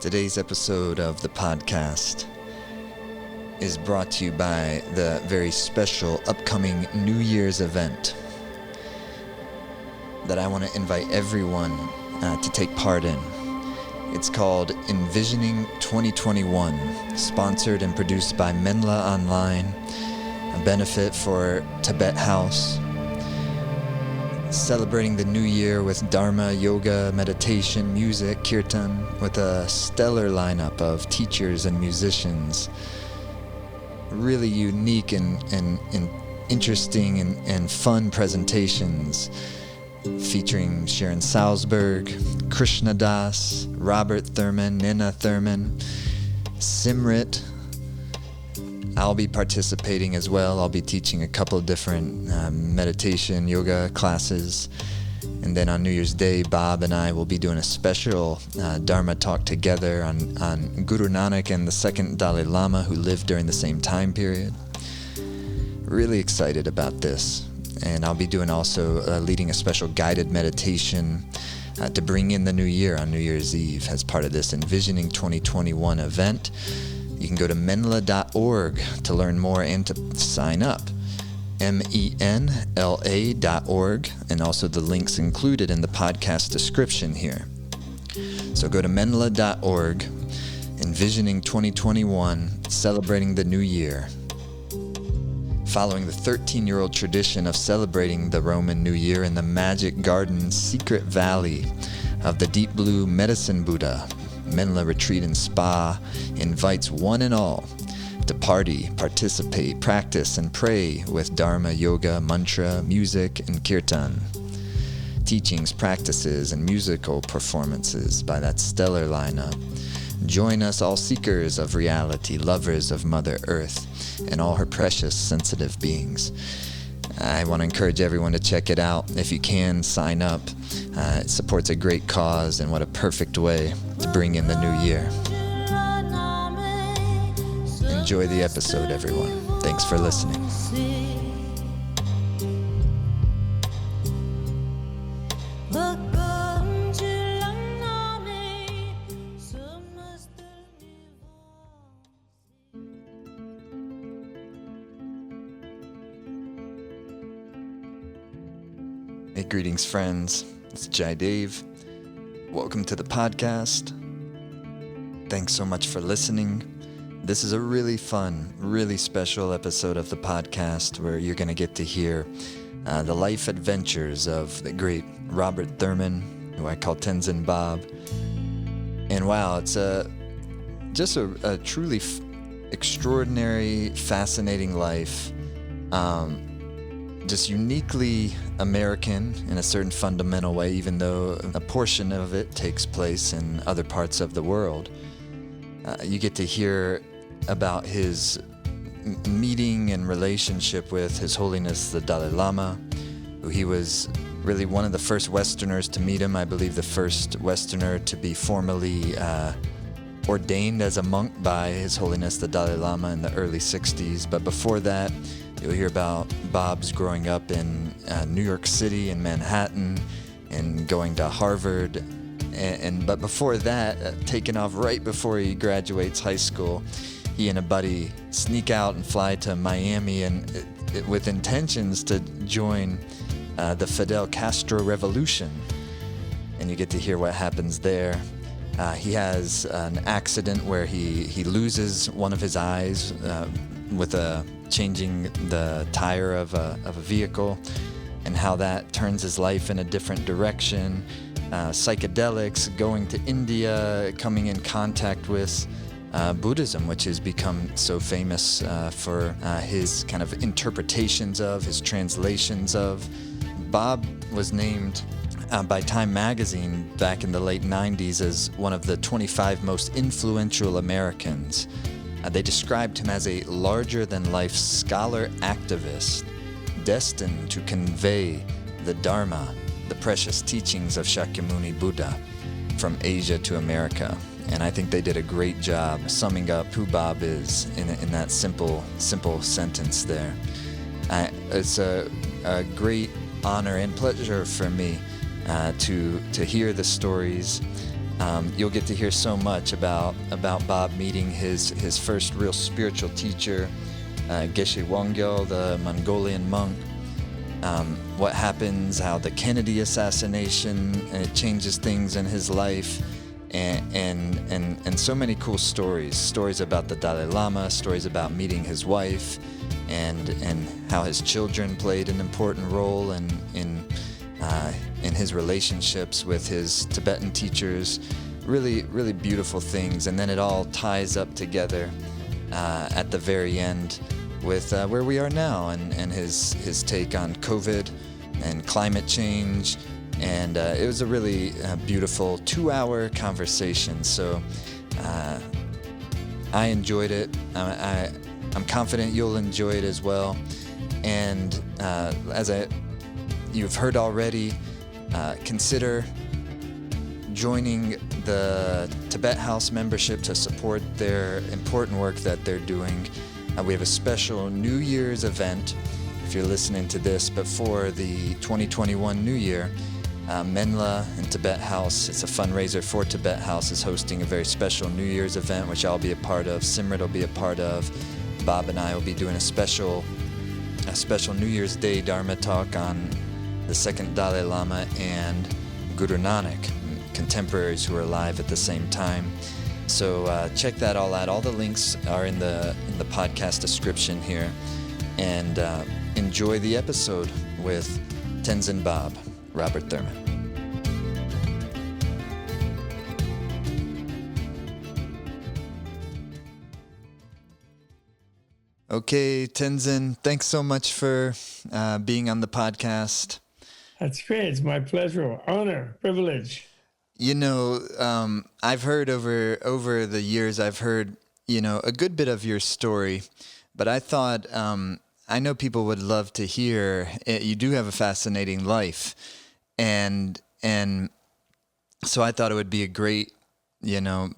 Today's episode of the podcast is brought to you by the very special upcoming New Year's event that I want to invite everyone to take part in. It's called Envisioning 2021, sponsored and produced by Menla Online, a benefit for Tibet House, celebrating the new year with Dharma, yoga, meditation, music, kirtan, with a stellar lineup of teachers and musicians. Really unique and interesting and fun presentations featuring Sharon Salzberg, Krishna Das, Robert Thurman, Nina Thurman, Simrit. I'll be participating as well. I'll be teaching a couple of different meditation, yoga classes. And then on New Year's Day, Bob and I will be doing a special Dharma talk together on Guru Nanak and the second Dalai Lama, who lived during the same time period. Really excited about this. And I'll be doing also leading a special guided meditation to bring in the new year on New Year's Eve as part of this Envisioning 2021 event. You can go to menla.org to learn more and to sign up. menla.org, and also the links included in the podcast description here. So go to menla.org, Envisioning 2021, celebrating the new year. Following the 13-year-old tradition of celebrating the Roman New Year in the Magic Garden Secret Valley of the Deep Blue Medicine Buddha, Menla Retreat and Spa invites one and all to party, participate, practice, and pray with Dharma, yoga, mantra, music, and kirtan. Teachings, practices, and musical performances by that stellar lineup. Join us, all seekers of reality, lovers of Mother Earth, and all her precious, sensitive beings. I want to encourage everyone to check it out. If you can, sign up. It supports a great cause, and what a perfect way to bring in the new year. Enjoy the episode, everyone. Thanks for listening. Hey, greetings, friends. It's Jai Dave. Welcome to the podcast. Thanks so much for listening. This is a really fun, really special episode of the podcast where you're going to get to hear the life adventures of the great Robert Thurman, who I call Tenzin Bob. And wow, it's just a truly extraordinary, fascinating life. Just uniquely American in a certain fundamental way, even though a portion of it takes place in other parts of the world. You get to hear about his meeting and relationship with His Holiness the Dalai Lama, who he was really one of the first Westerners to meet him. I believe the first Westerner to be formally ordained as a monk by His Holiness the Dalai Lama in the early 60s. But before that, you'll hear about Bob's growing up in New York City and Manhattan and going to Harvard. But before that, taking off right before he graduates high school, he and a buddy sneak out and fly to Miami with intentions to join the Fidel Castro Revolution. And you get to hear what happens there. He has an accident where he loses one of his eyes with changing the tire of a vehicle, and how that turns his life in a different direction. Psychedelics, going to India, coming in contact with Buddhism, which has become so famous for his kind of interpretations of, his translations of. Bob was named by Time magazine back in the late 90s as one of the 25 most influential Americans. They described him as a larger-than-life scholar activist, destined to convey the Dharma, the precious teachings of Shakyamuni Buddha, from Asia to America. And I think they did a great job summing up who Bob is in that simple sentence there. It's a great honor and pleasure for me to hear the stories You'll get to hear so much about Bob meeting his first real spiritual teacher, Geshe Wangyal, the Mongolian monk. What happens, how the Kennedy assassination changes things in his life, and so many cool stories about the Dalai Lama, stories about meeting his wife, and how his children played an important role in his relationships with his Tibetan teachers. Really, really beautiful things. And then it all ties up together at the very end with where we are now, and his take on COVID and climate change. And it was a really beautiful 2-hour conversation. So I enjoyed it. I'm confident you'll enjoy it as well. And as you've heard already, consider joining the Tibet House membership to support their important work that they're doing. We have a special New Year's event, if you're listening to this before the 2021 New Year. Menla and Tibet House, it's a fundraiser for Tibet House, is hosting a very special New Year's event, which I'll be a part of, Simrit will be a part of. Bob and I will be doing a special New Year's Day Dharma talk on the second Dalai Lama and Guru Nanak, contemporaries who are alive at the same time. So check that all out. All the links are in the podcast description here. And enjoy the episode with Tenzin Bob, Robert Thurman. Okay, Tenzin, thanks so much for being on the podcast. That's great. It's my pleasure, honor, privilege. You know, I've heard over the years, I've heard, a good bit of your story, but I thought, I know people would love to hear, you do have a fascinating life, and so I thought it would be a great,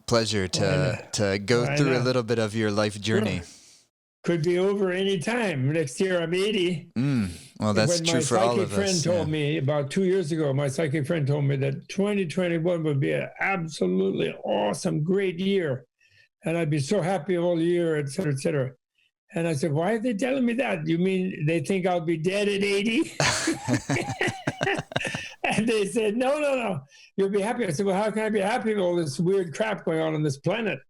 pleasure to go through a little bit of your life journey. Sure. Could be over any time. Next year I'm 80. Well, that's true for all of us. My psychic friend told me about 2 years ago, that 2021 would be an absolutely awesome, great year. And I'd be so happy all year, et cetera, et cetera. And I said, why are they telling me that? You mean they think I'll be dead at 80? And they said, no, you'll be happy. I said, well, how can I be happy with all this weird crap going on this planet?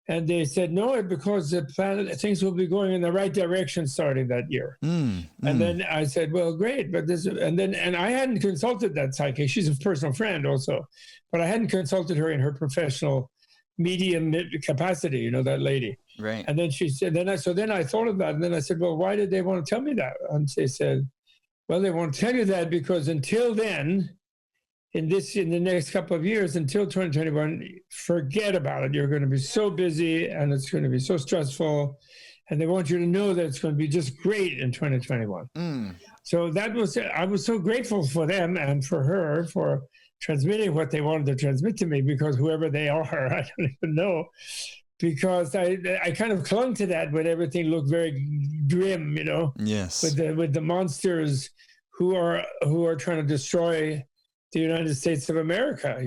And they said, no, because the planet, things will be going in the right direction starting that year. And then I said, well, great. But and I hadn't consulted that psychic. She's a personal friend also, but I hadn't consulted her in her professional medium capacity, that lady. Right. And then she said, then I thought of that. And then I said, well, why did they want to tell me that? And they said, well, they want to tell you that because until then, in the next couple of years, until 2021, forget about it. You're going to be so busy and it's going to be so stressful. And they want you to know that it's going to be just great in 2021. So I was so grateful for them and for her for transmitting what they wanted to transmit to me, because whoever they are, I don't even know. Because I kind of clung to that when everything looked very grim, Yes. With the monsters who are trying to destroy the United States of America,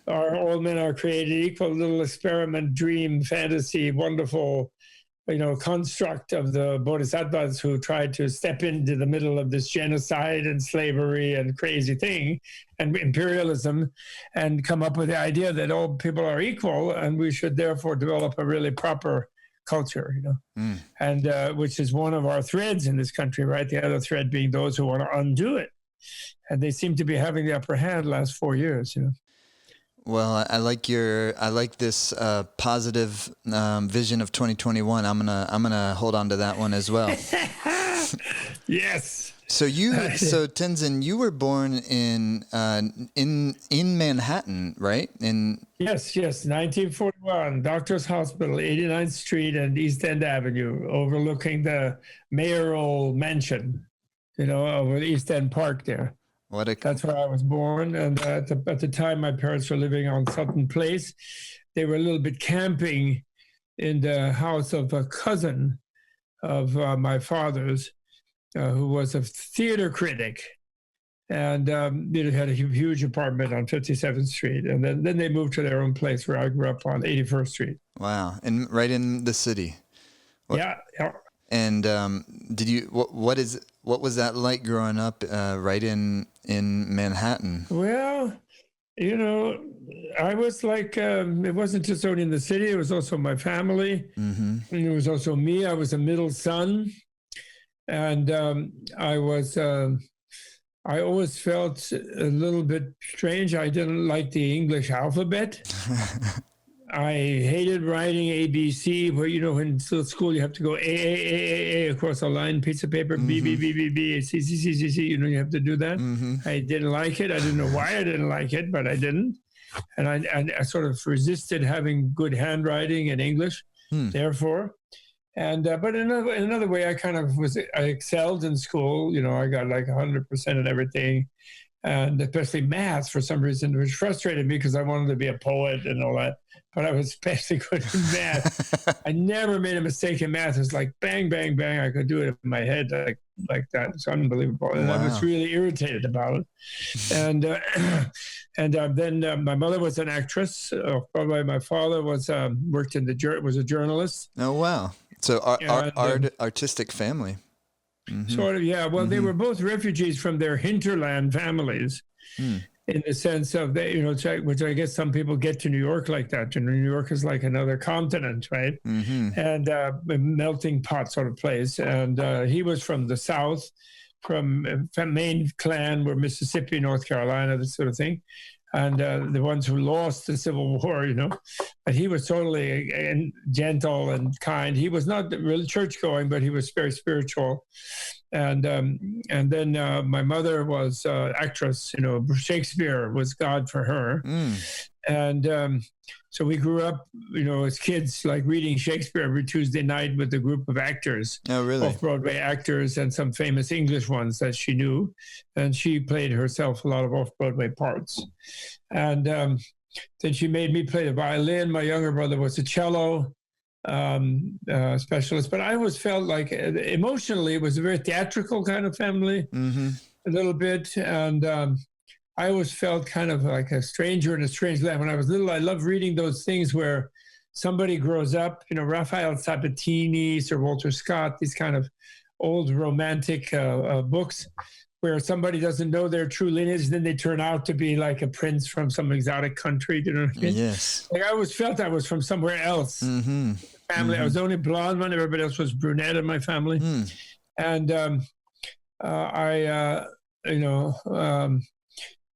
all men are created equal, little experiment, dream, fantasy, wonderful, construct of the bodhisattvas who tried to step into the middle of this genocide and slavery and crazy thing and imperialism and come up with the idea that all people are equal and we should therefore develop a really proper culture, and which is one of our threads in this country, right? The other thread being those who want to undo it. And they seem to be having the upper hand the last 4 years, Well, I like this positive vision of 2021. I'm gonna hold on to that one as well. Yes. So Tenzin, you were born in Manhattan, right? Yes, 1941, Doctors Hospital, 89th Street and East End Avenue, overlooking the mayoral mansion, over the East End Park there. That's where I was born. And at the time, my parents were living on Sutton Place. They were a little bit camping in the house of a cousin of my father's, who was a theater critic. and they had a huge apartment on 57th Street, and then they moved to their own place where I grew up on 81st Street. Wow, and right in the city. Yeah. And did you? What was that like growing up right in Manhattan? Well, I was like, it wasn't just only in the city; it was also my family, and it was also me. I was a middle son, and I was. I always felt a little bit strange. I didn't like the English alphabet. I hated writing ABC, where, in school you have to go A across a line, piece of paper, B, B, B, B, B, C, C, C, C, C, you have to do that. I didn't like it. I didn't know why I didn't like it, but I didn't. And I sort of resisted having good handwriting in English, therefore. And but in another way, I excelled in school. I got like 100% in everything, and especially math for some reason, which frustrated me because I wanted to be a poet and all that. But I was especially good in math. I never made a mistake in math. It was like bang, bang, bang. I could do it in my head like that. It's unbelievable, and I was really irritated about it. And then my mother was an actress. Probably my father was was a journalist. Oh wow! So artistic family. Sort of, yeah. Well, they were both refugees from their hinterland families, in the sense of which I guess some people get to New York like that. New York is like another continent, right? And a melting pot sort of place. And he was from the South, from main clan were Mississippi, North Carolina, this sort of thing. And the ones who lost the Civil War, but he was totally gentle and kind. He was not really church going, but he was very spiritual. And then my mother was actress. Shakespeare was God for her. And so we grew up, as kids, like reading Shakespeare every Tuesday night with a group of actors. Oh, really? Off-Broadway actors and some famous English ones that she knew. And she played herself a lot of off-Broadway parts. And then she made me play the violin. My younger brother was a cello specialist. But I always felt like emotionally it was a very theatrical kind of family, a little bit. And I always felt kind of like a stranger in a strange land. When I was little, I loved reading those things where somebody grows up, Raphael Sabatini, Sir Walter Scott, these kind of old romantic books where somebody doesn't know their true lineage, then they turn out to be like a prince from some exotic country. Do you know what I mean? Yes. Like I always felt I was from somewhere else. Family. I was the only blonde one. Everybody else was brunette in my family. And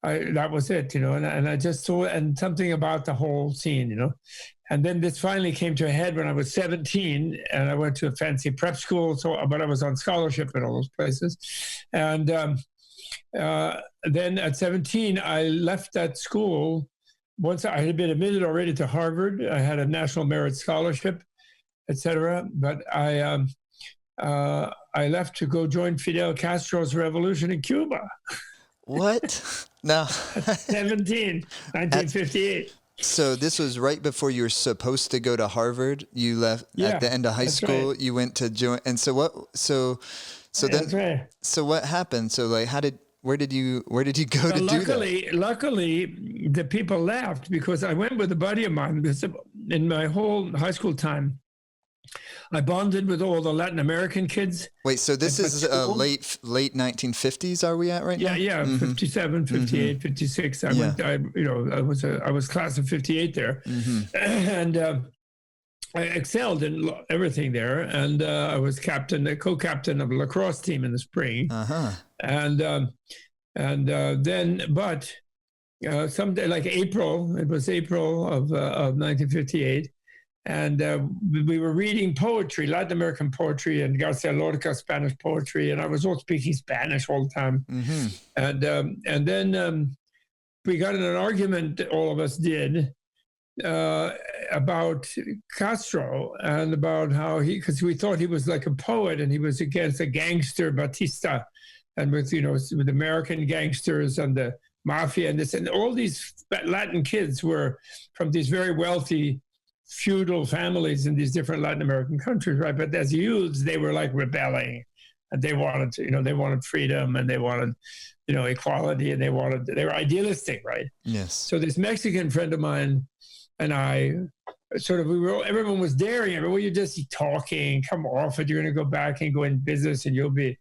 that was it, and I just saw, and something about the whole scene, and then this finally came to a head when I was 17 and I went to a fancy prep school. But I was on scholarship in all those places. And then at 17, I left that school. Once I had been admitted already to Harvard, I had a National Merit Scholarship, etc. But I left to go join Fidel Castro's revolution in Cuba. What? No. 17, 1958. So this was right before you were supposed to go to Harvard. You left at the end of high school. Right. You went to join. And so what? So then. Right. So what happened? So like, where did you go to do that? Luckily, the people laughed because I went with a buddy of mine. Because in my whole high school time, I bonded with all the Latin American kids. Wait, so this is late 1950s? Are we at right now? Yeah, 57, 58, 56. I was class of 58 there, and I excelled in everything there. And I was co-captain of a lacrosse team in the spring. And then, but someday like April, it was April of 1958. And we were reading poetry, Latin American poetry, and Garcia Lorca Spanish poetry, and I was all speaking Spanish all the time. And then we got in an argument, all of us did, about Castro and about how because we thought he was like a poet and he was against a gangster Batista, and with American gangsters and the mafia and this, and all these Latin kids were from these very wealthy feudal families in these different Latin American countries, right? But as youths, they were like rebelling And they wanted to, they wanted freedom, and they wanted, equality, and they were idealistic, right? Yes. So this Mexican friend of mine and I everyone was daring him. Well, you're just talking, come off it. You're going to go back and go in business, and you'll be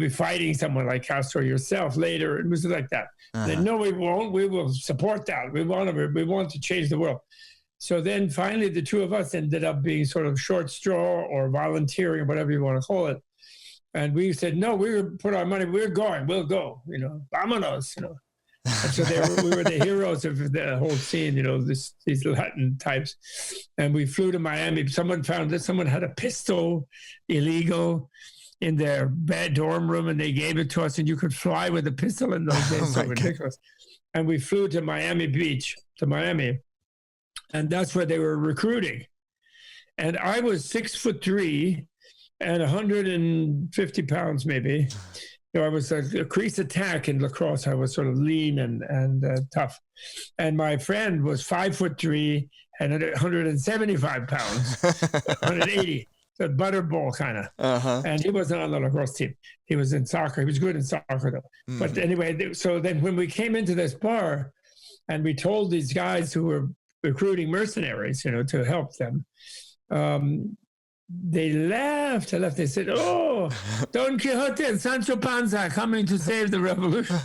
fighting someone like Castro yourself later. It was like that. Then, no, we won't. We will support that. We want to change the world. So then finally the two of us ended up being sort of short straw or volunteering or whatever you want to call it. And we said, no, we would put our money, we'll go, vámonos, And so we were the heroes of the whole scene, these Latin types. And we flew to Miami. Someone found that someone had a pistol, illegal, in their dorm room, and they gave it to us, and you could fly with a pistol in those days. So ridiculous. And we flew to Miami Beach, and that's where they were recruiting. And I was 6'3" and 150 pounds, maybe. I was a crease attack in lacrosse. I was sort of lean and tough. And my friend was 5'3" and 175 pounds, 180. So butterball kind of. And he wasn't on the lacrosse team. He was in soccer. He was good in soccer, though. But anyway, so then when we came into this bar and we told these guys who were recruiting mercenaries, to help them, they laughed. They said, oh, Don Quixote and Sancho Panza coming to save the revolution.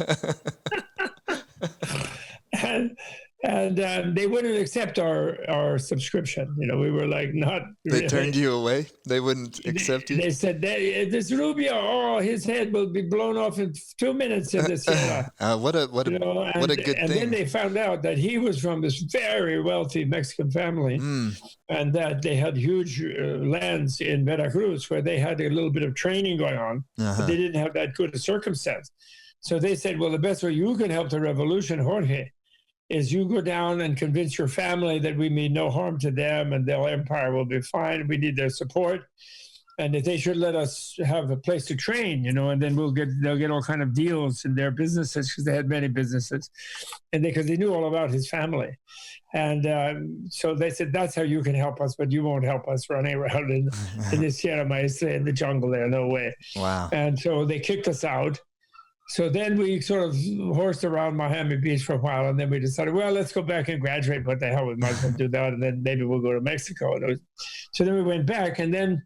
And they wouldn't accept our subscription. We were like, not. They turned you away? They wouldn't accept you? They said, this Rubio, his head will be blown off in 2 minutes in this era. What a good thing. And then they found out that he was from this very wealthy Mexican family, and that they had huge lands in Veracruz where they had a little bit of training going on, but they didn't have that good a circumstance. So they said, well, the best way you can help the revolution, Jorge, is you go down and convince your family that we mean no harm to them and their empire will be fine. We need their support. And that they should let us have a place to train, and then they'll get all kind of deals in their businesses, because they had many businesses, and because they knew all about his family. And so they said, that's how you can help us, but you won't help us running around in the Sierra Maestra, in the jungle there, no way. Wow. And so they kicked us out. So then we sort of horsed around Miami Beach for a while, and then we decided, well, let's go back and graduate. What the hell, we might as well do that, and then maybe we'll go to Mexico. So then we went back, and then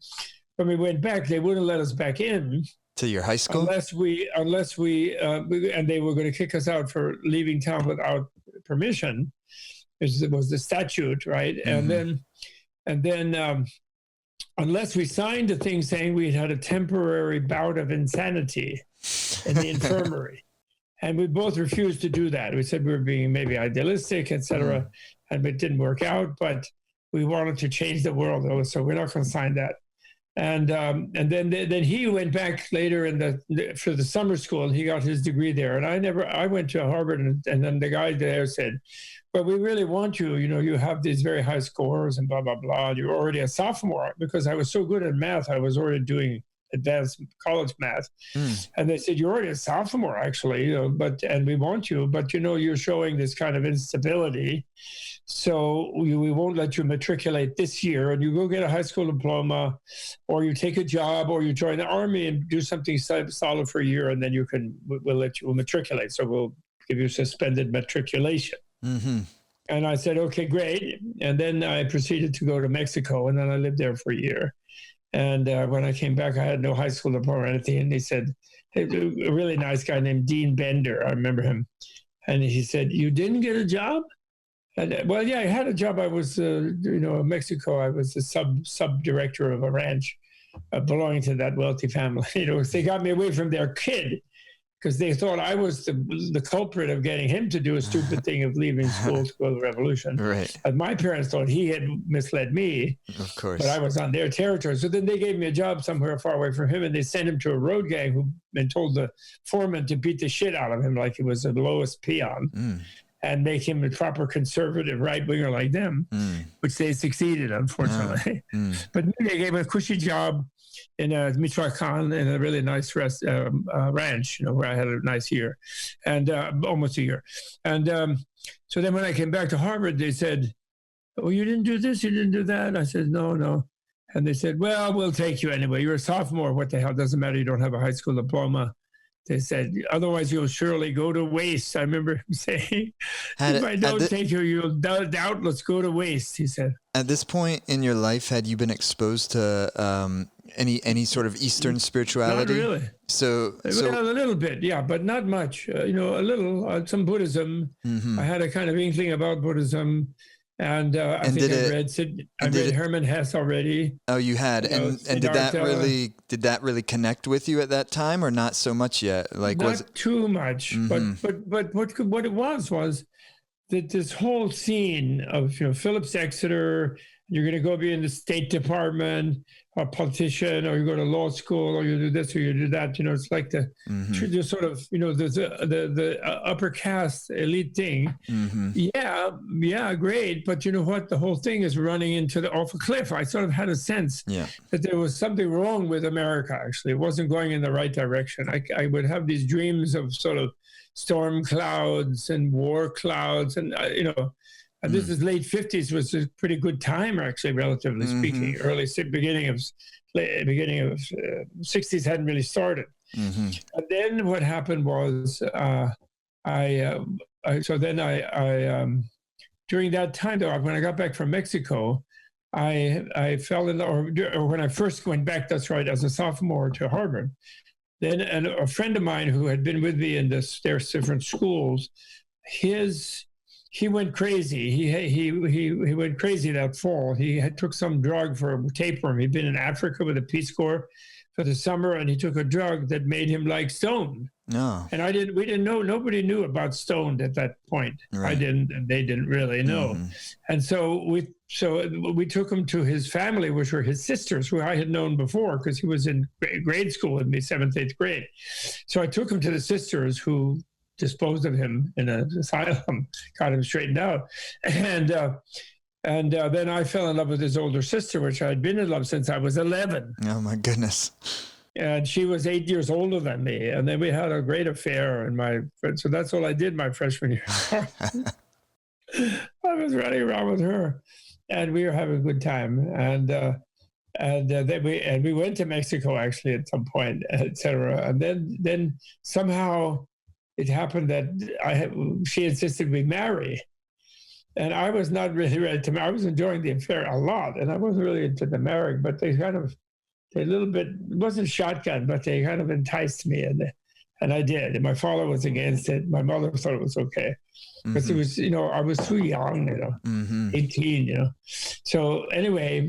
when we went back, they wouldn't let us back in to your high school unless we and they were going to kick us out for leaving town without permission. It was the statute, right? And then unless we signed a thing saying we had a temporary bout of insanity in the infirmary. And we both refused to do that. We said we were being maybe idealistic, etc. And it didn't work out, but we wanted to change the world, so we're not going to sign that. And then he went back later for the summer school, and he got his degree there. And I went to Harvard, and then the guy there said, well, we really want you, you have these very high scores and blah, blah, blah. You're already a sophomore, because I was so good at math. I was already doing advanced college math. And they said, you're already a sophomore, actually, and we want you, but you're showing this kind of instability. So we won't let you matriculate this year, and you go get a high school diploma, or you take a job, or you join the army and do something solid for a year, and then we'll let you matriculate. So we'll give you suspended matriculation. And I said, okay, great. And then I proceeded to go to Mexico, and then I lived there for a year. And when I came back, I had no high school diploma or anything. And he said, hey, a really nice guy named Dean Bender, I remember him. And he said, you didn't get a job? And, well, yeah, I had a job. I was, in Mexico. I was the sub-director of a ranch belonging to that wealthy family. They got me away from their kid, because they thought I was the culprit of getting him to do a stupid thing of leaving school to go to the revolution. Right. And my parents thought he had misled me. Of course. But I was on their territory. So then they gave me a job somewhere far away from him, and they sent him to a road gang and told the foreman to beat the shit out of him like he was the lowest peon and make him a proper conservative right-winger like them, which they succeeded, unfortunately. But they gave him a cushy job in Michoacan, in a really nice ranch, where I had a nice year, and almost a year. And so then when I came back to Harvard, they said, oh, you didn't do this, you didn't do that? I said, no. And they said, well, we'll take you anyway. You're a sophomore. What the hell? Doesn't matter. You don't have a high school diploma. They said, otherwise you'll surely go to waste. I remember him saying, if I don't take you, you'll doubtless go to waste, he said. At this point in your life, had you been exposed to any sort of Eastern spirituality? Not really. So a little bit, yeah, but not much. A little, some Buddhism. Mm-hmm. I had a kind of inkling about Buddhism. And I read Hermann Hesse already. Oh, you had, and did that really connect with you at that time, or not so much yet? Like, not was it too much, mm-hmm. but what it was that this whole scene of Phillips Exeter, you're going to go be in the State Department, a politician, or you go to law school, or you do this or you do that. It's like the just sort of there's the upper caste elite thing. Mm-hmm. Yeah, great. But you know what? The whole thing is running off a cliff. I sort of had a sense that there was something wrong with America. Actually, it wasn't going in the right direction. I would have these dreams of sort of storm clouds and war clouds, and and this is late 50s, was a pretty good time, actually, relatively speaking. Early beginning of 60s hadn't really started. Mm-hmm. And then what happened was, during that time, though, when I got back from Mexico, I fell in, or when I first went back, that's right, as a sophomore to Harvard. Then a friend of mine who had been with me in their different schools, he went crazy. He went crazy that fall. He took some drug for tapeworm. He'd been in Africa with the Peace Corps for the summer, and he took a drug that made him like stoned. No. And we didn't know. Nobody knew about stoned at that point. Right. I didn't, and they didn't really know. Mm-hmm. And so we took him to his family, which were his sisters, who I had known before because he was in grade school with me, 7th, 8th grade. So I took him to the sisters, who disposed of him in an asylum, got him straightened out. And then I fell in love with his older sister, which I had been in love since I was 11. Oh, my goodness. And she was 8 years older than me. And then we had a great affair. So that's all I did my freshman year. I was running around with her, and we were having a good time. And then we went to Mexico, actually, at some point, et cetera. And then somehow it happened that she insisted we marry. And I was not really ready to marry. I was enjoying the affair a lot, and I wasn't really into the marriage, but they a little bit, it wasn't shotgun, but they kind of enticed me, and I did. And my father was against it. My mother thought it was okay. Because it was, I was too young, 18, So anyway,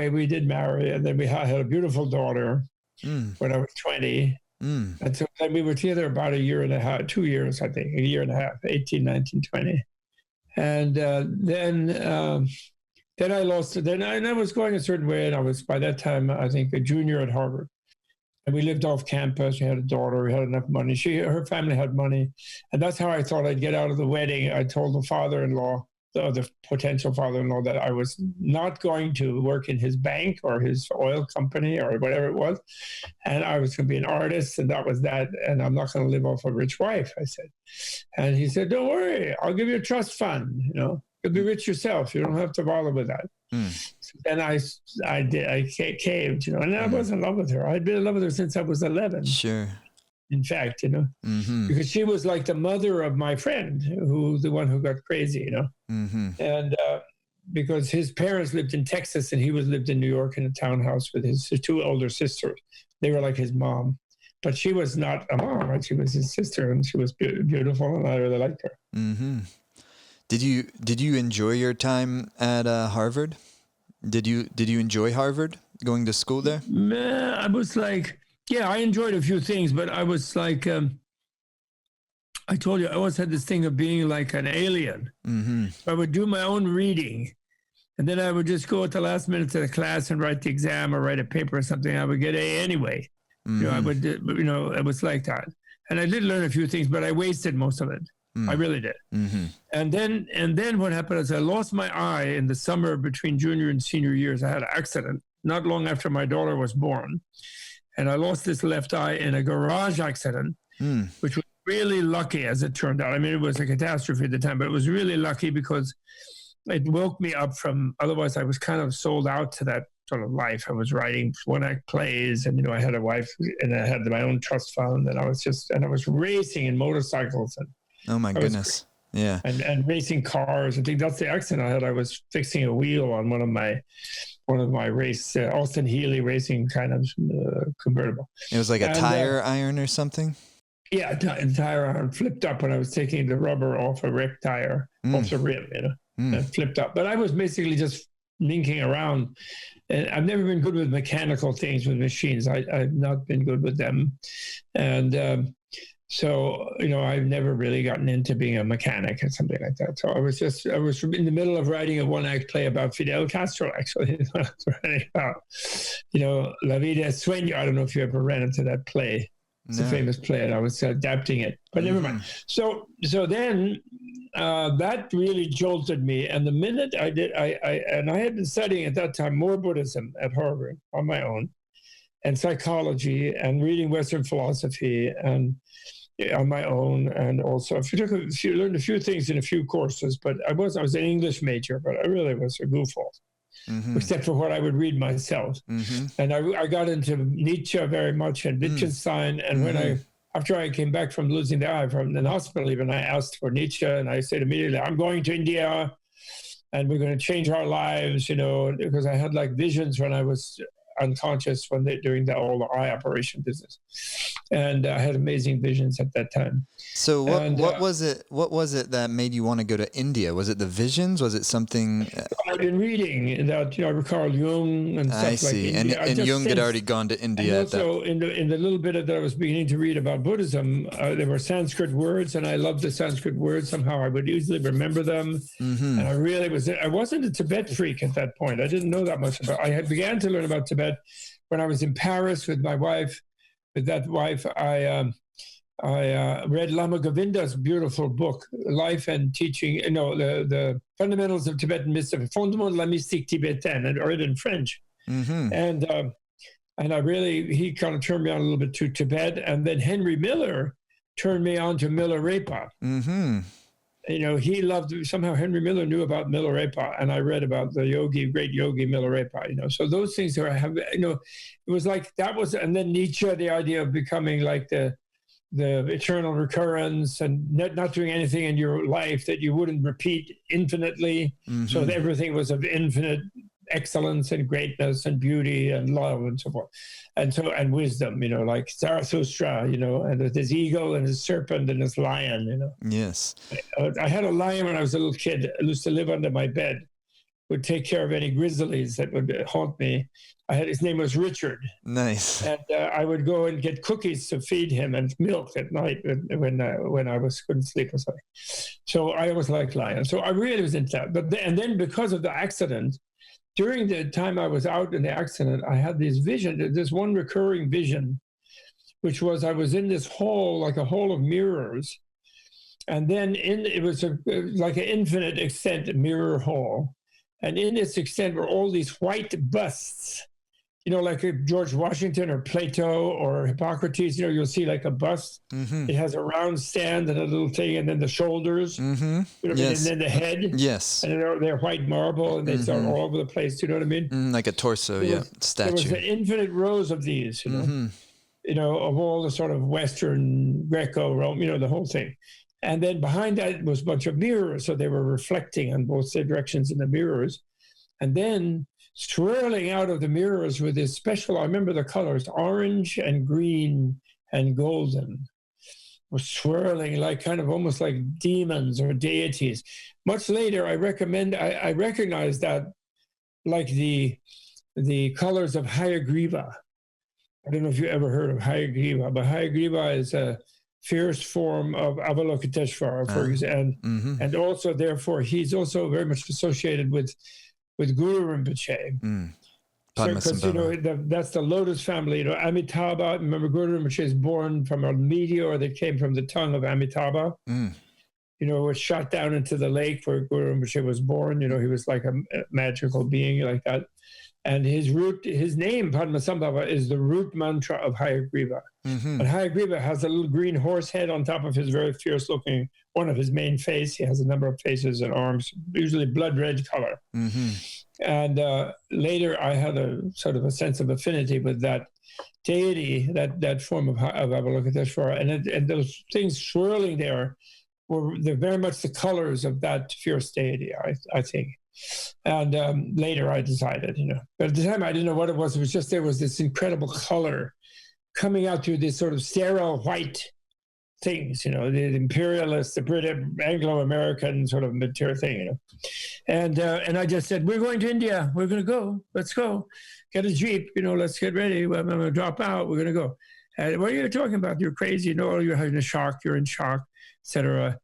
we did marry, and then we had a beautiful daughter when I was 20. And so then we were together about a year and a half, 2 years, I think, a year and a half, 18, 19, 20. And then I lost it. And I was going a certain way, and I was, by that time, I think, a junior at Harvard. And we lived off campus. We had a daughter. We had enough money. Her family had money. And that's how I thought I'd get out of the wedding. I told the father-in-law, the potential father-in-law, that I was not going to work in his bank or his oil company or whatever it was. And I was going to be an artist, and that was that. And I'm not going to live off a rich wife, I said. And he said, don't worry, I'll give you a trust fund. You'll be rich yourself. You don't have to bother with that. So then I caved, and I was in love with her. I'd been in love with her since I was 11. Sure. In fact, because she was like the mother of my friend, the one who got crazy, and because his parents lived in Texas and he lived in New York in a townhouse with his 2 older sisters. They were like his mom, but she was not a mom, right? She was his sister, and she was beautiful, and I really liked her. Mm-hmm. Did you enjoy your time at Harvard? Did you enjoy Harvard, going to school there? I was like, yeah, I enjoyed a few things, but I was like, I told you, I always had this thing of being like an alien. I would do my own reading, and then I would just go at the last minute to the class and write the exam or write a paper or something. I would get A anyway. I would, it was like that. And I did learn a few things, but I wasted most of it. I really did. And then what happened is I lost my eye in the summer between junior and senior years. I had an accident not long after my daughter was born. And I lost this left eye in a garage accident, which was really lucky, as it turned out. I mean, it was a catastrophe at the time, but it was really lucky because it woke me up from, otherwise I was kind of sold out to that sort of life. I was writing one-act plays, and I had a wife, and I had my own trust fund, and I was racing in motorcycles, and oh my goodness, yeah, and racing cars. I think that's the accident I had. I was fixing a wheel on one of my race Austin Healey racing kind of convertible. It was like a tire iron or something. Yeah, tire iron flipped up when I was taking the rubber off a wrecked tire, off the rim, and flipped up. But I was basically just linking around. And I've never been good with mechanical things, with machines. I've not been good with them. And so, I've never really gotten into being a mechanic or something like that. So I was in the middle of writing a one-act play about Fidel Castro, actually. I was writing about, La Vida es Sueño. I don't know if you ever ran into that play. It's a famous play, and I was adapting it, but never mind. So then that really jolted me. And the minute I did, I had been studying at that time more Buddhism at Harvard on my own, and psychology, and reading Western philosophy, and on my own, and also if you learned a few things in a few courses. But I was an English major, but I really was a goofball. Except for what I would read myself. And I got into Nietzsche very much, and Wittgenstein. And after I came back from losing the eye from the hospital, even I asked for Nietzsche, and I said immediately, I'm going to India, and we're going to change our lives, because I had like visions when I was unconscious when they're doing all the eye operation business, and I had amazing visions at that time. So what was it that made you want to go to India? Was it the visions? Was it something? I've been reading that, I recall Jung and stuff. I see. Like and Jung had already gone to India. And also in the little bit that I was beginning to read about Buddhism, there were Sanskrit words, and I loved the Sanskrit words. Somehow I would easily remember them. And I wasn't a Tibet freak at that point. I didn't know that much about. I began to learn about Tibet when I was in Paris with my wife. With that wife, I read Lama Govinda's beautiful book, Life and Teaching, the Fundamentals of Tibetan Mysticism, Fondements de la Mystique Tibétaine, and read in French. And he kind of turned me on a little bit to Tibet. And then Henry Miller turned me on to Milarepa. He loved, somehow Henry Miller knew about Milarepa, and I read about the great yogi Milarepa, so those things it was like, that was, and then Nietzsche, the idea of becoming like the eternal recurrence, and not doing anything in your life that you wouldn't repeat infinitely. So that everything was of infinite excellence and greatness and beauty and love and so forth. And wisdom, like Zarathustra, and his eagle and his serpent and his lion, Yes. I had a lion when I was a little kid. I used to live under my bed, would take care of any grizzlies that would haunt me. His name was Richard. Nice. And I would go and get cookies to feed him and milk at night when I couldn't sleep or something. So I always liked lions. So I really was into that. And then because of the accident, during the time I was out in the accident, I had this one recurring vision, which was I was in this hall, like a hall of mirrors. And then it was like an infinite extent mirror hall. And in its extent were all these white busts, like George Washington or Plato or Hippocrates, you'll see like a bust. It has a round stand and a little thing, and then the shoulders, yes. And then the head. Yes. And they're white marble, and they are all over the place, you know what I mean? Like a torso, statue. There was an infinite rows of these, of all the sort of Western, Greco, Rome, the whole thing. And then behind that was a bunch of mirrors, so they were reflecting on both directions in the mirrors. And then swirling out of the mirrors with this special, I remember the colors, orange and green and golden, was swirling like kind of almost like demons or deities. Much later, I recognized that like the colors of Hayagriva. I don't know if you ever heard of Hayagriva, but Hayagriva is a fierce form of Avalokiteshvara, for example, and also, therefore, he's also very much associated with Guru Rinpoche. Because that's the lotus family. Amitabha. Remember, Guru Rinpoche is born from a meteor that came from the tongue of Amitabha. Was shot down into the lake where Guru Rinpoche was born. He was like a magical being like that. And his name, Padmasambhava, is the root mantra of Hayagriva. And Hayagriva has a little green horse head on top of his very fierce looking, one of his main face. He has a number of faces and arms, usually blood red color. And later I had a sort of a sense of affinity with that deity, that form of Avalokiteshvara, and those things swirling there they're very much the colors of that fierce deity, I think. And later I decided, but at the time I didn't know what it was. It was just there was this incredible color coming out through this sort of sterile white things, the imperialist, the British, Anglo-American sort of material thing, And I just said, we're going to India. We're going to go. Let's go. Get a Jeep, let's get ready. I'm going to drop out. We're going to go. And what are you talking about? You're crazy. You're having a shock. You're in shock, etc.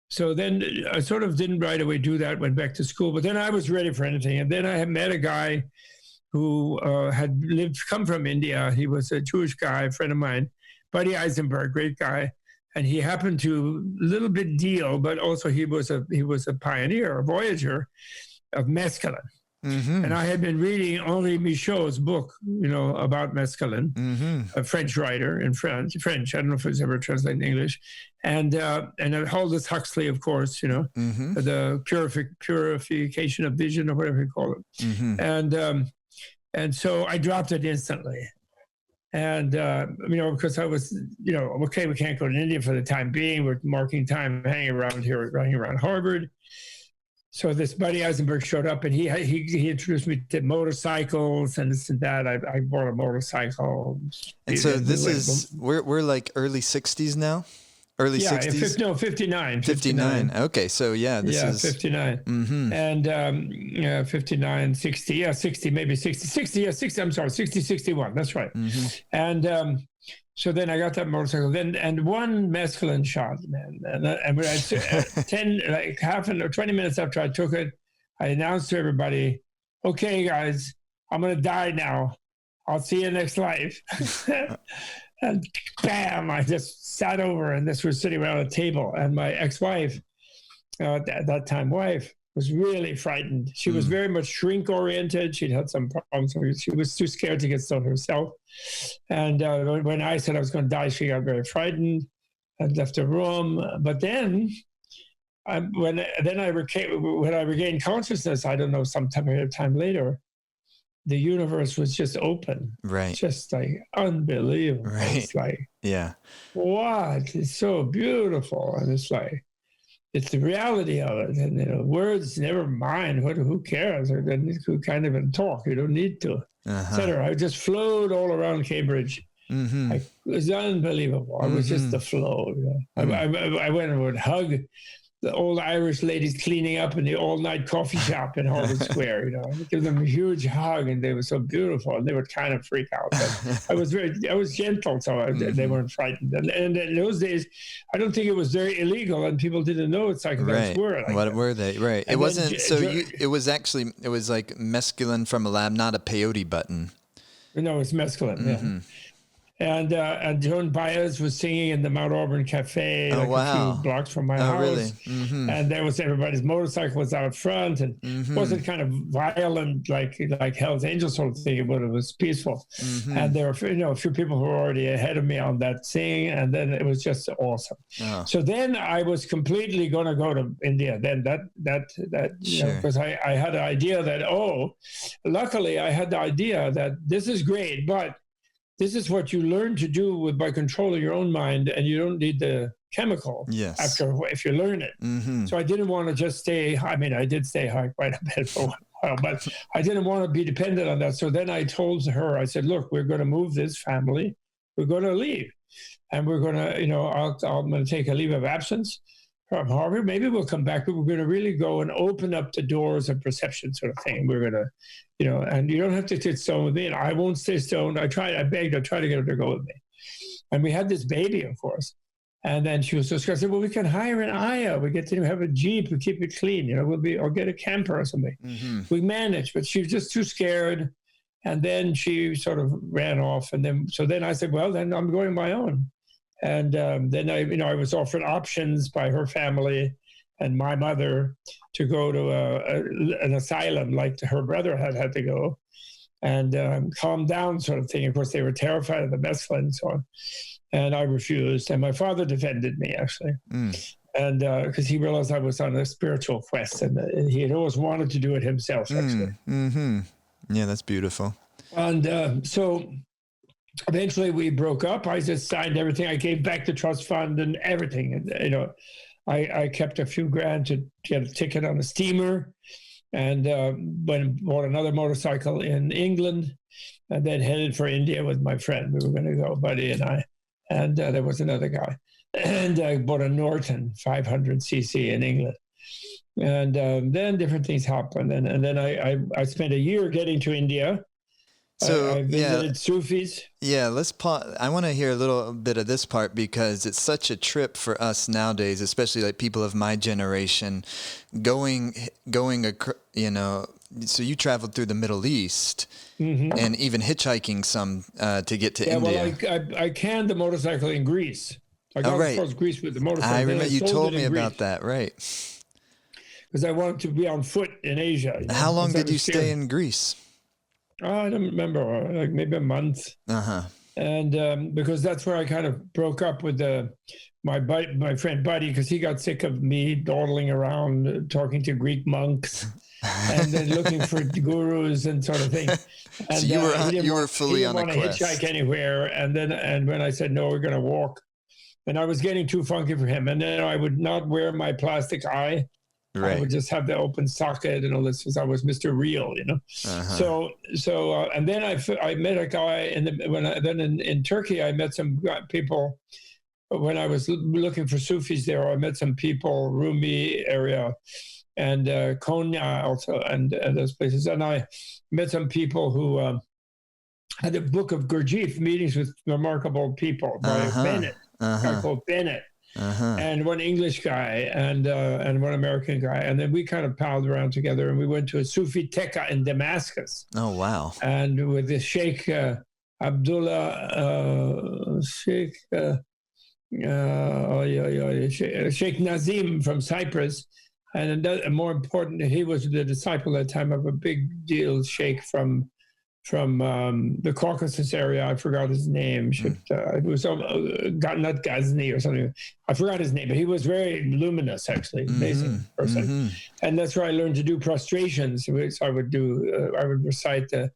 So then I sort of didn't right away do that, went back to school. But then I was ready for anything. And then I had met a guy who had come from India. He was a Jewish guy, a friend of mine, Buddy Eisenberg, great guy. And he happened to a little bit deal, but also he was a pioneer, a voyager of mescaline. Mm-hmm. And I had been reading Henri Michaud's book, about mescaline, a French writer in French. I don't know if it was ever translated in English. And Aldous Huxley, of course, the purification of vision or whatever you call it. Mm-hmm. And so I dropped it instantly. And, because I was, okay, we can't go to India for the time being. We're marking time hanging around Harvard. So this Buddy Eisenberg showed up, and he introduced me to motorcycles and this and that. I bought a motorcycle. And so we're like early 60s now? Early 60s? 59. 59. Okay, so this is 59. Mm-hmm. And 59, 60. Yeah, 60, maybe 60. 60, yeah, 60. I'm sorry, 60, 61. That's right. Mm-hmm. And so then I got that motorcycle. And one mescaline shot, man. And when I half or 20 minutes after I took it, I announced to everybody, "Okay, guys, I'm gonna die now. I'll see you next life." And bam, I just sat over, and this was sitting around a table. And my ex-wife, at that time wife, was really frightened. She was very much shrink-oriented. She'd had some problems. She was too scared to get stoned herself. And when I said I was going to die, she got very frightened and left the room. But then, when I regained consciousness, I don't know, some time later, the universe was just open. Right. Just like unbelievable. Right. It's like, yeah. What? It's so beautiful. And it's like, it's the reality of it. And words, never mind. Who cares? Or who can't even talk. You don't need to, etc. I just flowed all around Cambridge. Mm-hmm. It was unbelievable. I was just the flow. Mm-hmm. I went and would hug the old Irish ladies cleaning up in the all-night coffee shop in Harvard Square. I give them a huge hug, and they were so beautiful, and they would kind of freak out. But I was gentle, so they weren't frightened. And in those days, I don't think it was very illegal, and people didn't know psychedelics were. What were they? Right. And it wasn't. It was like mescaline from a lab, not a peyote button. No, it's mescaline. Mm-hmm. Yeah. And Joan Baez was singing in the Mount Auburn Cafe a few blocks from my house. Really? Mm-hmm. And there was everybody's motorcycle was out front, and it wasn't kind of violent like Hell's Angels sort of thing, but it was peaceful. Mm-hmm. And there were a few people who were already ahead of me on that singing, and then it was just awesome. Oh. So then I was completely going to go to India. Then because I had the idea that luckily I had the idea that this is great, but this is what you learn to do by controlling your own mind, and you don't need the chemical if you learn it. Mm-hmm. So I didn't want to just stay. I mean, I did stay high quite a bit for a while, but I didn't want to be dependent on that. So then I told her, I said, "Look, we're going to move this family. We're going to leave, and we're going to, I'm going to take a leave of absence from Harvard. Maybe we'll come back, but we're going to really go and open up the doors of perception, sort of thing. We're going to." And you don't have to sit stoned with me, and I won't stay stoned. I begged, I tried to get her to go with me. And we had this baby, of course. And then she was so scared. I said, well, we can hire an ayah. We get to have a Jeep. We keep it clean. Or get a camper or something. Mm-hmm. We managed, but she was just too scared. And then she sort of ran off. And then I said, well, then I'm going my own. And then I was offered options by her family and my mother to go to an asylum like her brother had to go, and calm down sort of thing. Of course, they were terrified of the mescaline and so on. And I refused. And my father defended me, actually. Mm. And because he realized I was on a spiritual quest, and he had always wanted to do it himself, actually. Yeah, that's beautiful. And so eventually we broke up. I just signed everything. I gave back the trust fund and everything. And, I kept a few grand to get a ticket on a steamer, and bought another motorcycle in England, and then headed for India with my friend. We were going to go, Buddy and I. And there was another guy. And I bought a Norton 500cc in England. And then different things happened. And then I spent a year getting to India. So I visited Sufis. Yeah, let's I want to hear a little bit of this part, because it's such a trip for us nowadays, especially like people of my generation, going, so you traveled through the Middle East, and even hitchhiking some to get to India. Well, I canned the motorcycle in Greece. I got as far as Greece with the motorcycle. I remember you told me about that, right? Because I wanted to be on foot in Asia. How long did you stay in Greece? I don't remember, like maybe a month. And because that's where I kind of broke up with my friend Buddy, because he got sick of me dawdling around talking to Greek monks and then looking for gurus and sort of thing. And so you were fully on a quest. He didn't want to hitchhike anywhere. And when I said no, we're going to walk, and I was getting too funky for him. And then I would not wear my plastic eye. Right. I would just have the open socket and all this, because I was Mr. Real, So and then I met a guy in Turkey. I met some people when I was looking for Sufis there. I met some people, Rumi area, and Konya also, and those places. And I met some people who had a book of Gurdjieff, Meetings with Remarkable People by Bennett, a guy called Bennett. And one English guy and one American guy. And then we kind of palled around together, and we went to a Sufi Tekka in Damascus. Oh, wow. And with the Sheikh Abdullah, Sheikh Nazim from Cyprus. And more important, he was the disciple at the time of a big deal sheikh from the Caucasus area. I forgot his name. It was not Ghazni or something. I forgot his name, but he was very luminous, actually, amazing person. And that's where I learned to do prostrations. So I would recite the,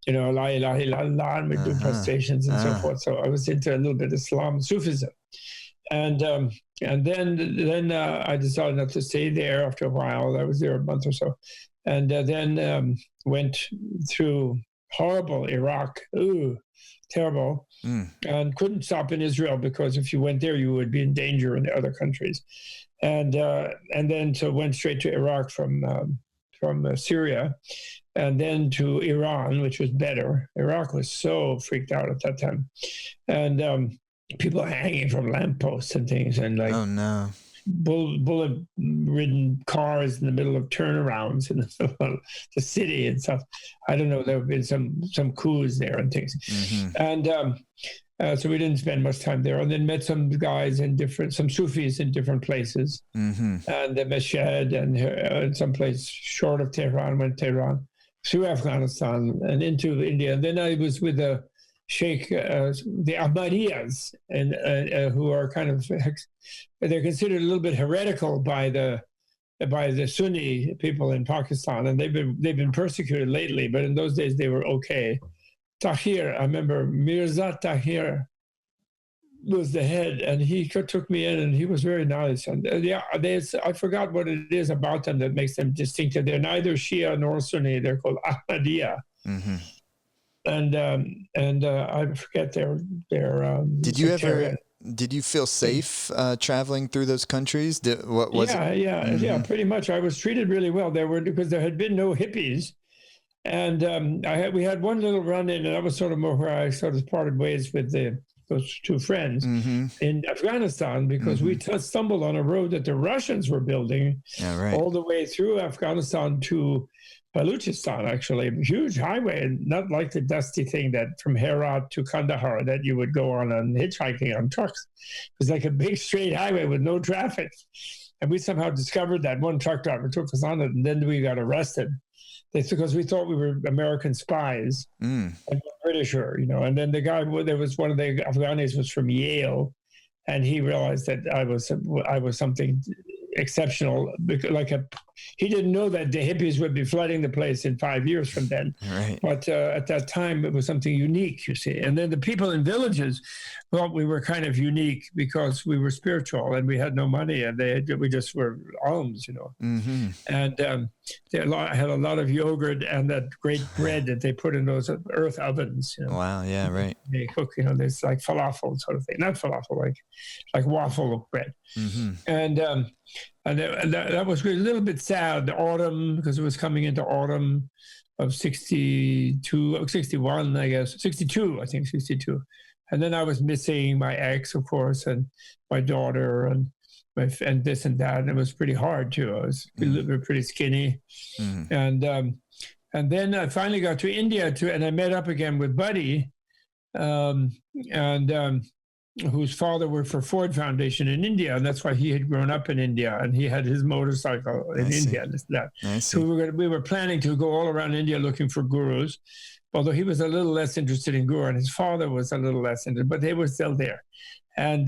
La ilaha illallah, and we'd do prostrations and so forth. So I was into a little bit of Islam, Sufism. And then I decided not to stay there after a while. I was there a month or so. And then went through horrible Iraq, terrible, and couldn't stop in Israel, because if you went there, you would be in danger in the other countries. And then so went straight to Iraq from Syria, and then to Iran, which was better. Iraq was so freaked out at that time, and people hanging from lampposts and things, and like, oh no, bullet-ridden cars in the middle of turnarounds in the city and stuff. I don't know. There have been some coups there and things, and so we didn't spend much time there. And then met some guys some Sufis in different places, and the Meshed and some place short of Tehran. Went to Tehran, through Afghanistan and into India. And then I was with the Sheikh, the Ahmadiyyas, and who are kind of, they're considered a little bit heretical by the Sunni people in Pakistan, and they've been persecuted lately. But in those days, they were okay. Tahir, I remember Mirza Tahir was the head, and he took me in, and he was very nice. And I forgot what it is about them that makes them distinctive. They're neither Shia nor Sunni. They're called Ahmadiyya. And I forget their Did you feel safe traveling through those countries? Yeah, pretty much. I was treated really well. Because there had been no hippies, and we had one little run-in, and that was sort of more where I sort of parted ways with those two friends in Afghanistan, because we stumbled on a road that the Russians were building all the way through Afghanistan to Baluchistan, actually. A huge highway, and not like the dusty thing that from Herat to Kandahar that you would go on hitchhiking on trucks. It was like a big straight highway with no traffic. And we somehow discovered that. One truck driver took us on it, and then we got arrested. Because we thought we were American spies and British, and then the guy, there was one of the Afghanis was from Yale, and he realized that I was something exceptional. He didn't know that the hippies would be flooding the place in 5 years from then. Right. But at that time, it was something unique, you see. And then the people in villages thought we were kind of unique because we were spiritual and we had no money, and we just were alms, you know. Mm-hmm. And they had a lot of yogurt and that great bread that they put in those earth ovens. You know. Wow. Yeah. Right. They cook, you know, there's like falafel sort of thing. Not falafel, like waffle bread. Mm-hmm. And that was a little bit sad, the autumn, because it was coming into autumn of 61, I guess. 62, I think, 62. And then I was missing my ex, of course, and my daughter, and this and that. And it was pretty hard, too. I was pretty skinny. Mm-hmm. And then I finally got to India, and I met up again with Buddy, whose father worked for Ford Foundation in India, and that's why he had grown up in India, and he had his motorcycle in India. And that. So we were planning to go all around India looking for gurus, although he was a little less interested in guru, and his father was a little less interested, but they were still there. And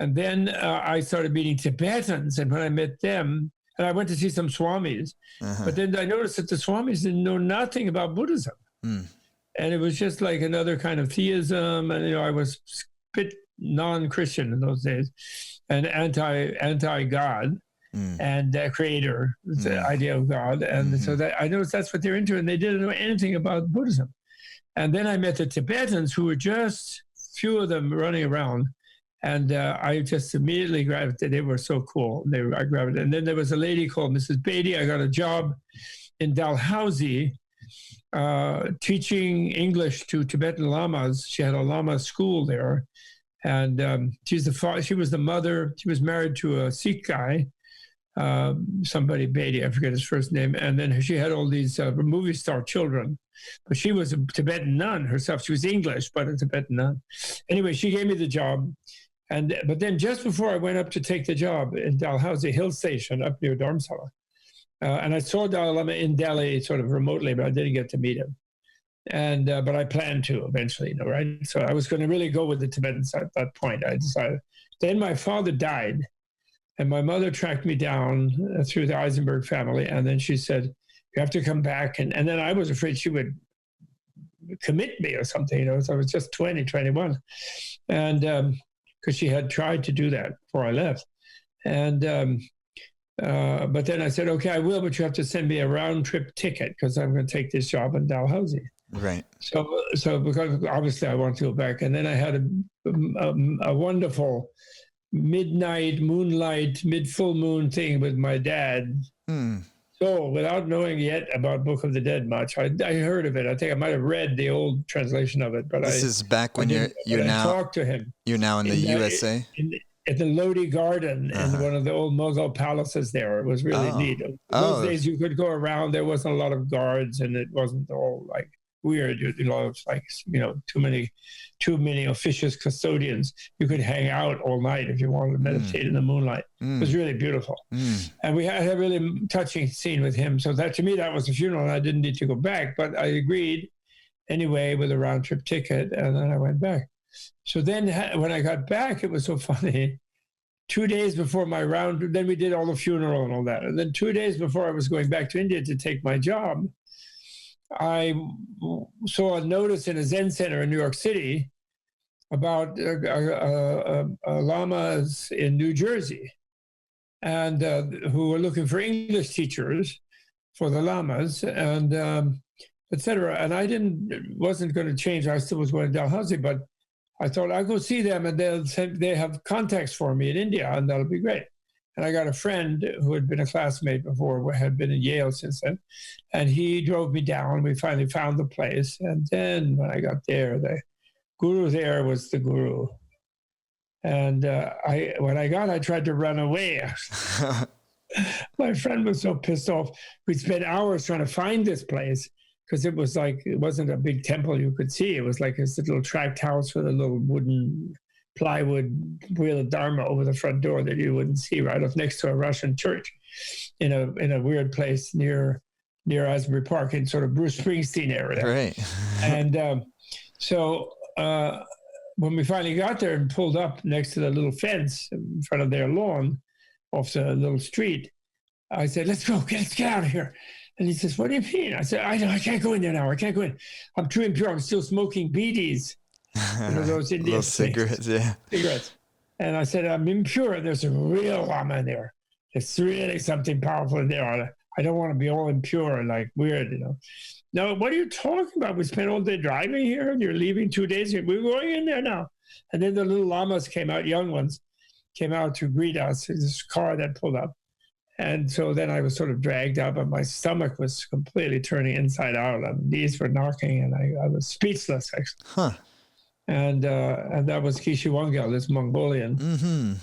then I started meeting Tibetans, and when I met them, and I went to see some swamis, but then I noticed that the swamis didn't know nothing about Buddhism. And it was just like another kind of theism, and I was bit non-Christian in those days, and anti-God and creator, the idea of God. And so that I noticed that's what they're into, and they didn't know anything about Buddhism. And then I met the Tibetans, who were just few of them running around, and I just immediately gravitated. They were so cool. I gravitated. And then there was a lady called Mrs. Beatty. I got a job in Dalhousie, teaching English to Tibetan lamas. She had a lama school there. And she was the mother. She was married to a Sikh guy, somebody Beatty, I forget his first name. And then she had all these movie star children. But she was a Tibetan nun herself. She was English, but a Tibetan nun. Anyway, she gave me the job. But then just before I went up to take the job in Dalhousie Hill Station up near Dharamsala, and I saw Dalai Lama in Delhi sort of remotely, but I didn't get to meet him. But I planned to eventually, right? So I was going to really go with the Tibetans at that point. I decided. Then my father died, and my mother tracked me down through the Eisenberg family, and then she said, "You have to come back." And then I was afraid she would commit me or something, So I was just 20, 21, and because she had tried to do that before I left, and. But then I said, okay, I will, but you have to send me a round trip ticket because I'm going to take this job in Dalhousie. Right. So because obviously I want to go back. And then I had a wonderful midnight, moonlight, mid-full moon thing with my dad. So without knowing yet about Book of the Dead much, I heard of it. I think I might have read the old translation of it. But this is back when you're now talked to him. You're now in the USA? At the Lodi Garden in one of the old Mughal palaces there. It was really neat. In those days, you could go around. There wasn't a lot of guards, and it wasn't all like weird. It's like, too many officious custodians. You could hang out all night if you wanted to meditate in the moonlight. It was really beautiful. And we had a really touching scene with him. So that, to me, that was a funeral, and I didn't need to go back. But I agreed anyway with a round-trip ticket, and then I went back. So then when I got back, it was so funny. 2 days before my round, then we did all the funeral and all that. And then 2 days before I was going back to India to take my job, I saw a notice in a Zen center in New York City about lamas in New Jersey, and who were looking for English teachers for the lamas, and et cetera. And I wasn't going to change. I still was going to Dalhousie, but I thought I'll go see them, and they have contacts for me in India, and that'll be great. And I got a friend who had been a classmate before, had been in Yale since then, and he drove me down. We finally found the place, and then when I got there, the guru there was the guru. And when I tried to run away. My friend was so pissed off. We'd spent hours trying to find this place, because it wasn't a big temple you could see. It was like this little tract house with a little wooden plywood wheel of Dharma over the front door that you wouldn't see, right up next to a Russian church in a weird place near Asbury Park in sort of Bruce Springsteen area. Right. And so when we finally got there and pulled up next to the little fence in front of their lawn off the little street, I said, let's go, let's get out of here. And he says, what do you mean? I said, I can't go in there now. I can't go in. I'm too impure. I'm still smoking beaties. Those Indian little cigarettes, yeah. Cigarettes. And I said, I'm impure. There's a real Lama in there. There's really something powerful in there. I don't want to be all impure and like weird, No, what are you talking about? We spent all day driving here and you're leaving 2 days here. We're going in there now. And then the little lamas came out, young ones, came out to greet us. This car that pulled up. And so then I was sort of dragged up and my stomach was completely turning inside out. My knees were knocking and I was speechless, actually. Huh. And that was Geshe Wangyal, this Mongolian,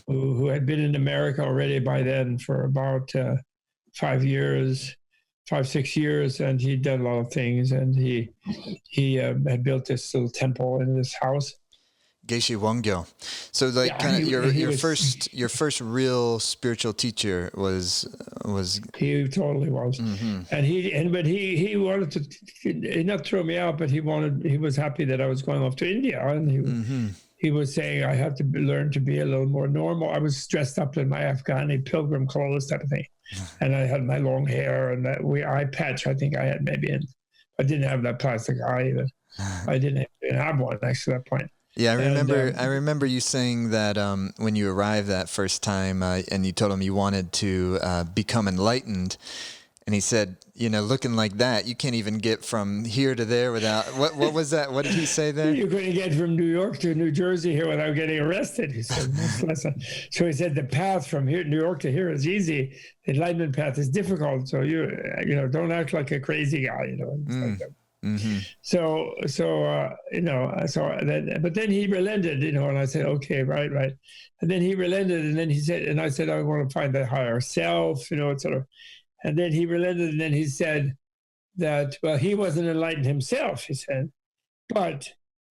who had been in America already by then for about 5 years, 5-6 years, and he'd done a lot of things. And he had built this little temple in this house. Geshe Wangyal. So, like, kind of your first real spiritual teacher was. He totally was, and but he wanted to not throw me out, but he was happy that I was going off to India, and he was saying I have to learn to be a little more normal. I was dressed up in my Afghani pilgrim clothes, type of thing, and I had my long hair and that eye patch. I think I had maybe, I didn't have that plastic eye even. I didn't even have one actually at that point. Yeah, I remember you saying that when you arrived that first time and you told him you wanted to become enlightened, and he said, looking like that, you can't even get from here to there without, what was that? What did he say there? You couldn't get from New York to New Jersey here without getting arrested, he said. So he said the path from here, New York to here is easy. The enlightenment path is difficult. So don't act like a crazy guy, Like that. But then he relented, and I said, okay, right. And then he relented, and then he said, and I said, I want to find the higher self, etc. And then he relented, and then he said that, well, he wasn't enlightened himself, he said, but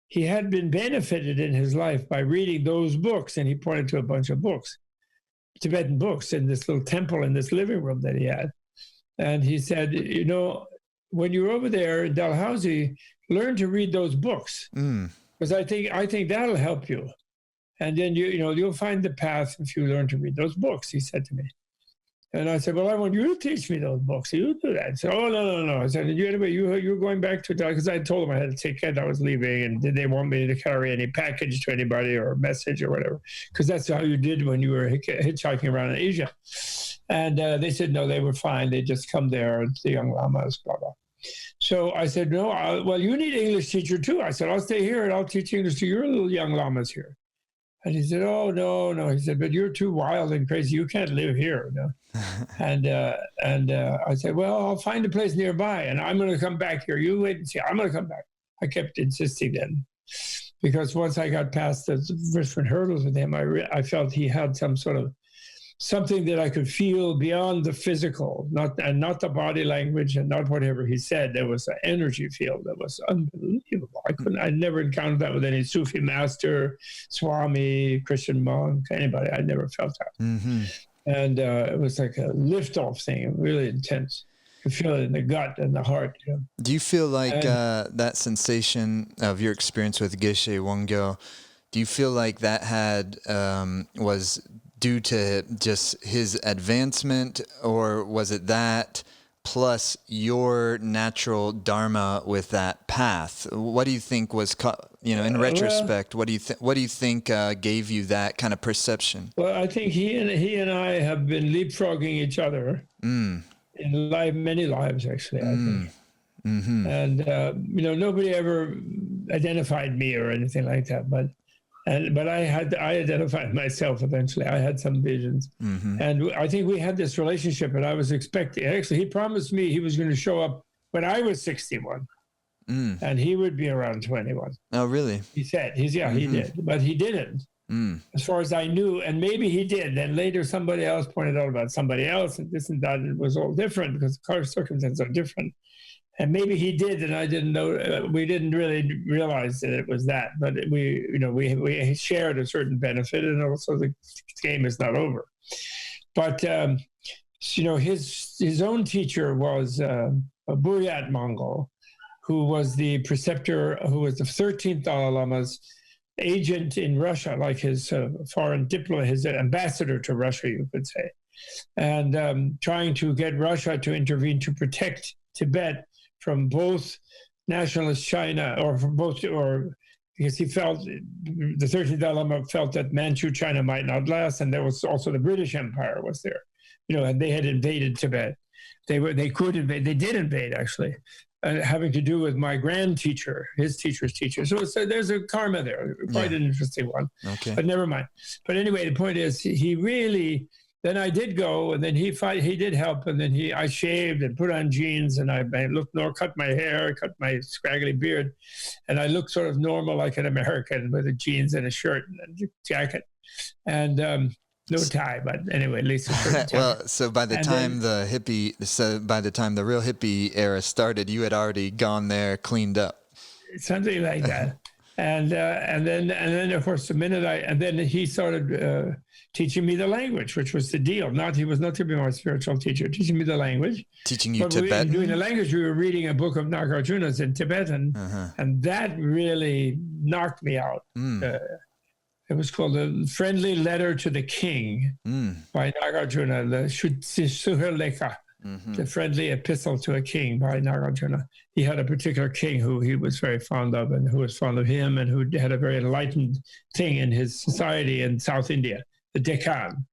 he had been benefited in his life by reading those books. And he pointed to a bunch of books, Tibetan books, in this little temple in this living room that he had. And he said, when you're over there in Dalhousie, learn to read those books, because I think that'll help you, and then you'll find the path if you learn to read those books. He said to me, and I said, well, I want you to teach me those books. You do that. So, oh no. I said, you're going back to Dalhousie, because I told him I had a ticket, I was leaving, and did they want me to carry any package to anybody or a message or whatever? Because that's how you did when you were hitchhiking around in Asia. And they said no, they were fine. They just come there, and the young lamas, blah blah. So I said, no, well, you need an English teacher too. I said, I'll stay here and I'll teach English to your little young lamas here. And he said, oh, no. He said, but you're too wild and crazy. You can't live here. And I said, well, I'll find a place nearby and I'm going to come back here. You wait and see. I'm going to come back. I kept insisting then, because once I got past the different hurdles with him, I felt he had some sort of something that I could feel beyond the physical, not the body language and not whatever he said. There was an energy field that was unbelievable. I never encountered that with any Sufi master, Swami, Christian monk, anybody. I never felt that. And it was like a liftoff thing, really intense. You feel it in the gut and the heart. Do you feel like that sensation of your experience with Geshe Wangyal, do you feel like that was due to just his advancement, or was it that plus your natural Dharma with that path? What do you think was, in retrospect, what do you think gave you that kind of perception? Well, I think he and I have been leapfrogging each other in many lives, actually, I think. And, nobody ever identified me or anything like that, but I identified myself eventually. I had some visions. And I think we had this relationship, and I was expecting, actually, he promised me he was going to show up when I was 61 and he would be around 21. Oh, really? He said, he did, but he didn't, as far as I knew. And maybe he did. Then later somebody else pointed out about somebody else, and this and that. It was all different because the circumstances are different. And maybe he did, and I didn't know. We didn't really realize that it was that. But we shared a certain benefit, and also the game is not over. But his own teacher was a Buryat Mongol, who was the preceptor, who was the 13th Dalai Lama's agent in Russia, like his foreign diplomat, his ambassador to Russia, you could say, and trying to get Russia to intervene to protect Tibet from both nationalist China, or from both, or because he felt, the 13th Dalai Lama felt that Manchu China might not last, and there was also the British Empire was there, and they had invaded Tibet. They could invade. They did invade, actually, having to do with my grand teacher, his teacher's teacher. So there's a karma there, quite an interesting one. Okay. But never mind. But anyway, the point is, he really. Then I did go, and then he did help, and then I shaved and put on jeans, and I cut my hair, cut my scraggly beard, and I looked sort of normal, like an American, with the jeans and a shirt and a jacket, and no tie, but anyway, at least a shirt and tie. Well, so by the time the real hippie era started, you had already gone there, cleaned up. Something like that. And then of course then he started teaching me the language, which was the deal. He was not to be my spiritual teacher, teaching me the language. Teaching you Tibetan? Doing the language, we were reading a book of Nagarjuna's in Tibetan, and that really knocked me out. It was called The Friendly Letter to the King by Nagarjuna, the Suherleka. The Friendly Epistle to a King by Nagarjuna. He had a particular king who he was very fond of, and who was fond of him, and who had a very enlightened thing in his society in South India, the Deccan,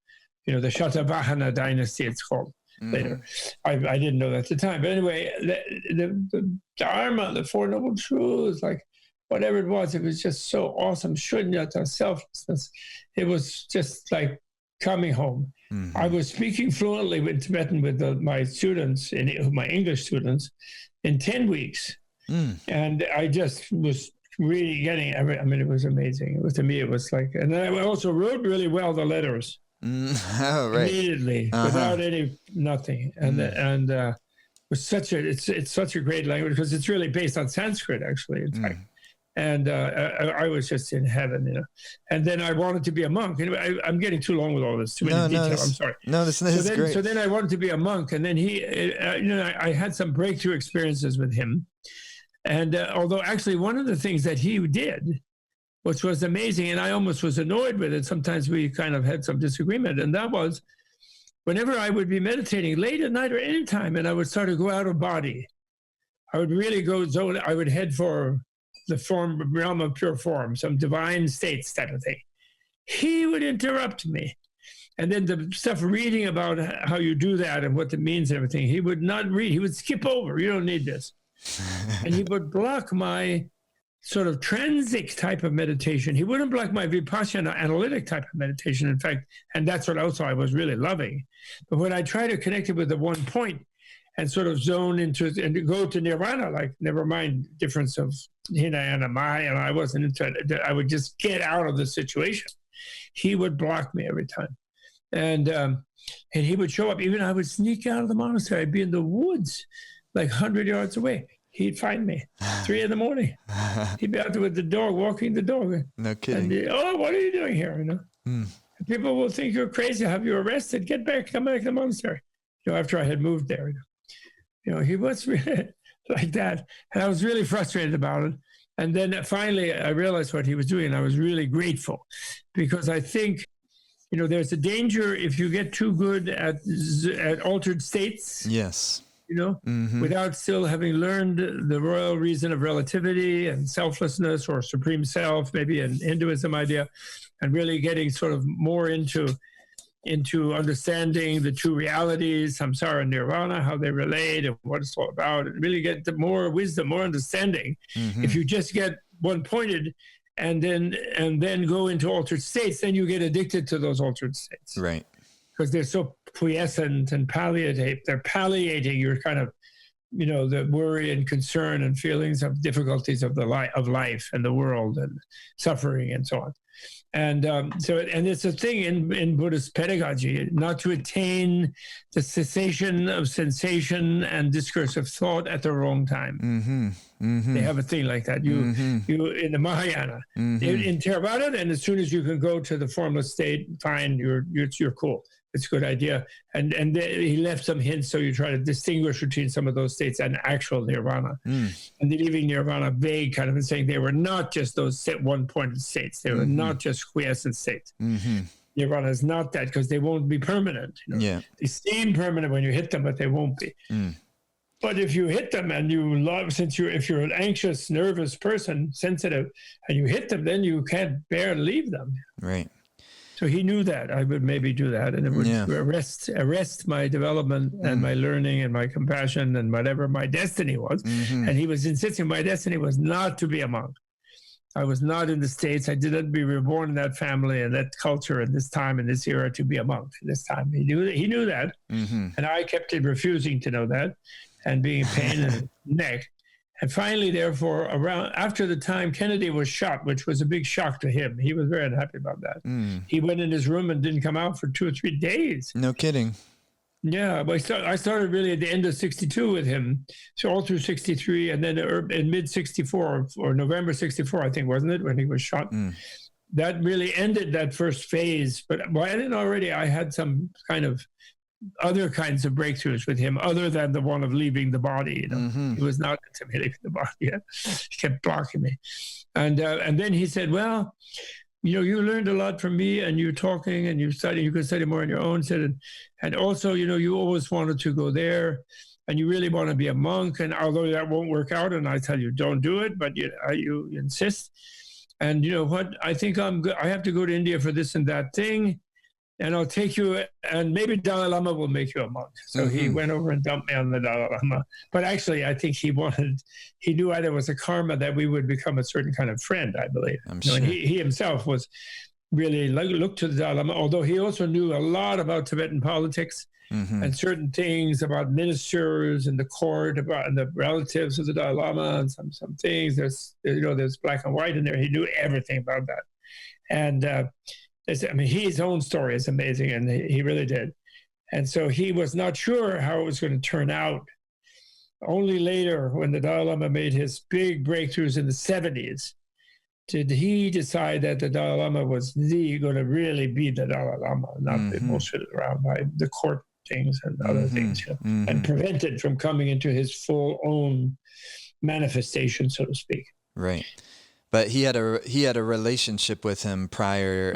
the Shatavahana dynasty, it's called later. I didn't know that at the time. But anyway, the Dharma, the Four Noble Truths, like whatever it was just so awesome. Shunyata, selflessness. It was just like coming home. I was speaking fluently with Tibetan with my students, my English students, in 10 weeks. And I just was really getting it was amazing. To me, it was like, and then I also wrote really well the letters. Immediately, without nothing. And it was it's such a great language, because it's really based on Sanskrit, actually, in fact. And I was just in heaven, And then I wanted to be a monk. Anyway, I'm getting too long with all this. Too many details. I'm sorry. No, this is great. So then I wanted to be a monk, and then I had some breakthrough experiences with him. And although actually one of the things that he did, which was amazing, and I almost was annoyed with it. Sometimes we kind of had some disagreement, and that was whenever I would be meditating late at night or any time, and I would start to go out of body, I would really go zone. I would head for the realm of pure form, some divine states type of thing. He would interrupt me. And then the stuff reading about how you do that and what it means and everything, he would not read. He would skip over. You don't need this. And he would block my sort of transic type of meditation. He wouldn't block my vipassana analytic type of meditation, in fact, and that's what also I was really loving. But when I try to connect it with the one point and sort of zone into and go to nirvana, like never mind difference of Hinayana, Maya, and I wasn't into it. I would just get out of the situation. He would block me every time. And he would show up. Even I would sneak out of the monastery. I'd be in the woods, like 100 yards away. He'd find me 3 a.m. He'd be out there with the dog, walking the dog. No kidding. And what are you doing here? People will think you're crazy. Have you arrested? Get back, come back to the monastery. After I had moved there. He was really like that. And I was really frustrated about it. And then finally, I realized what he was doing. And I was really grateful, because I think, there's a danger if you get too good at altered states. Yes. Without still having learned the royal reason of relativity and selflessness, or supreme self, maybe an Hinduism idea, and really getting sort of more into understanding the two realities, samsara and nirvana, how they relate and what it's all about, and really get the more wisdom, more understanding. If you just get one-pointed and then go into altered states, then you get addicted to those altered states. Right. Because they're so quiescent and palliative. They're palliating your kind of, the worry and concern and feelings of difficulties of of life and the world and suffering and so on. And and it's a thing in Buddhist pedagogy, not to attain the cessation of sensation and discursive thought at the wrong time. They have a thing like that. You in the Mahayana, in Theravada, then as soon as you can go to the formless state, fine, you're cool. it's a good idea. And he left some hints, so you try to distinguish between some of those states and actual nirvana. And they're leaving nirvana vague, kind of, and saying they were not just those one-pointed states. They were not just quiescent states. Nirvana is not that, because they won't be permanent. They seem permanent when you hit them, but they won't be. But if you hit them and you love, if you're an anxious, nervous person, sensitive, and you hit them, then you can't bear to leave them. Right. So he knew that I would maybe do that, and it would arrest my development and my learning and my compassion and whatever my destiny was. And he was insisting my destiny was not to be a monk. I was not in the States. I didn't be reborn in that family and that culture at this time, in this era, to be a monk this time. He knew that. And I kept refusing to know that, and being in pain in the neck. And finally, therefore, after the time Kennedy was shot, which was a big shock to him, he was very unhappy about that. He went in his room and didn't come out for 2 or 3 days. No kidding. Yeah, but I started really at the end of 62 with him, so all through 63, and then in mid 64, or November 64, I think, wasn't it, when he was shot? That really ended that first phase. But by then already, I had some kind of other kinds of breakthroughs with him, other than the one of leaving the body. He was not intimidating the body yet. He kept blocking me. And then he said, well, you learned a lot from me, and you're talking and you could study more on your own. And also, you always wanted to go there, and you really want to be a monk. And although that won't work out, and I tell you, don't do it, but you insist. And you know what? I think I have to go to India for this and that thing. And I'll take you, and maybe Dalai Lama will make you a monk. So he went over and dumped me on the Dalai Lama. But actually, I think he knew either was a karma that we would become a certain kind of friend, I believe. I'm sure. And he himself was really looked to the Dalai Lama, although he also knew a lot about Tibetan politics and certain things about ministers and the court, and the relatives of the Dalai Lama, and some things. There's black and white in there. He knew everything about that. And his own story is amazing, and he really did. And so he was not sure how it was going to turn out. Only later, when the Dalai Lama made his big breakthroughs in the 70s, did he decide that the Dalai Lama was going to really be the Dalai Lama, not be bullshitted around by the court things and other things, and prevented from coming into his full own manifestation, so to speak. Right. But he had a relationship with him prior.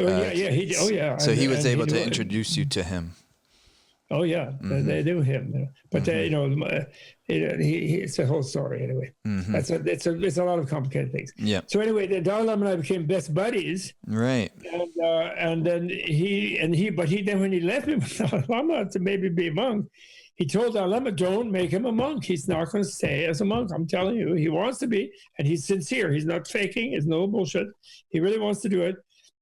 So he was able to introduce you to him. Oh yeah, they knew him. But it's a whole story anyway. It's a lot of complicated things. Yeah. So anyway, the Dalai Lama and I became best buddies. Right. And then when he left me with Dalai Lama to maybe be a monk, he told Dalai Lama, don't make him a monk. He's not going to stay as a monk. I'm telling you, he wants to be, and he's sincere. He's not faking. It's no bullshit. He really wants to do it,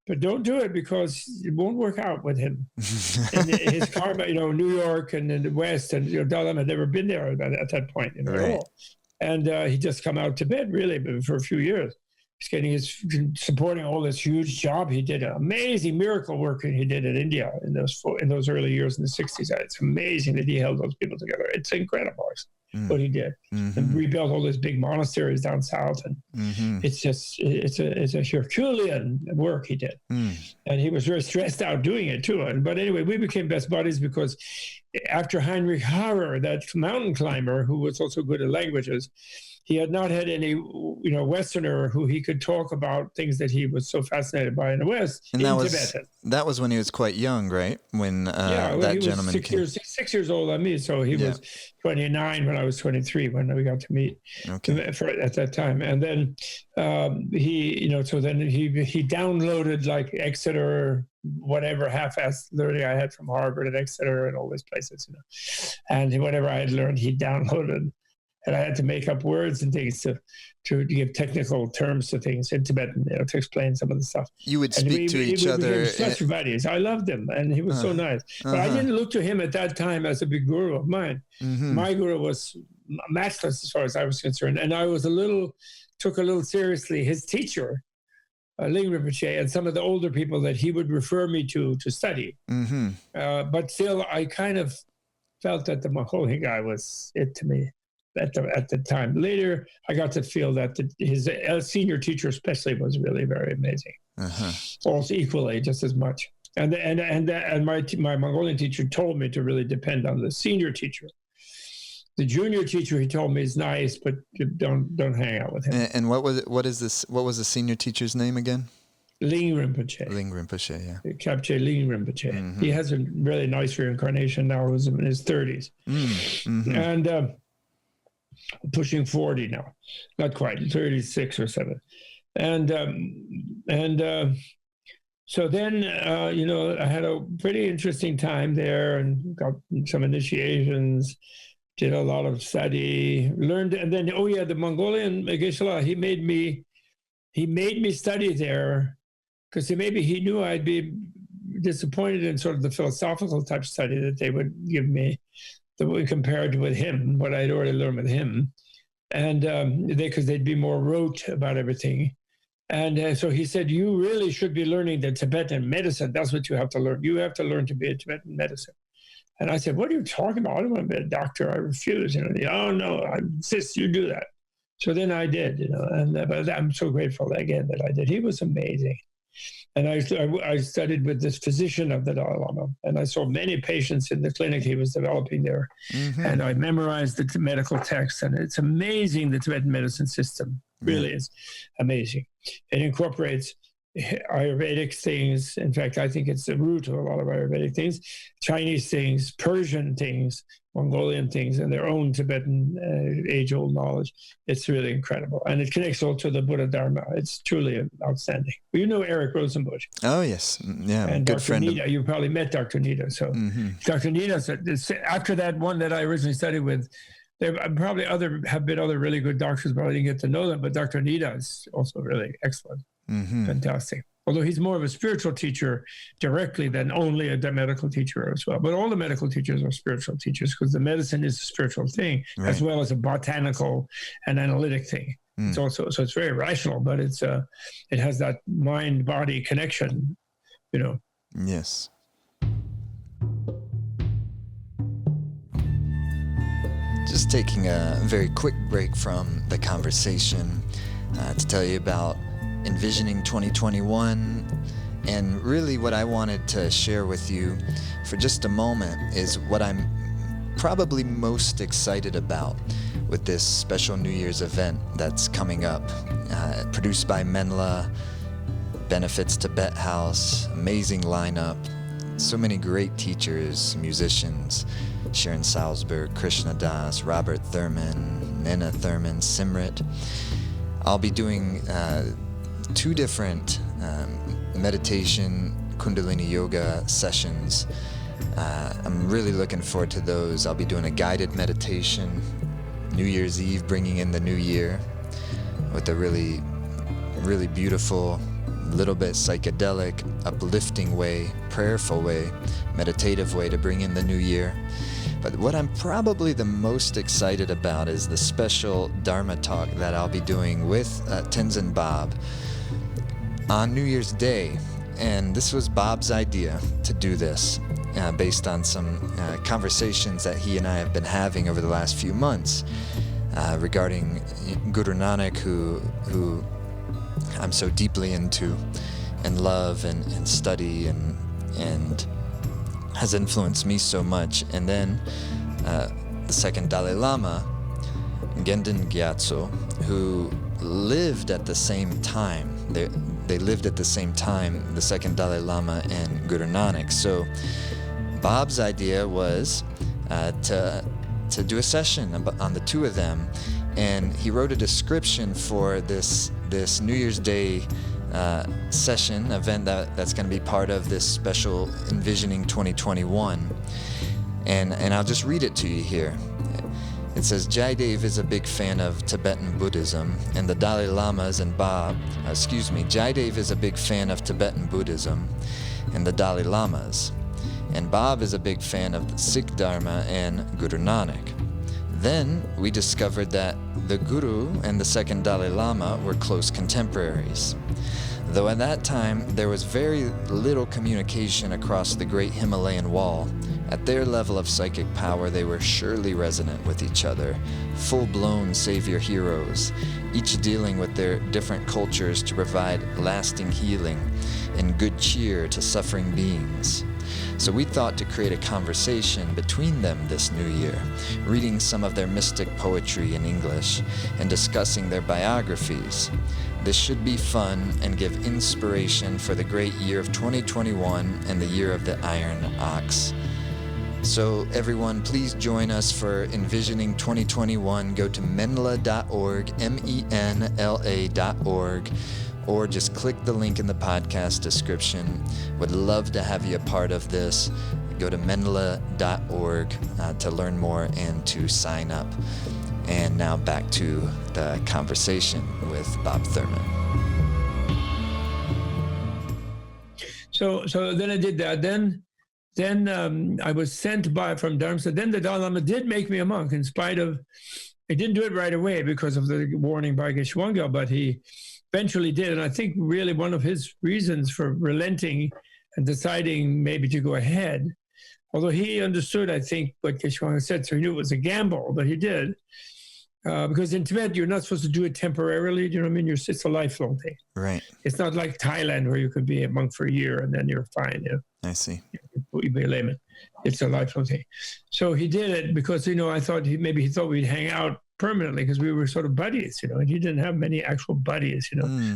but don't do it because it won't work out with him. And his karma, New York and in the West, and Dalai Lama had never been there at that point at all. And he just come out to Tibet really for a few years. He's supporting all this huge job. He did an amazing miracle work he did in India in those early years in the 60s. It's amazing that he held those people together. It's incredible what he did. And rebuilt all these big monasteries down south. And it's a Herculean work he did. And he was very stressed out doing it too. But anyway, we became best buddies because after Heinrich Harrer, that mountain climber who was also good at languages, he had not had any, Westerner who he could talk about things that he was so fascinated by in the West. And that was when he was quite young, right? When that gentleman came. 6 years older than me, so he was 29 when I was 23 when we got to meet at that time. And then he downloaded like Exeter, whatever half-assed learning I had from Harvard and Exeter and all these places, and whatever I had learned, he downloaded. And I had to make up words and things to give technical terms to things in Tibetan, to explain some of the stuff. You would speak to each other. Such buddies. I loved him, and he was so nice. But I didn't look to him at that time as a big guru of mine. My guru was matchless as far as I was concerned, and I was took a little seriously his teacher, Ling Rinpoche, and some of the older people that he would refer me to study. But still, I kind of felt that the Maholi guy was it to me. At the time. Later, I got to feel that his senior teacher especially was really very amazing. Also equally, just as much. And my Mongolian teacher told me to really depend on the senior teacher. The junior teacher, he told me, is nice, but don't hang out with him. And what was the senior teacher's name again? Ling Rinpoche. Ling Rinpoche, yeah. Kapche Ling Rinpoche. Mm-hmm. He has a really nice reincarnation now. He was in his 30s. Mm-hmm. And pushing 40 now. Not quite, 36 or 7. So then, I had a pretty interesting time there and got some initiations, did a lot of study, learned, and then, the Mongolian Geshe-la, he made me study there because maybe he knew I'd be disappointed in sort of the philosophical type study that they would give me, that we compared with him, what I'd already learned with him, and because they'd be more rote about everything. And so he said, you really should be learning the Tibetan medicine. That's what you have to learn. You have to learn to be a Tibetan medicine. And I said, what are you talking about? I don't want to be a doctor. I refuse. Oh, no, I insist you do that. So then I did, but I'm so grateful again that I did. He was amazing. And I studied with this physician of the Dalai Lama, and I saw many patients in the clinic he was developing there. Mm-hmm. And I memorized the medical text, and it's amazing, the Tibetan medicine system. Really is amazing. It incorporates Ayurvedic things. In fact, I think it's the root of a lot of Ayurvedic things, Chinese things, Persian things, Mongolian things, and their own Tibetan age-old knowledge. It's really incredible. And it connects all to the Buddha Dharma. It's truly outstanding. You know Eric Rosenbusch. Oh, yes. Yeah, and good Dr. friend. Nita, you probably met Dr. Nita. So Dr. Nita said, after that one that I originally studied with, there probably have been other really good doctors, but I didn't get to know them. But Dr. Nita is also really excellent, fantastic. Although he's more of a spiritual teacher directly than only a medical teacher as well. But all the medical teachers are spiritual teachers because the medicine is a spiritual thing, right, as well as a botanical and analytic thing. It's also, so it's very rational, but it has that mind-body connection, Yes. Just taking a very quick break from the conversation to tell you about Envisioning 2021, and really what I wanted to share with you for just a moment is what I'm probably most excited about with this special New Year's event that's coming up, produced by Menla, benefits Tibet House, amazing lineup, so many great teachers, musicians, Sharon Salzberg, Krishna Das, Robert Thurman, Nina Thurman, Simrit. I'll be doing 2 different meditation Kundalini yoga sessions. I'm really looking forward to those. I'll be doing a guided meditation, New Year's Eve, bringing in the new year with a really, really beautiful, little bit psychedelic, uplifting way, prayerful way, meditative way to bring in the new year. But what I'm probably the most excited about is the special Dharma talk that I'll be doing with Tenzin Bob on New Year's Day. And this was Bob's idea to do this based on some conversations that he and I have been having over the last few months regarding Guru Nanak, who I'm so deeply into and love and study and has influenced me so much. And then the second Dalai Lama, Gendin Gyatso, who lived at the same time. They lived at the same time, the second Dalai Lama and Guru Nanak. So Bob's idea was to do a session on the 2 of them, and he wrote a description for this New Year's Day session event that's going to be part of this special Envisioning 2021, and I'll just read it to you here. It says, Jaidev is a big fan of Tibetan Buddhism, and the Dalai Lamas and Jaidev is a big fan of Tibetan Buddhism and the Dalai Lamas, and Bob is a big fan of the Sikh Dharma and Guru Nanak. Then we discovered that the Guru and the second Dalai Lama were close contemporaries, though at that time there was very little communication across the Great Himalayan Wall, At their level of psychic power, they were surely resonant with each other, full-blown savior heroes, each dealing with their different cultures to provide lasting healing and good cheer to suffering beings. So we thought to create a conversation between them this new year, reading some of their mystic poetry in English and discussing their biographies. This should be fun and give inspiration for the great year of 2021 and the year of the Iron Ox. So everyone, please join us for Envisioning 2021. Go to menla.org, menla.org, or just click the link in the podcast description. Would love to have you a part of this. Go to menla.org to learn more and to sign up. And now back to the conversation with Bob Thurman. So then I did that. Then I was sent from Dharma. So then the Dalai Lama did make me a monk, in spite of, he didn't do it right away because of the warning by Geshe Wangyal, but he eventually did. And I think really one of his reasons for relenting and deciding maybe to go ahead, although he understood, I think, what Geshe Wangyal said, so he knew it was a gamble, but he did. Because in Tibet, you're not supposed to do it temporarily. Do you know what I mean? It's a lifelong thing. Right. It's not like Thailand where you could be a monk for a year and then you're fine. You know? I see. You be a layman. It's a lifelong thing. So he did it because, I thought maybe he thought we'd hang out permanently because we were sort of buddies, and he didn't have many actual buddies,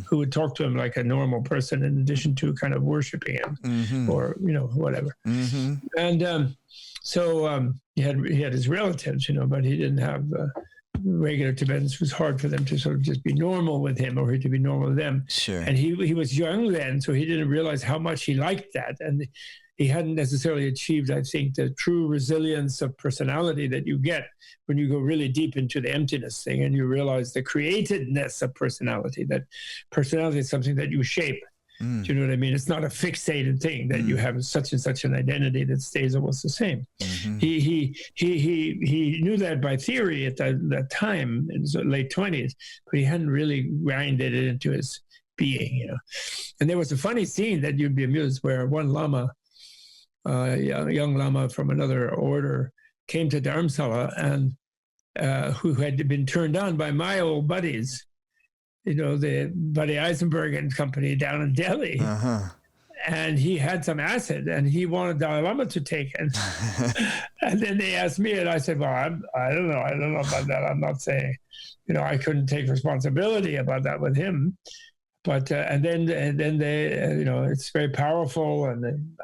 who would talk to him like a normal person in addition to kind of worshiping him or, whatever. Mm-hmm. And so he had his relatives, but he didn't have regular Tibetans. It was hard for them to sort of just be normal with him or to be normal with them. Sure. And he was young then, so he didn't realize how much he liked that. And he hadn't necessarily achieved, I think, the true resilience of personality that you get when you go really deep into the emptiness thing and you realize the createdness of personality, that personality is something that you shape. Do you know what I mean? It's not a fixated thing that you have such and such an identity that stays almost the same. Mm-hmm. He knew that by theory at that time in his late 20s, but he hadn't really grinded it into his being, And there was a funny scene that you'd be amused where one lama, a young lama from another order, came to Dharamsala and who had been turned on by my old buddies, the Buddy Eisenberg and company down in Delhi. Uh-huh. And he had some acid and he wanted Dalai Lama to take it. And then they asked me and I said, well, I don't know about that. I'm not saying, I couldn't take responsibility about that with him. But, and then they, it's very powerful and,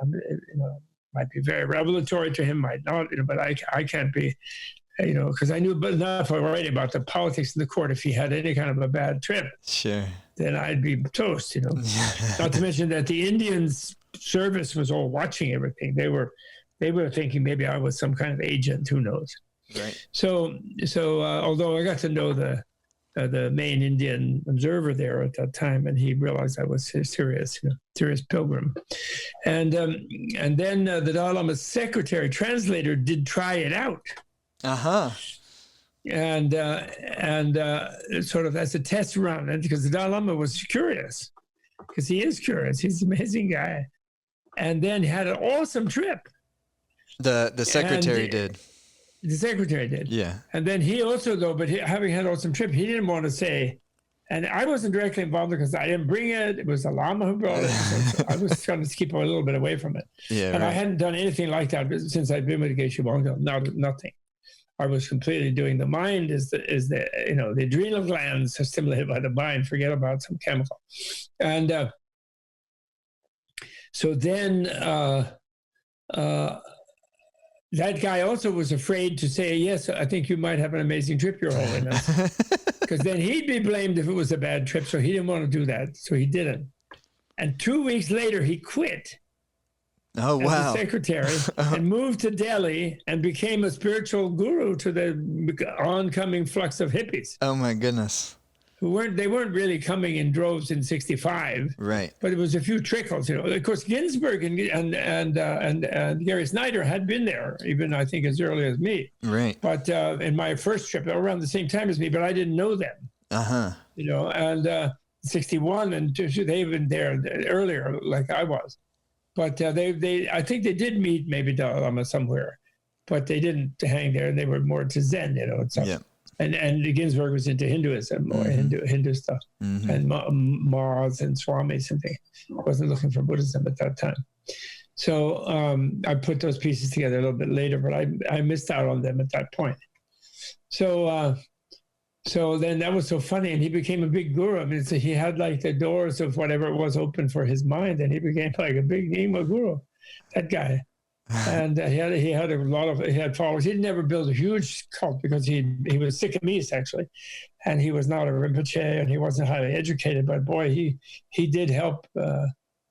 might be very revelatory to him, might not, but I can't be, because I knew enough already about the politics in the court. If he had any kind of a bad trip, sure, then I'd be toast, Not to mention that the Indians service was all watching everything. They were thinking maybe I was some kind of agent, who knows. Right. So although I got to know the main Indian observer there at that time, and he realized I was a serious pilgrim. And then the Dalai Lama's secretary, translator, did try it out. Uh-huh. And sort of as a test run, and because the Dalai Lama was curious, because he is curious, he's an amazing guy. And then had an awesome trip. The secretary did. The secretary did. Yeah. And then he also, though, but having had an awesome trip, he didn't want to say, and I wasn't directly involved because I didn't bring it. It was the Lama who brought it. So I was trying to keep a little bit away from it. Yeah. And right. I hadn't done anything like that since I'd been with Geshe Wangyal. Nothing. I was completely doing the mind is the the adrenal glands are stimulated by the mind. Forget about some chemical. And so then that guy also was afraid to say, yes, I think you might have an amazing trip, Your Holiness. Because then he'd be blamed if it was a bad trip. So he didn't want to do that. So he didn't. And 2 weeks later, he quit. Oh, wow. As the secretary and moved to Delhi and became a spiritual guru to the oncoming flux of hippies. Oh, my goodness. They weren't really coming in droves in '65, right? But it was a few trickles, Of course, Ginsburg and Gary Snyder had been there, even I think as early as me, right? But in my first trip, they were around the same time as me, but I didn't know them, And '61, and they've been there earlier, like I was. But I think they did meet maybe Dalai Lama somewhere, but they didn't hang there. They were more to Zen, and stuff. Yeah. And Ginsburg was into Hinduism, more Hindu stuff, and Mahas and Swamis and things. Wasn't looking for Buddhism at that time. So I put those pieces together a little bit later, but I missed out on them at that point. So then that was so funny, and he became a big guru. I mean, so he had like the doors of whatever it was open for his mind, and he became like a big Nima guru, that guy. And he had followers. He'd never built a huge cult because he was Sikkimese actually, and he was not a Rinpoche, and he wasn't highly educated. But boy, he did help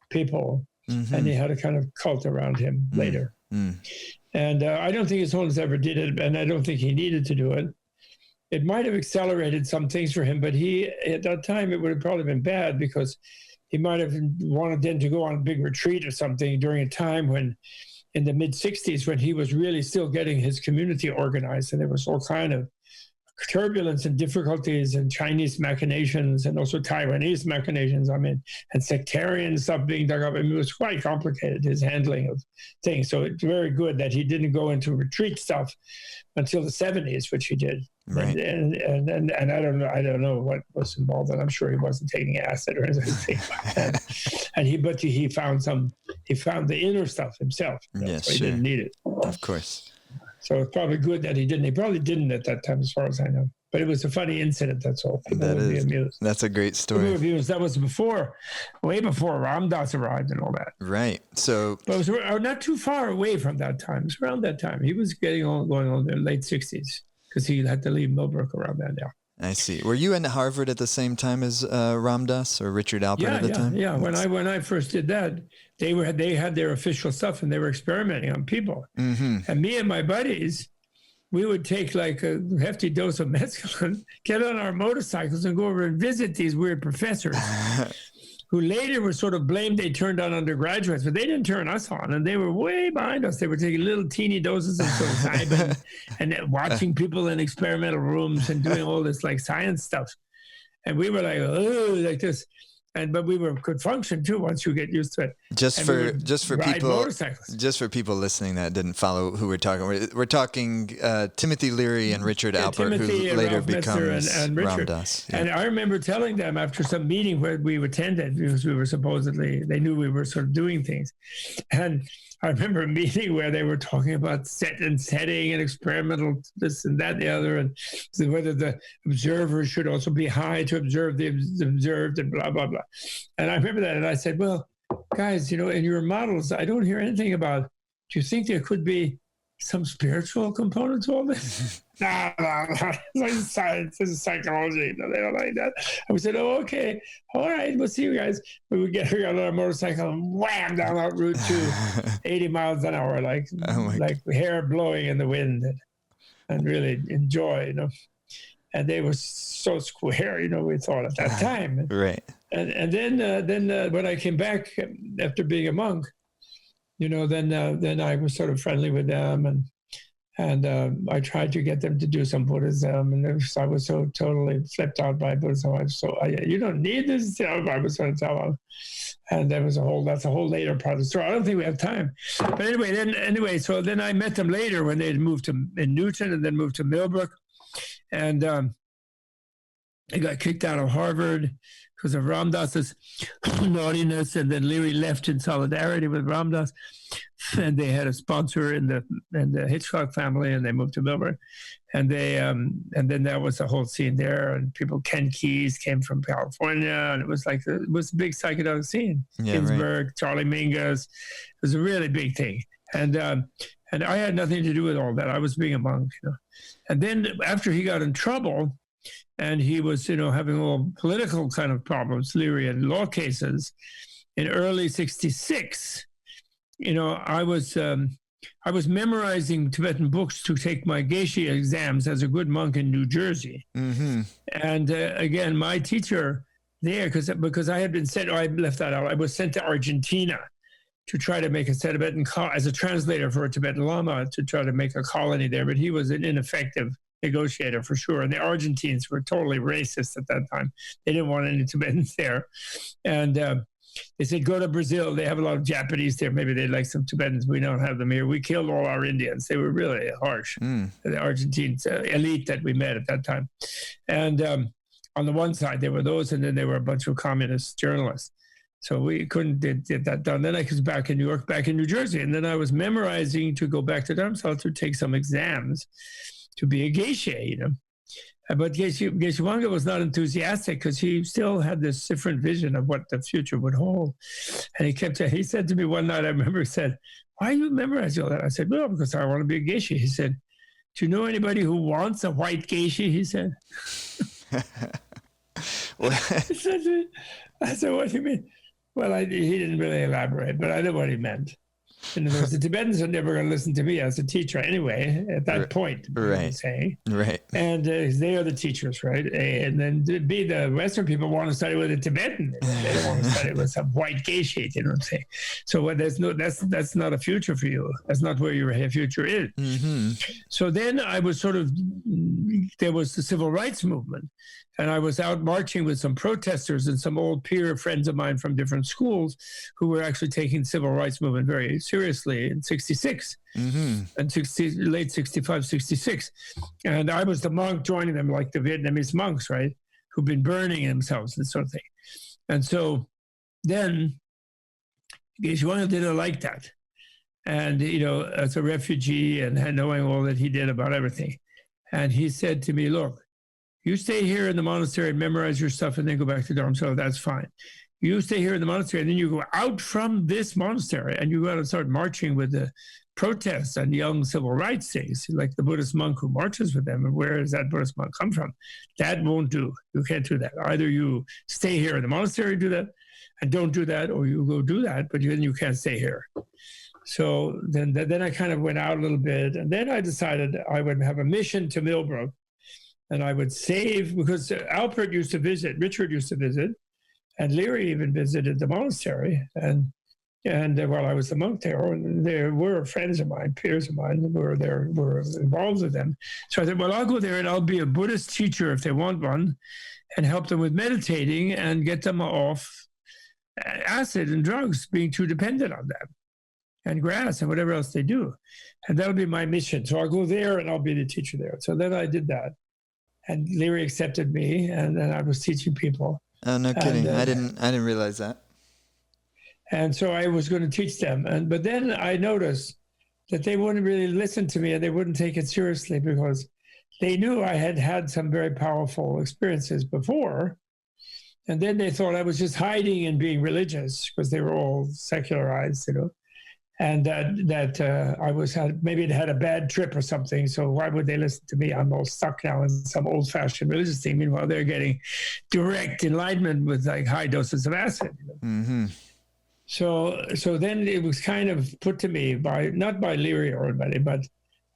people, and he had a kind of cult around him later. And I don't think His Holiness ever did it, and I don't think he needed to do it. It might have accelerated some things for him, but at that time it would have probably been bad because he might have wanted then to go on a big retreat or something during a time when, in the mid-'60s, when he was really still getting his community organized, and there was all kind of turbulence and difficulties and Chinese machinations and also Taiwanese machinations, and sectarian stuff being dug up. I mean, it was quite complicated, his handling of things. So it's very good that he didn't go into retreat stuff until the 70s, which he did. Right. And I don't know what was involved, and I'm sure he wasn't taking acid or anything like that. And he found the inner stuff himself. Yes, so he didn't need it. Of course. So it's probably good that he didn't. He probably didn't at that time, as far as I know. But it was a funny incident, that's all. People would be amused. That's a great story. That was way before Ram Dass arrived and all that. Right. So, but it was not too far away from that time. It was around that time. He was going on in the late 60s because he had to leave Millbrook around that now. I see. Were you in Harvard at the same time as Ram Dass or Richard Alpert at the time? Yeah. When I first did that, they had their official stuff and they were experimenting on people. And me and my buddies, we would take like a hefty dose of mescaline, get on our motorcycles and go over and visit these weird professors who later were sort of blamed they turned on undergraduates, but they didn't turn us on, and they were way behind us. They were taking little teeny doses of psilocybin and watching people in experimental rooms and doing all this like science stuff. And we were like, oh, like this. But we could function too once you get used to it. Just for people listening that didn't follow who we're talking. We're talking Timothy Leary and Richard Alpert, who later becomes Ram Dass. Yeah. And I remember telling them after some meeting where we attended, because we were they knew we were sort of doing things, and I remember a meeting where they were talking about setting and experimental this and that and the other, and whether the observer should also be high to observe the observed and blah, blah, blah. And I remember that, and I said, well, guys, in your models, I don't hear anything about, do you think there could be some spiritual component to all this? No, this is science, this is psychology. No, they don't like that. And we said, oh, okay, all right, we'll see you guys. We got on our motorcycle and wham, down that route to 80 miles an hour, like hair blowing in the wind, and really enjoy, And they were so square, we thought at that time. Right. And then when I came back after being a monk, then I was sort of friendly with them, and I tried to get them to do some Buddhism, and I was so totally flipped out by Buddhism. You don't need this. I was trying to tell them, and that's a whole later part of the story. I don't think we have time. But anyway, so then I met them later when they had moved in Newton and then moved to Millbrook, and I got kicked out of Harvard because of Ram Dass's naughtiness, and then Leary left in solidarity with Ram Dass, and they had a sponsor in the Hitchcock family, and they moved to Millbrook, and then there was a whole scene there, and Ken Keyes came from California, and it was a big psychedelic scene. Yeah, Ginsberg, right. Charlie Mingus, it was a really big thing, and I had nothing to do with all that. I was being a monk, and then after he got in trouble. And he was, having all political kind of problems, Leary, and law cases. In early '66, I was memorizing Tibetan books to take my Geshe exams as a good monk in New Jersey. Mm-hmm. And again, my teacher there, because I had been sent, I left that out. I was sent to Argentina to try to make a Tibetan as a translator for a Tibetan Lama to try to make a colony there, but he was an ineffective negotiator for sure. And the Argentines were totally racist at that time. They didn't want any Tibetans there. And They said, go to Brazil. They have a lot of Japanese there. Maybe they'd like some Tibetans. We don't have them here. We killed all our Indians. They were really harsh. The Argentine elite that we met at that time. And on the one side, there were those, and then there were a bunch of communist journalists. So we couldn't get that done. Then I was back in New York, back in New Jersey. And then I was memorizing to go back to Dharma to take some exams to be a geisha, you know. But Geshe Wanga was not enthusiastic because he still had this different vision of what the future would hold. And he said to me one night, I remember, he said, why are you memorizing all that? I said, well, because I want to be a geisha. He said, do you know anybody who wants a white geisha? He said. I said, what do you mean? Well, he didn't really elaborate, but I know what he meant. In other words, the Tibetans are never going to listen to me as a teacher anyway, at that point, right. saying. Right. And they are the teachers, right? And then the Western people want to study with a Tibetan. They don't want to study with some white geisha, you know what I'm saying? So that's not a future for you. That's not where your future is. So then I was there was the civil rights movement. And I was out marching with some protesters and some old peer friends of mine from different schools who were actually taking the civil rights movement very seriously in 66 and late 65, 66. And I was the monk joining them, like the Vietnamese monks, right, who've been burning themselves and sort of thing. And so then Geshe Wanga didn't like that. And, you know, as a refugee and knowing all that he did about everything. And he said to me, look, you stay here in the monastery and memorize your stuff and then go back to Dharma. So that's fine. You stay here in the monastery and then you go out from this monastery and you got to start marching with the protests and young civil rights things, like the Buddhist monk who marches with them. And where does that Buddhist monk come from? That won't do. You can't do that. Either you stay here in the monastery and do that and don't do that, or you go do that, but then you can't stay here. So then I kind of went out a little bit. And then I decided I would have a mission to Millbrook. And I would save, because Alfred used to visit, Richard used to visit, and Leary even visited the monastery. And while I was the monk there, and there were friends of mine, peers of mine, were involved with them. So I said, well, I'll go there and I'll be a Buddhist teacher if they want one, and help them with meditating and get them off acid and drugs, being too dependent on them, and grass and whatever else they do. And that'll be my mission. So I'll go there and I'll be the teacher there. So then I did that. And Leary accepted me, and then I was teaching people. Oh, no kidding! I didn't realize that. And so I was going to teach them, but then I noticed that they wouldn't really listen to me, and they wouldn't take it seriously because they knew I had had some very powerful experiences before, and then they thought I was just hiding and being religious because they were all secularized, you know. And that I maybe it had a bad trip or something. So why would they listen to me? I'm all stuck now in some old-fashioned religious thing. Meanwhile, they're getting direct enlightenment with like high doses of acid. You know? So then it was kind of put to me not by Leary or anybody,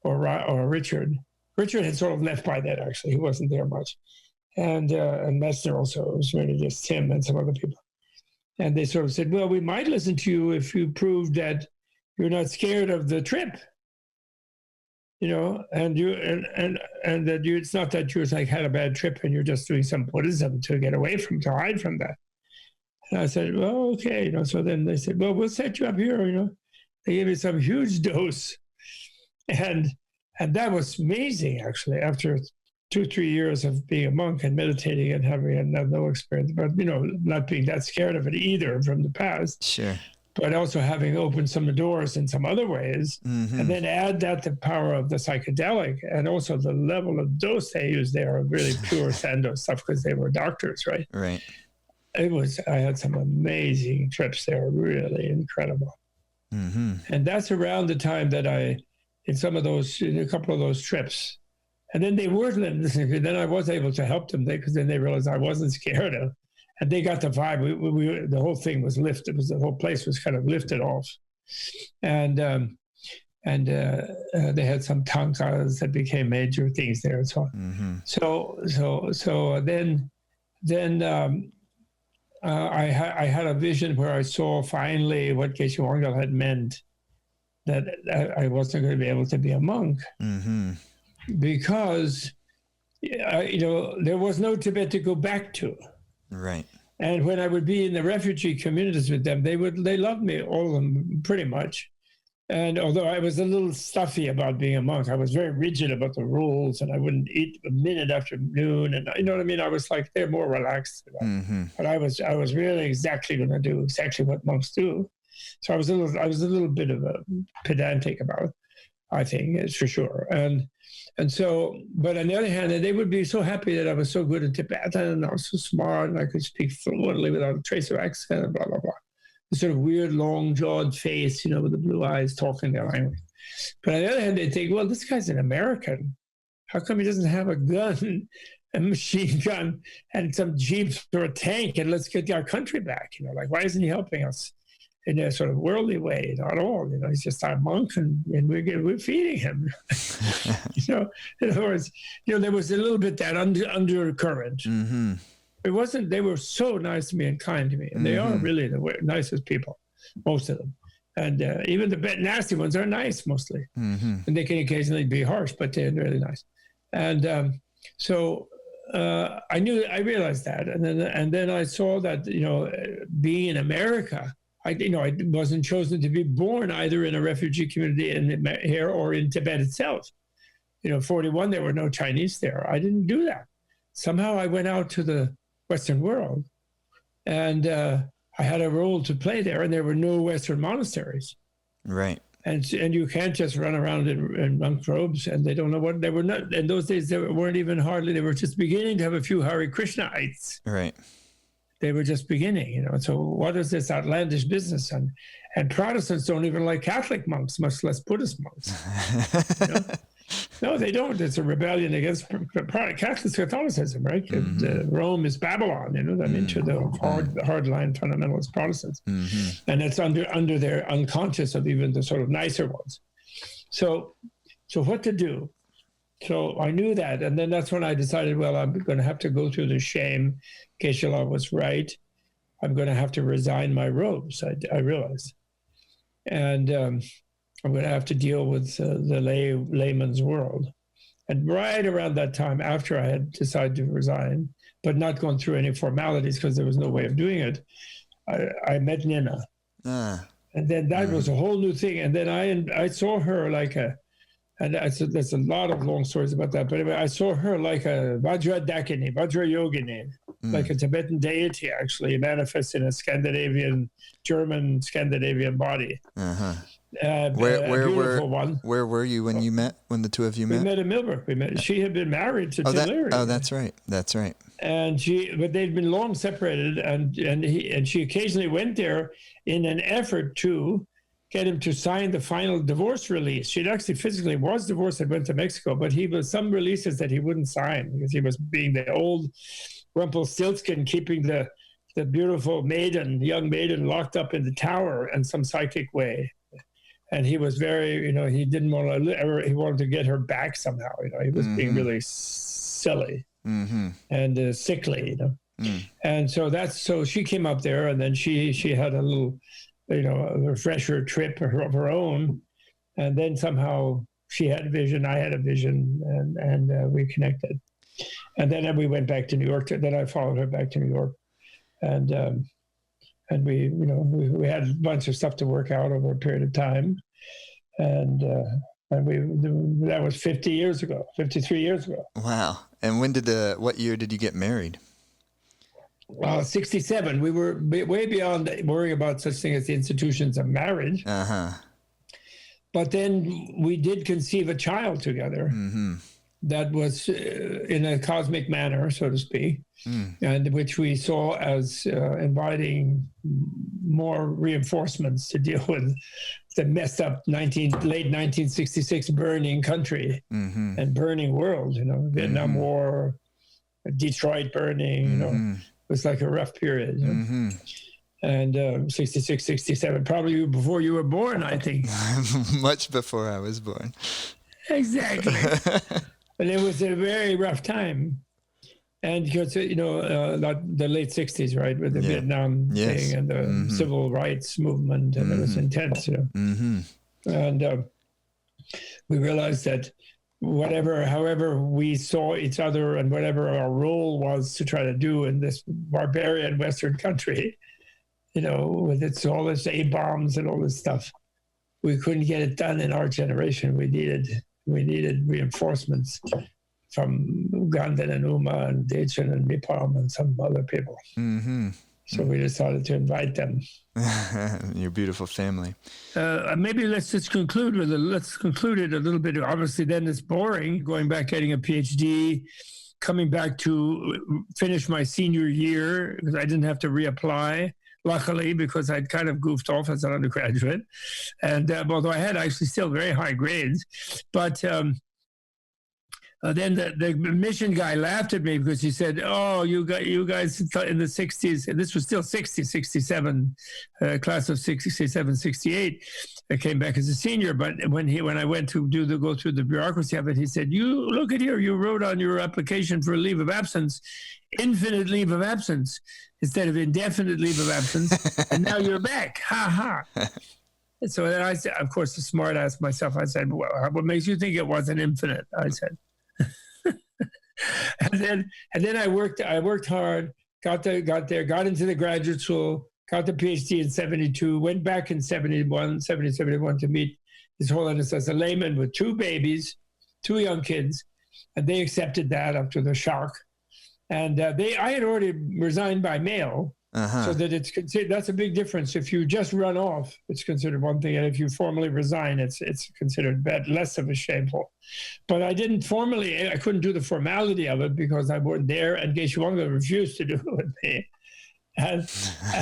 or Richard. Richard had sort of left by then. Actually, he wasn't there much, and Messner also. It was really just him and some other people. And they sort of said, well, we might listen to you if you proved that you're not scared of the trip, you know, and that it's not that you like had a bad trip and you're just doing some Buddhism to hide from that. And I said, well, okay, you know. So then they said, well, we'll set you up here, you know. They gave me some huge dose, and that was amazing actually. After 2-3 years of being a monk and meditating and having no experience, but you know, not being that scared of it either from the past. Sure. But also having opened some doors in some other ways, and then add that the power of the psychedelic and also the level of dose they use there of really pure Sandoz stuff because they were doctors, right? Right. I had some amazing trips there, really incredible. And that's around the time that in a couple of those trips, and then they weren't listening. Then I was able to help them because then they realized I wasn't scared of. And they got the vibe. The whole thing was lifted. The whole place was kind of lifted off, and they had some tankas that became major things there and so on. So then I had a vision where I saw finally what Geshe Wanga had meant, that I wasn't going to be able to be a monk because there was no Tibet to go back to. Right. And when I would be in the refugee communities with them, they loved me, all of them, pretty much. And although I was a little stuffy about being a monk, I was very rigid about the rules, and I wouldn't eat a minute after noon. And you know what I mean? I was like, they're more relaxed. But I was really exactly going to do exactly what monks do. So I was a little bit of a pedantic about it, I think, it's for sure. And so, but on the other hand, they would be so happy that I was so good in Tibetan and I was so smart and I could speak fluently without a trace of accent and blah, blah, blah. The sort of weird, long-jawed face, you know, with the blue eyes talking their language. But on the other hand, they think, well, this guy's an American. How come he doesn't have a gun, a machine gun, and some jeeps or a tank, and let's get our country back? You know, like, why isn't he helping us in a sort of worldly way? Not at all. You know, he's just our monk, and we're feeding him. You know, in other words, you know, there was a little bit that undercurrent. Mm-hmm. It wasn't, they were so nice to me and kind to me. And they are really the nicest people, most of them. And even the nasty ones are nice mostly. And they can occasionally be harsh, but they're really nice. And so I realized that. And then I saw that, you know, being in America, I wasn't chosen to be born either in a refugee community here or in Tibet itself. You know, 41, there were no Chinese there. I didn't do that. Somehow I went out to the Western world, and I had a role to play there, and there were no Western monasteries. Right. And you can't just run around in monk robes, and they don't know what they were not. In those days, they weren't even hardly. They were just beginning to have a few Hare Krishnaites. Right. They were just beginning, you know. So what is this outlandish business? And Protestants don't even like Catholic monks, much less Buddhist monks. You know? No, they don't. It's a rebellion against Catholicism, right? Rome is Babylon, you know. I mean, to the hardline fundamentalist Protestants, and it's under their unconscious of even the sort of nicer ones. So what to do? So I knew that, and then that's when I decided, well, I'm going to have to go through the shame. Geshe-la was right. I'm going to have to resign my robes. I realized, and I'm going to have to deal with the layman's world. And right around that time, after I had decided to resign, but not gone through any formalities because there was no way of doing it, I met Nina. And then that was a whole new thing. And then I saw her like there's a lot of long stories about that, but anyway, I saw her like a Vajradakini, Vajrayogini, like a Tibetan deity, actually, manifest in a German Scandinavian body. Where were you when the two of you met? We met in Millbrook. She had been married to Larry. Oh, that's right. And but they'd been long separated, and she occasionally went there in an effort to get him to sign the final divorce release. She'd actually physically was divorced and went to Mexico, but he was some releases that he wouldn't sign because he was being the old Rumpelstiltskin, keeping the beautiful young maiden locked up in the tower in some psychic way. And he was very, you know, he didn't want to he wanted to get her back somehow. You know, he was being really silly and sickly, you know. And so she came up there, and then she had a little, you know, a refresher trip of her own. And then somehow she had a vision, I had a vision, and we connected. And then we went back to New York. Then I followed her back to New York. And we, you know, we had a bunch of stuff to work out over a period of time, and that was 53 years ago. Wow! And what year did you get married? 67. We were way beyond worrying about such thing as the institutions of marriage. But then we did conceive a child together. That was in a cosmic manner, so to speak, and which we saw as inviting more reinforcements to deal with the messed up late 1966 burning country and burning world. You know, Vietnam War, Detroit burning. You know, it was like a rough period. You know? And 66, 67, probably before you were born, I think. Much before I was born. Exactly. But it was a very rough time. And because, you know, the late 60s, right, with the Vietnam thing and the civil rights movement, and it was intense, you know. And we realized that however we saw each other and whatever our role was to try to do in this barbarian Western country, with all its A-bombs and all this stuff, we couldn't get it done in our generation. We needed reinforcements from Ugandan and Uma and Dechen and Mipam and some other people. Mm-hmm. So we decided to invite them. Your beautiful family. Maybe let's just conclude let's conclude it a little bit. Obviously, then it's boring going back, getting a PhD, coming back to finish my senior year because I didn't have to reapply, luckily, because I'd kind of goofed off as an undergraduate. And although I had actually still very high grades, but then the mission guy laughed at me because he said, "Oh, you guys in the 60s," and this was still 67, class of 67, 68. I came back as a senior, but when I went to go through the bureaucracy of it, he said, "You look at here, you wrote on your application for a leave of absence, infinite leave of absence instead of indefinite leave of absence, and now you're back. Ha ha." And so then I said, of course, the smart ass myself, I said, "Well, what makes you think it wasn't infinite?" I said. And then I worked hard, got into the graduate school, got the PhD in 72, went back in 71 to meet His Holiness as a layman with 2 babies, 2 young kids, and they accepted that after the shock. And I had already resigned by mail, so that it's considered, that's a big difference. If you just run off, it's considered one thing, and if you formally resign, it's considered bad, less of a shameful. But I couldn't do the formality of it because I wasn't there, and Geshe-Wangda refused to do it with me. And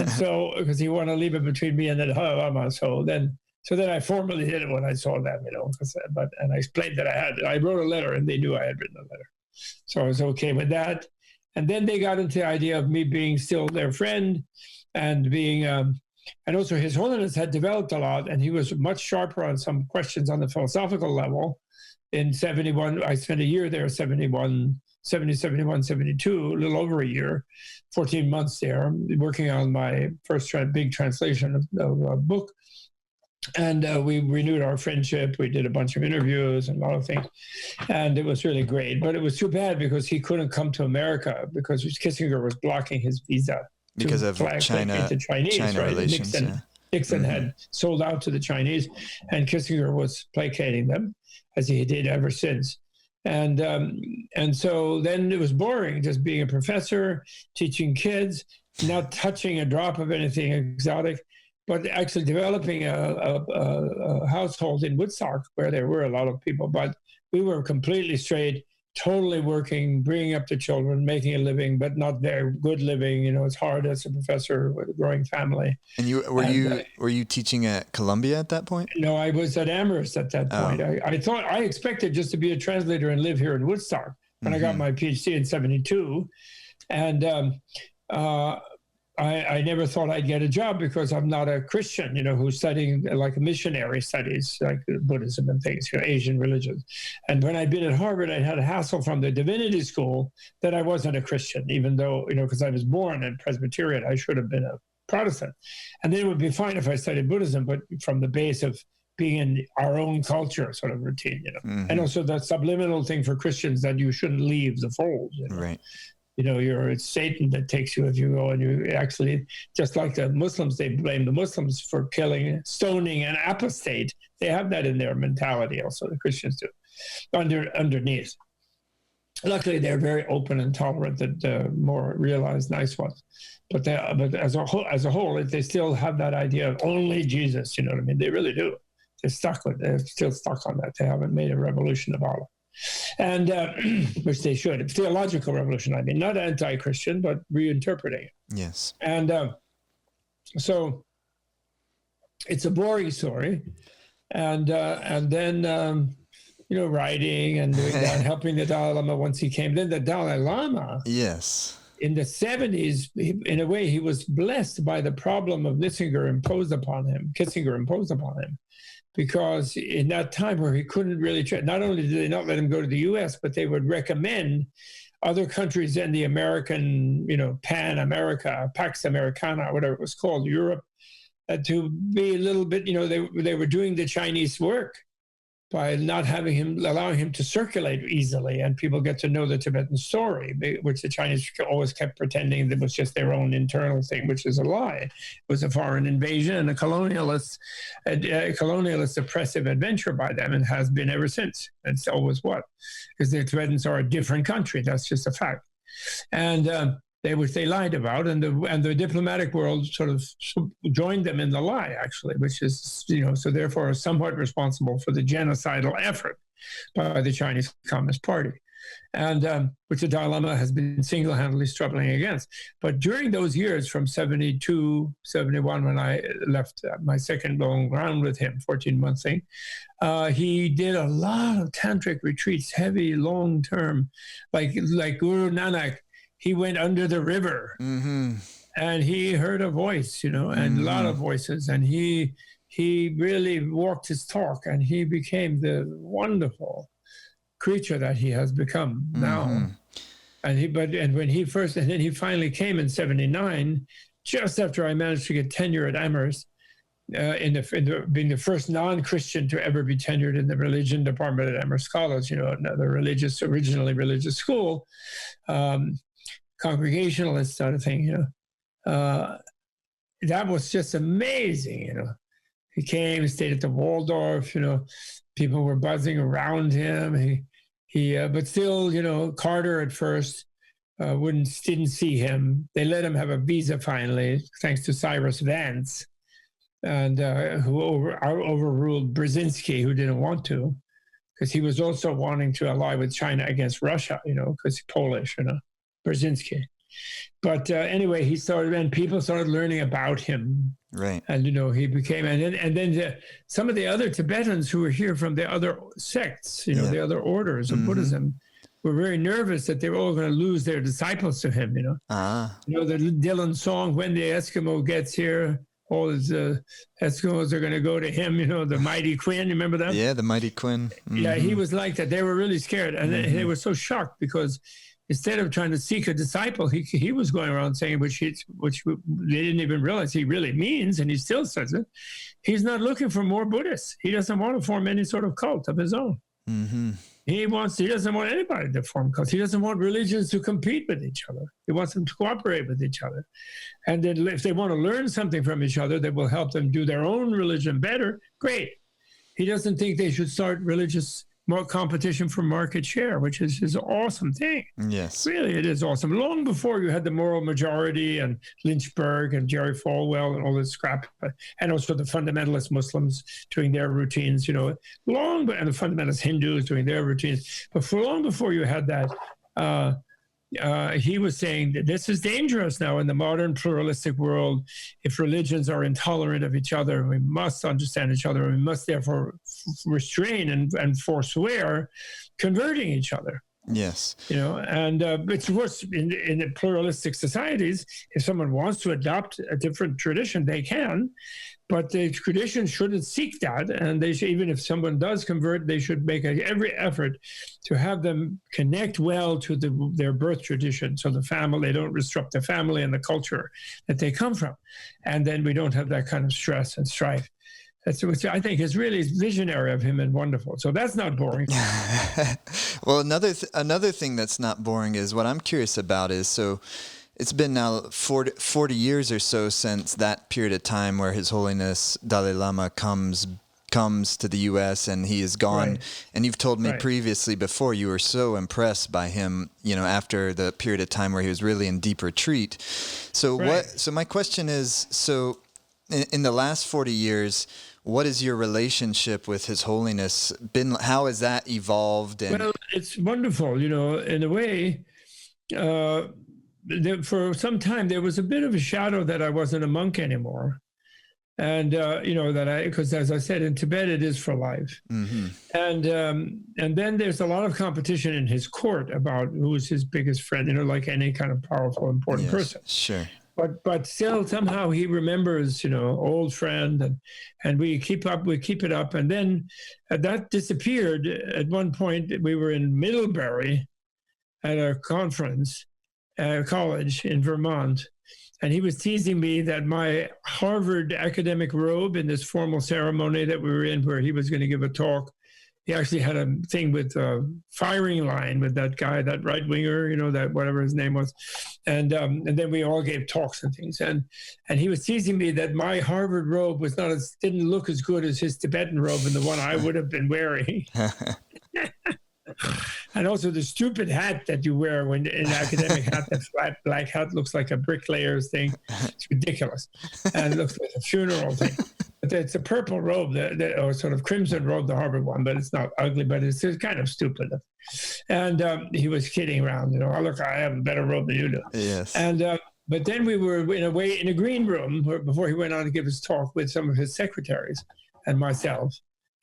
so, because he wanted to leave it between me and the Dalai Lama, so then I formally did it when I saw them, and I explained that I wrote a letter, and they knew I had written a letter. So I was okay with that. And then they got into the idea of me being still their friend and being, and also His Holiness had developed a lot, and he was much sharper on some questions on the philosophical level. In 71, I spent a year there, 70, 71, 72, a little over a year, 14 months there, working on my first big translation of a book. And we renewed our friendship. We did a bunch of interviews and a lot of things. And it was really great. But it was too bad because he couldn't come to America because Kissinger was blocking his visa. Because of China right? relations. Nixon had sold out to the Chinese, and Kissinger was placating them, as he did ever since. And so then it was boring just being a professor, teaching kids, not touching a drop of anything exotic, but actually developing a household in Woodstock where there were a lot of people. But we were completely straight, totally working, bringing up the children, making a living, but not very good living. It's hard as a professor with a growing family. And were you teaching at Columbia at that point? No, I was at Amherst at that point. I expected just to be a translator and live here in Woodstock when I got my PhD in 72. And I never thought I'd get a job because I'm not a Christian, who's studying like a missionary studies, like Buddhism and things, Asian religions. And when I'd been at Harvard, I had a hassle from the divinity school that I wasn't a Christian, even though, because I was born in Presbyterian, I should have been a Protestant. And then it would be fine if I studied Buddhism, but from the base of being in our own culture sort of routine, And also the subliminal thing for Christians that you shouldn't leave the fold. Right. It's Satan that takes you if you go, and you actually, just like the Muslims, they blame the Muslims for killing, stoning an apostate. They have that in their mentality also, the Christians do, underneath. Luckily, they're very open and tolerant, the more realized nice ones. But as a whole, they still have that idea of only Jesus, you know what I mean? They really do. They're still stuck on that. They haven't made a revolution about it. And which they should. A theological revolution, I mean, not anti-Christian, but reinterpreting it. Yes. And so it's a boring story. And then, writing and doing that, helping the Dalai Lama once he came. Then the Dalai Lama. Yes. In the 70s, in a way, he was blessed by the problem of Kissinger imposed upon him. Because in that time where he couldn't really, not only did they not let him go to the U.S., but they would recommend other countries in the American, Pan America, Pax Americana, whatever it was called, Europe, to be a little bit, they were doing the Chinese work. not allowing him to circulate easily, and people get to know the Tibetan story, which the Chinese always kept pretending that was just their own internal thing, which is a lie. It was a foreign invasion and a colonialist oppressive adventure by them, and has been ever since. It's always what, because the Tibetans are a different country. That's just a fact, and which they lied about, and the diplomatic world sort of joined them in the lie, actually, which is, so therefore somewhat responsible for the genocidal effort by the Chinese Communist Party, and which the Dalai Lama has been single-handedly struggling against. But during those years, from 72, 71, when I left my second long round with him, 14-month thing, he did a lot of tantric retreats, heavy, long-term, like Guru Nanak. He went under the river, and he heard a voice, and a lot of voices, and he really walked his talk, and he became the wonderful creature that he has become now. And then he finally came in 79, just after I managed to get tenure at Amherst, being the first non-Christian to ever be tenured in the religion department at Amherst College, another originally religious school. Congregationalist sort of thing, that was just amazing, He came, stayed at the Waldorf, people were buzzing around him. But still, Carter at first didn't see him. They let him have a visa finally, thanks to Cyrus Vance, and who overruled Brzezinski, who didn't want to, because he was also wanting to ally with China against Russia, because he's Polish, Brzezinski. But anyway, and people started learning about him. Right. And, he became, and then some of the other Tibetans who were here from the other sects, the other orders of Buddhism, were very nervous that they were all going to lose their disciples to him, the Dylan song, "When the Eskimo Gets Here," all his Eskimos are going to go to him, the Mighty Quinn, you remember that? Yeah, the Mighty Quinn. Yeah, he was like that. They were really scared, and they were so shocked because instead of trying to seek a disciple, he was going around saying, which they didn't even realize he really means, and he still says it. He's not looking for more Buddhists. He doesn't want to form any sort of cult of his own. He doesn't want anybody to form cults. He doesn't want religions to compete with each other. He wants them to cooperate with each other. And then if they want to learn something from each other that will help them do their own religion better, great. He doesn't think they should start more competition for market share, which is his awesome thing. Yes. Really, it is awesome. Long before you had the moral majority and Lynchburg and Jerry Falwell and all this crap, and also the fundamentalist Muslims doing their routines, and the fundamentalist Hindus doing their routines. But for long before you had that, he was saying that this is dangerous now in the modern pluralistic world. If religions are intolerant of each other, we must understand each other. We must therefore restrain and forswear converting each other. Yes. And it's worse in the pluralistic societies. If someone wants to adopt a different tradition, they can, but the tradition shouldn't seek that. And they should, even if someone does convert, they should make every effort to have them connect well to their birth tradition. So the family, they don't disrupt the family and the culture that they come from. And then we don't have that kind of stress and strife. That's which I think is really visionary of him and wonderful. So that's not boring. Well, another thing that's not boring is what I'm curious about is, so it's been now 40 years or so since that period of time where His Holiness Dalai Lama comes to the U.S. and he is gone. Right. And you've told me previously before you were so impressed by him, after the period of time where he was really in deep retreat. So So my question is, in the last 40 years, what is your relationship with His Holiness been? How has that evolved? Well, it's wonderful, in a way. For some time, there was a bit of a shadow that I wasn't a monk anymore. And, because as I said, in Tibet, it is for life. Mm-hmm. And then there's a lot of competition in his court about who is his biggest friend, like any kind of powerful, important person. Sure. But still, somehow he remembers, old friend, and we keep it up. And then that disappeared. At one point, we were in Middlebury at a conference at a college in Vermont, and he was teasing me that my Harvard academic robe in this formal ceremony that we were in, where he was going to give a talk He actually had a thing with firing line with that guy, that right winger, that whatever his name was, and then we all gave talks and things, and he was teasing me that my Harvard robe didn't look as good as his Tibetan robe and the one I would have been wearing. And also the stupid hat that you wear when an academic hat, that flat black hat, looks like a bricklayer's thing. It's ridiculous. And it looks like a funeral thing. But it's a purple robe, or sort of crimson robe, the Harvard one, but it's not ugly, but it's kind of stupid. And he was kidding around, oh, look, I have a better robe than you do. Yes. And but then we were in a green room before he went on to give his talk with some of his secretaries and myself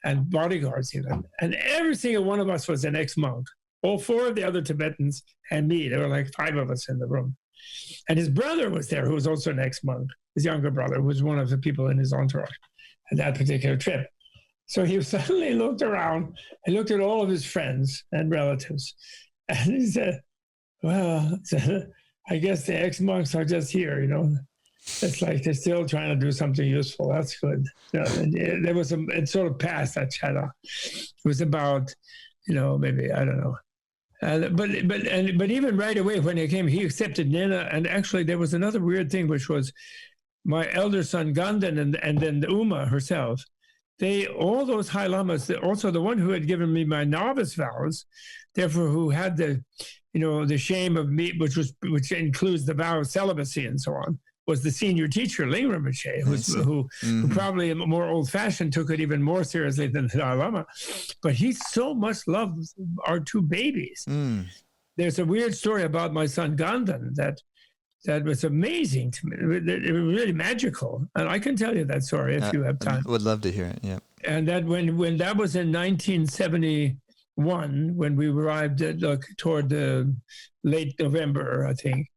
and bodyguards even. And every single one of us was an ex-monk. All 4 of the other Tibetans and me. There were like 5 of us in the room. And his brother was there, who was also an ex-monk. His younger brother was one of the people in his entourage at that particular trip. So he suddenly looked around and looked at all of his friends and relatives. And he said, well, I guess the ex-monks are just here, It's like they're still trying to do something useful. That's good. And there was it sort of passed that shadow. It was about, maybe, I don't know. But even right away when he came, he accepted Nina. And actually there was another weird thing, which was my elder son Ganden and then the Uma herself. All those High Lamas, also the one who had given me my novice vows, therefore who had the shame of me, which includes the vow of celibacy and so on, was the senior teacher, Ling Rinpoche, who probably more old-fashioned took it even more seriously than the Dalai Lama. But he so much loved our 2 babies. There's a weird story about my son Ganden that was amazing to me. It was really magical. And I can tell you that story if you have time. Would love to hear it, yeah. And that when that was in 1971, when we arrived toward the late November, I think,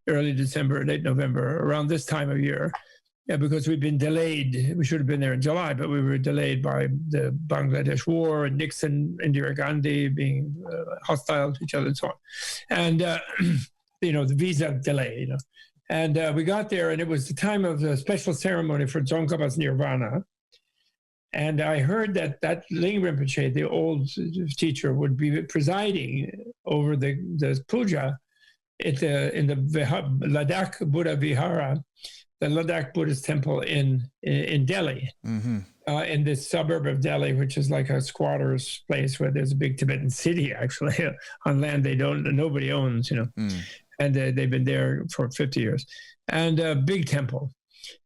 early December, late November, around this time of year. Yeah, because we've been delayed. We should have been there in July, but we were delayed by the Bangladesh war and Nixon, Indira Gandhi being hostile to each other and so on. And, the visa delay, And we got there, and it was the time of the special ceremony for Tsongkhapa's Nirvana. And I heard that Ling Rinpoche, the old teacher, would be presiding over the puja in the Ladakh Buddha Vihara, the Ladakh Buddhist temple in Delhi, in this suburb of Delhi, which is like a squatter's place where there's a big Tibetan city actually on land nobody owns, and they've been there for 50 years, and a big temple.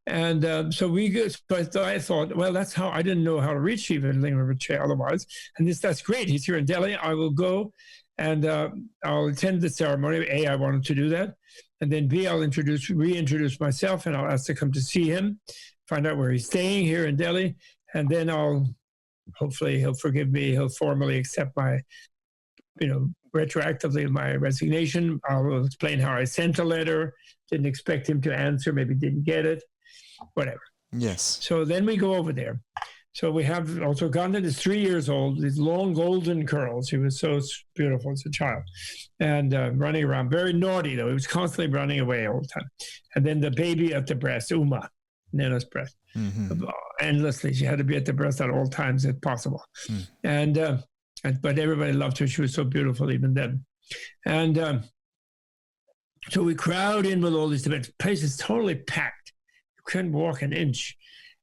And so I thought, well, that's how I didn't know how to reach even Ling Rinpoche otherwise, and that's great. He's here in Delhi. I will go. And I'll attend the ceremony. A, I wanted to do that. And then B, I'll reintroduce myself, and I'll ask to come to see him, find out where he's staying here in Delhi. And then hopefully he'll forgive me. He'll formally accept my, retroactively my resignation. I'll explain how I sent a letter, didn't expect him to answer, maybe didn't get it, whatever. Yes. So then we go over there. So we have also Ganden is 3 years old, these long golden curls. He was so beautiful as a child, and running around, very naughty though. He was constantly running away all the time. And then the baby at the breast, Uma, Nana's breast, endlessly. She had to be at the breast at all times if possible. But everybody loved her. She was so beautiful even then. And so we crowd in with all these Tibetans. The place is totally packed. You couldn't walk an inch.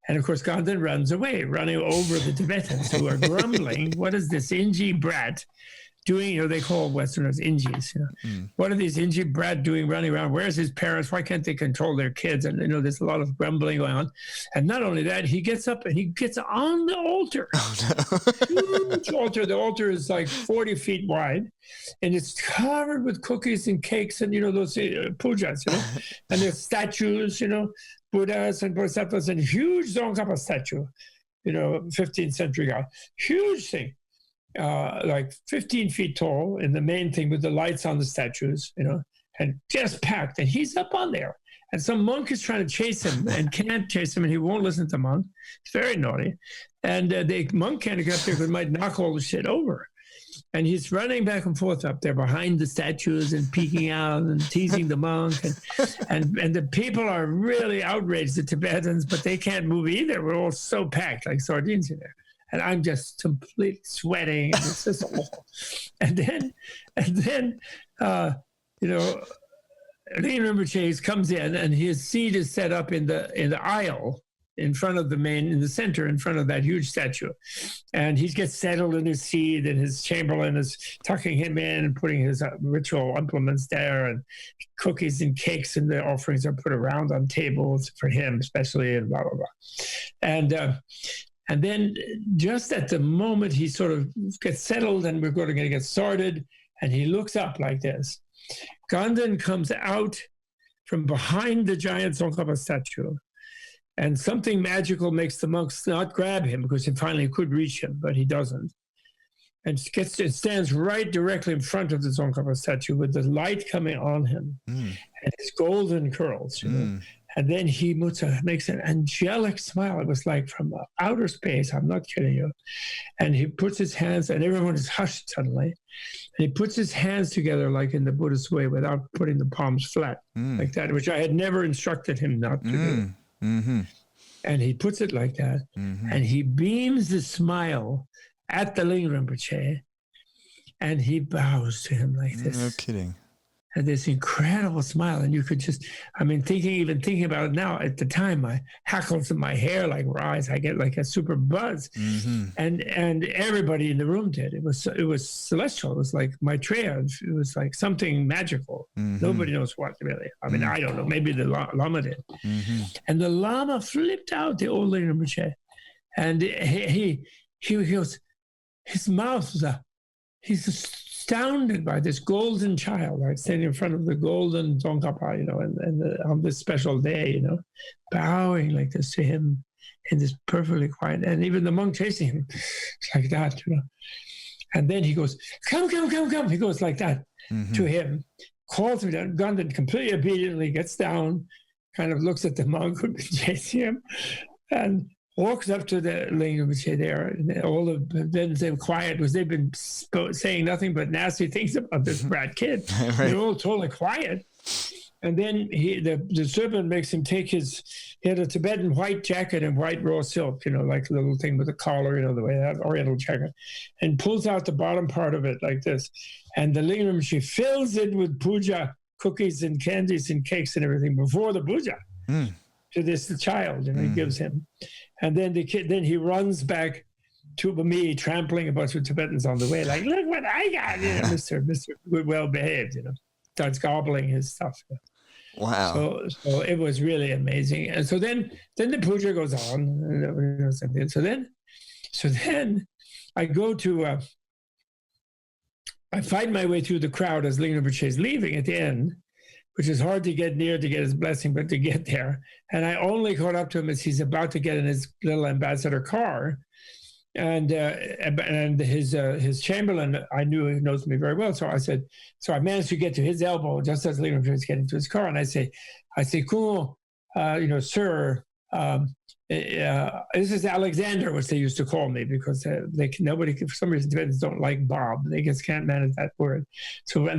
And of course, God then runs away, running over the Tibetans who are grumbling. What is this Inji brat doing? They call Westerners Injis. What are these Inji brat doing running around? Where's his parents? Why can't they control their kids? And there's a lot of grumbling going on. And not only that, he gets up and he gets on the altar. Oh, no. Huge altar. The altar is like 40 feet wide, and it's covered with cookies and cakes and those pujas. And there's statues. Buddhas and Bodhisattvas, and huge Tsongkhapa statue, 15th century guy. Huge thing, like 15 feet tall in the main thing with the lights on the statues, and just packed. And he's up on there. And some monk is trying to chase him and can't chase him, and he won't listen to the monk. It's very naughty. And the monk can't get up there because it might knock all the shit over. And he's running back and forth up there behind the statues and peeking out and teasing the monk. And the people are really outraged, the Tibetans, but they can't move either. We're all so packed like sardines in there. And I'm just completely sweating. And it's just awful. And then, Lingam Rinpoche comes in, and his seat is set up in the aisle in front of in the center, in front of that huge statue. And he gets settled in his seat, and his chamberlain is tucking him in and putting his ritual implements there, and cookies and cakes and the offerings are put around on tables for him especially, and blah, blah, blah. And then just at the moment he sort of gets settled and we're going to get started, and he looks up like this. Ganden comes out from behind the giant Tsongkhapa statue, and something magical makes the monks not grab him, because he finally could reach him, but he doesn't. And it stands right directly in front of the Tsongkhapa statue with the light coming on him and his golden curls. And then he makes an angelic smile. It was like from outer space. I'm not kidding you. And he puts his hands, and everyone is hushed suddenly. And he puts his hands together like in the Buddhist way, without putting the palms flat like that, which I had never instructed him not to do. Mm-hmm. And he puts it like that, and he beams the smile at the Lingam Rinpoche, and he bows to him like this. No kidding. And this incredible smile, and you could just, thinking about it now, at the time, my hackles in my hair like rise. I get like a super buzz, and everybody in the room did. It was celestial. It was like Maitreya. It was like something magical. Nobody knows what, really. I don't know. Maybe the Lama did. And the Lama flipped out, the old Lingam Rinpoche, and he goes, his mouth was he's astounded by this golden child, right, standing in front of the golden Tsongkhapa, and on this special day, bowing like this to him in this perfectly quiet, and even the monk chasing him, like that, And then he goes, come. He goes like that to him, calls him down. Ganden completely obediently gets down, kind of looks at the monk who'd been chasing him, and walks up to the Lingam Rinpoche there, and all of them say quiet, because they've been saying nothing but nasty things about this brat kid. Right. They're all totally quiet. And then the servant makes him take he had a Tibetan white jacket and white raw silk, like a little thing with a collar, the way that oriental jacket, and pulls out the bottom part of it like this. And the Lingam Rinpoche fills it with puja, cookies and candies and cakes and everything before the puja. To this child, he gives him, and then the kid. Then he runs back to me, trampling a bunch of Tibetans on the way, like, "Look what I got, Mister Good, well behaved." Starts gobbling his stuff. Wow! So it was really amazing. And so then the puja goes on. So then I go to. I find my way through the crowd as Lingam Rinpoche is leaving at the end, which is hard to get near to get his blessing, but to get there. And I only caught up to him as he's about to get in his little ambassador car. And his chamberlain, I knew he knows me very well. So I managed to get to his elbow just as Lingam Rinpoche was getting to his car. And I say, "Kumo, sir, this is Alexander," which they used to call me, because nobody, for some reason, Tibetans don't like Bob. They just can't manage that word. So I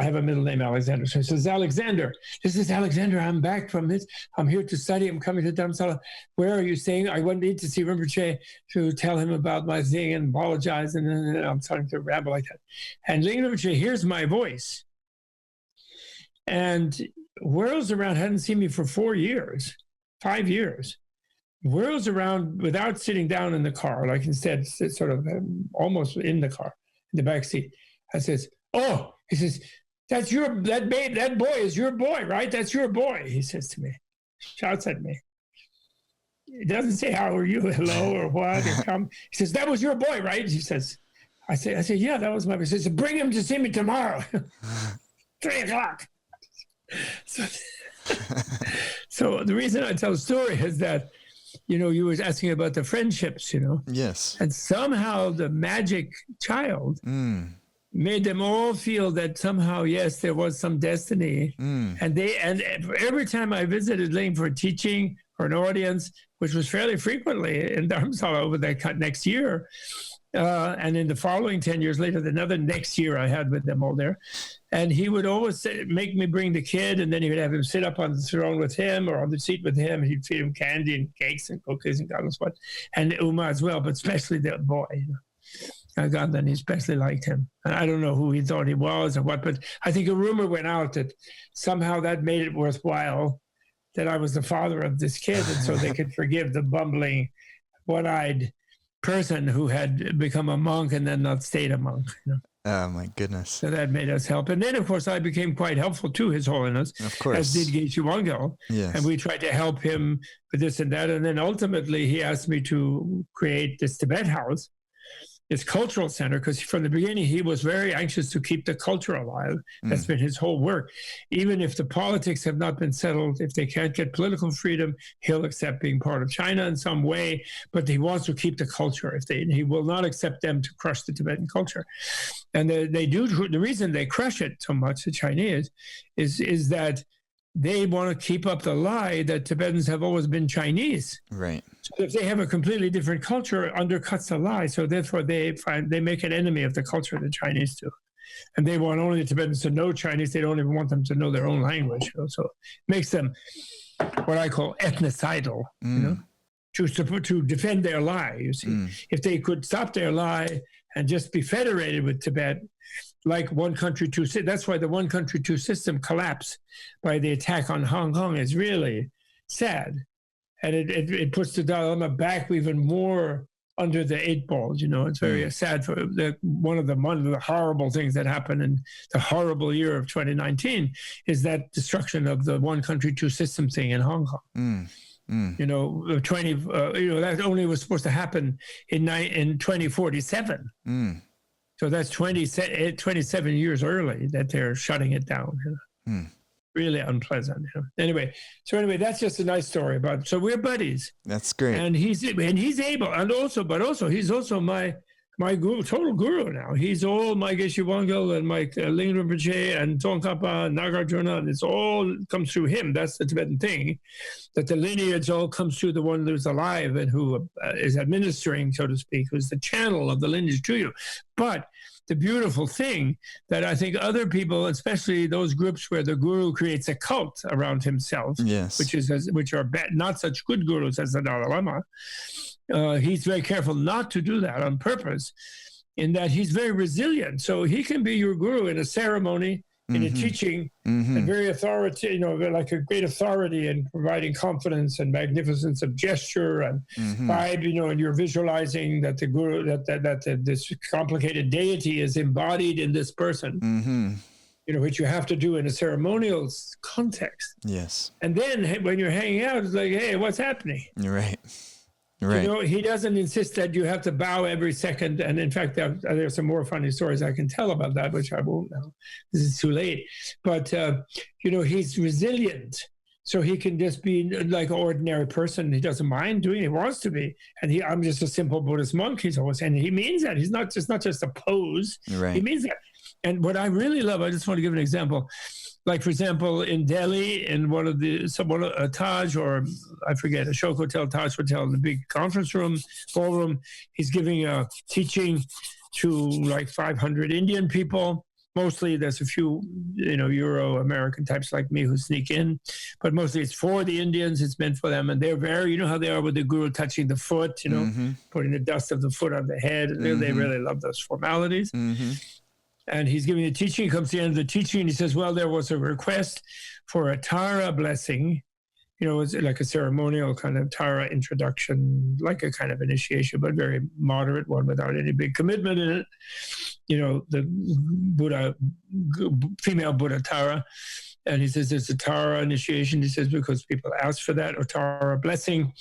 have a middle name, Alexander. So he says, "Alexander, this is Alexander. I'm back from this. I'm here to study. I'm coming to Dharamsala. Where are you staying? I need to see Rinpoche to tell him about my thing and apologize." And then I'm starting to ramble like that. And Lingam Rinpoche hears my voice and whirls around. Hadn't seen me for 5 years. Whirls around without sitting down in the car, like instead sits sort of almost in the car, in the back seat. I says, "Oh," he says, "that boy is your boy, right? That's your boy," he says to me, shouts at me. He doesn't say, "How are you?" "Hello," or what, or come. He says, "That was your boy, right?" He says, I say, "Yeah, that was my boy." He says, "Bring him to see me tomorrow, 3:00. So the reason I tell the story is that, you were asking about the friendships, Yes. And somehow the magic child made them all feel that somehow, yes, there was some destiny. And every time I visited Ling for teaching or an audience, which was fairly frequently in Dharamsala over that next year, And in the following 10 years later, another next year I had with them all there. And he would always make me bring the kid, and then he would have him sit up on the throne with him or on the seat with him. And he'd feed him candy and cakes and cookies and God knows what. And Uma as well, but especially the boy. And he especially liked him. And I don't know who he thought he was or what, but I think a rumor went out that somehow that made it worthwhile that I was the father of this kid, and so they could forgive the bumbling, one-eyed person who had become a monk and then not stayed a monk. Oh my goodness! So that made us help, and then of course I became quite helpful to His Holiness, of course, as did Geshe Wangyal. Yes. And we tried to help him with this and that, and then ultimately he asked me to create this Tibet House, this cultural center, because from the beginning he was very anxious to keep the culture alive. That's been his whole work. Even if the politics have not been settled, if they can't get political freedom, he'll accept being part of China in some way, but he wants to keep the culture. He will not accept them to crush the Tibetan culture. And they do. The reason they crush it so much, the Chinese, is that they want to keep up the lie that Tibetans have always been Chinese. Right. So if they have a completely different culture, it undercuts the lie. So therefore, they make an enemy of the culture the Chinese do, and they want only the Tibetans to know Chinese. They don't even want them to know their own language. So it makes them what I call ethnicidal. To defend their lie. You see, if they could stop their lie and just be federated with Tibet, like one country, two systems. That's why the one country, two system collapse by the attack on Hong Kong is really sad. And it puts the Dalai Lama back even more under the eight balls. It's very sad. For one of the horrible things that happened in the horrible year of 2019 is that destruction of the one country, two system thing in Hong Kong. That only was supposed to happen in 2047. So that's 27 years early that they're shutting it down. Really unpleasant. Anyway, that's just a nice story about. So we're buddies. That's great. And he's able, he's also my guru, total guru now. He's all my Geshe Wangyal and my Ling Rinpoche and Tsongkhapa and Nagarjuna, and it's all comes through him. That's the Tibetan thing, that the lineage all comes through the one who's alive and who is administering, so to speak, who's the channel of the lineage to you. But the beautiful thing that I think other people, especially those groups where the guru creates a cult around himself, yes, which are not such good gurus as the Dalai Lama, he's very careful not to do that on purpose, in that he's very resilient. So he can be your guru in a ceremony, in a teaching, and very authoritative, like a great authority in providing confidence and magnificence of gesture and vibe, and you're visualizing that the guru, that this complicated deity is embodied in this person, which you have to do in a ceremonial context. Yes. And then when you're hanging out, it's like, hey, what's happening? You're right. Right. He doesn't insist that you have to bow every second. And in fact, there's some more funny stories I can tell about that, which I won't now. This is too late. But, he's resilient. So he can just be like an ordinary person. He doesn't mind doing it. He wants to be. And I'm just a simple Buddhist monk, he's always saying. He means that. He's not just a pose. Right. He means that. And what I really love, I just want to give an example. Like, for example, in Delhi, in one of a Taj, or I forget, a Shok Hotel, Taj Hotel, the big conference room, ballroom, he's giving a teaching to like 500 Indian people. Mostly there's a few, Euro-American types like me who sneak in, but mostly it's for the Indians. It's meant for them. And they're very, how they are with the guru touching the foot, putting the dust of the foot on the head. They really love those formalities. And he's giving a teaching. He comes to the end of the teaching and he says, well, there was a request for a Tara blessing. It's like a ceremonial kind of Tara introduction, like a kind of initiation, but very moderate one without any big commitment in it. The Buddha, female Buddha Tara. And he says, it's a Tara initiation. He says, because people ask for that, or Tara blessing.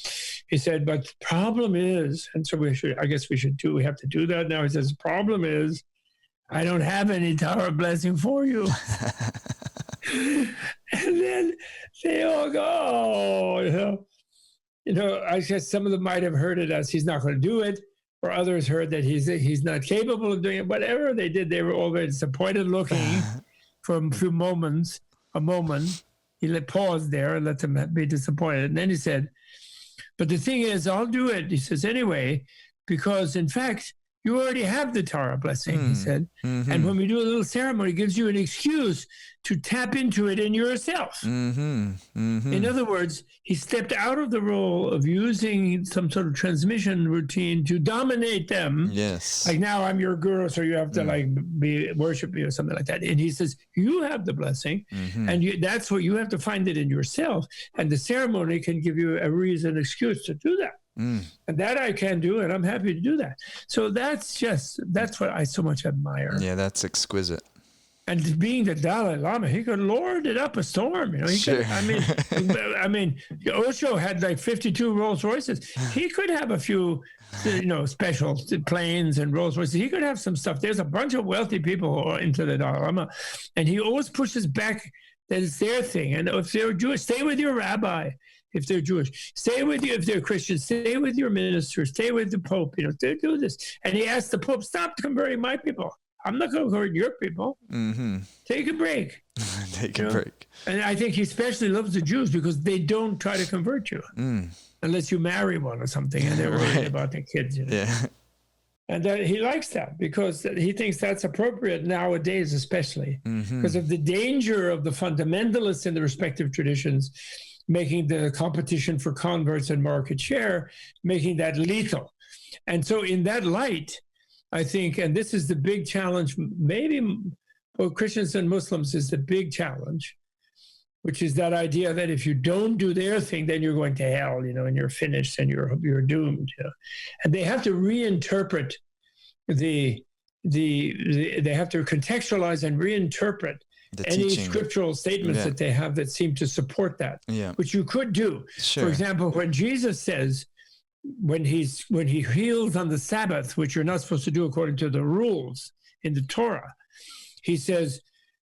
He said, but the problem is, and so we have to do that now. He says, the problem is, I don't have any Tara blessing for you. And then they all go, I guess some of them might have heard it as he's not going to do it, or others heard that he's not capable of doing it. Whatever they did, they were all very disappointed looking for a few moments, He paused there and let them be disappointed. And then he said, but the thing is, I'll do it. He says, anyway, because in fact, You already have the Tara blessing, he said. Mm-hmm. And when we do a little ceremony, it gives you an excuse to tap into it in yourself. Mm-hmm. Mm-hmm. In other words, he stepped out of the role of using some sort of transmission routine to dominate them. Yes. Like, now I'm your guru, so you have to worship me or something like that. And he says, you have the blessing, and that's what you have to find it in yourself. And the ceremony can give you a reason, excuse to do that. And that I can do, and I'm happy to do that. So that's what I so much admire. Yeah, that's exquisite. And being the Dalai Lama, he could lord it up a storm. He sure. could, Osho had like 52 Rolls Royces. He could have a few, special planes and Rolls Royces. He could have some stuff. There's a bunch of wealthy people who are into the Dalai Lama, and he always pushes back that it's their thing. And if they're Jewish, stay with your rabbi. If they're Jewish, stay with you. If they're Christian, stay with your minister. Stay with the Pope. They do this. And he asked the Pope, stop converting my people. I'm not going to convert your people. Mm-hmm. Take a break. Take a break. And I think he especially loves the Jews because they don't try to convert you unless you marry one or something, and they're worried about their kids. Yeah. And he likes that because he thinks that's appropriate nowadays, especially because of the danger of the fundamentalists in the respective traditions making the competition for converts and market share, making that lethal. And so in that light, I think, and this is the big challenge, maybe for Christians and Muslims is the big challenge, which is that idea that if you don't do their thing, then you're going to hell, and you're finished and you're doomed. And they have to reinterpret they have to contextualize and reinterpret any scriptural statements that they have that seem to support that, which you could do. Sure. For example, when Jesus says, when he heals on the Sabbath, which you're not supposed to do according to the rules in the Torah, he says,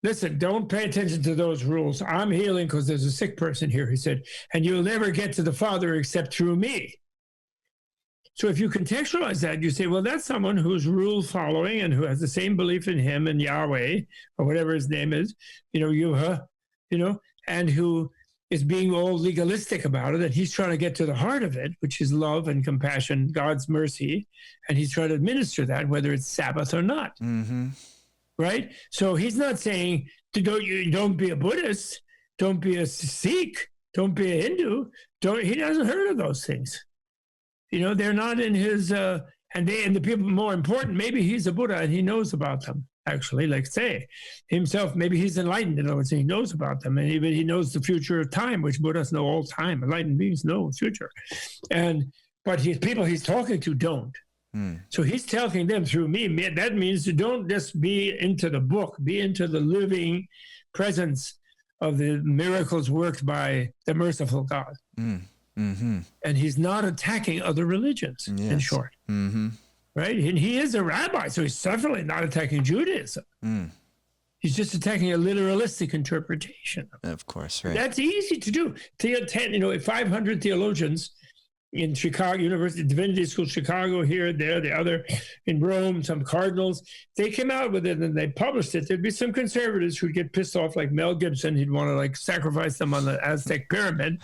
listen, don't pay attention to those rules. I'm healing because there's a sick person here, he said, and you'll never get to the Father except through me. So if you contextualize that, you say, well, that's someone who's rule following and who has the same belief in him and Yahweh, or whatever his name is, Yuha, and who is being all legalistic about it. And he's trying to get to the heart of it, which is love and compassion, God's mercy. And he's trying to administer that, whether it's Sabbath or not. Mm-hmm. Right? So he's not saying, don't be a Buddhist, don't be a Sikh, don't be a Hindu. He hasn't heard of those things. They're not in his, and the people more important, maybe he's a Buddha and he knows about them, actually, like say himself, maybe he's enlightened, in other words, he knows about them, and even he knows the future of time, which Buddhas know all time. Enlightened beings know the future. But people he's talking to don't. So he's telling them through me. That means you don't just be into the book, be into the living presence of the miracles worked by the merciful God. Mm-hmm. And he's not attacking other religions, in short. Mm-hmm. Right? And he is a rabbi, so he's certainly not attacking Judaism. He's just attacking a literalistic interpretation. Of course, right. That's easy to do. 500 theologians in Chicago, University, Divinity School, Chicago, here, there, the other, in Rome, some cardinals, they came out with it and they published it. There'd be some conservatives who'd get pissed off, like Mel Gibson. He'd want to sacrifice them on the Aztec pyramid.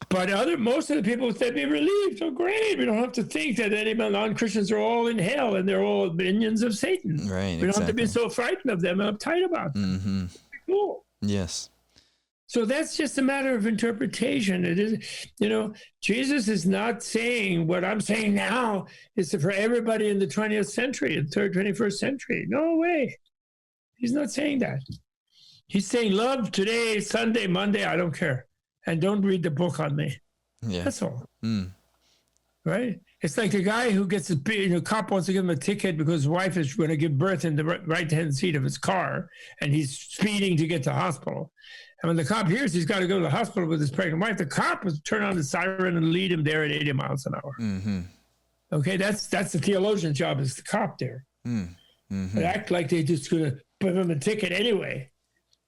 But most of the people, they'd be relieved. Oh, great. We don't have to think that any non-Christians are all in hell and they're all minions of Satan. Right, we don't have to be so frightened of them and uptight about them. Mm-hmm. Cool. Yes. So that's just a matter of interpretation. It is, Jesus is not saying what I'm saying now is for everybody in the 20th century, the 21st century. No way. He's not saying that. He's saying love today, Sunday, Monday, I don't care. And don't read the book on me. Yeah. That's all. Right? It's like the guy who gets cop wants to give him a ticket because his wife is going to give birth in the right-hand seat of his car, and he's speeding to get to the hospital. And when the cop hears he's got to go to the hospital with his pregnant wife, the cop will turn on the siren and lead him there at 80 miles an hour. Mm-hmm. Okay, that's the theologian's job, is the cop there. Mm-hmm. But act like they're just going to give him a ticket anyway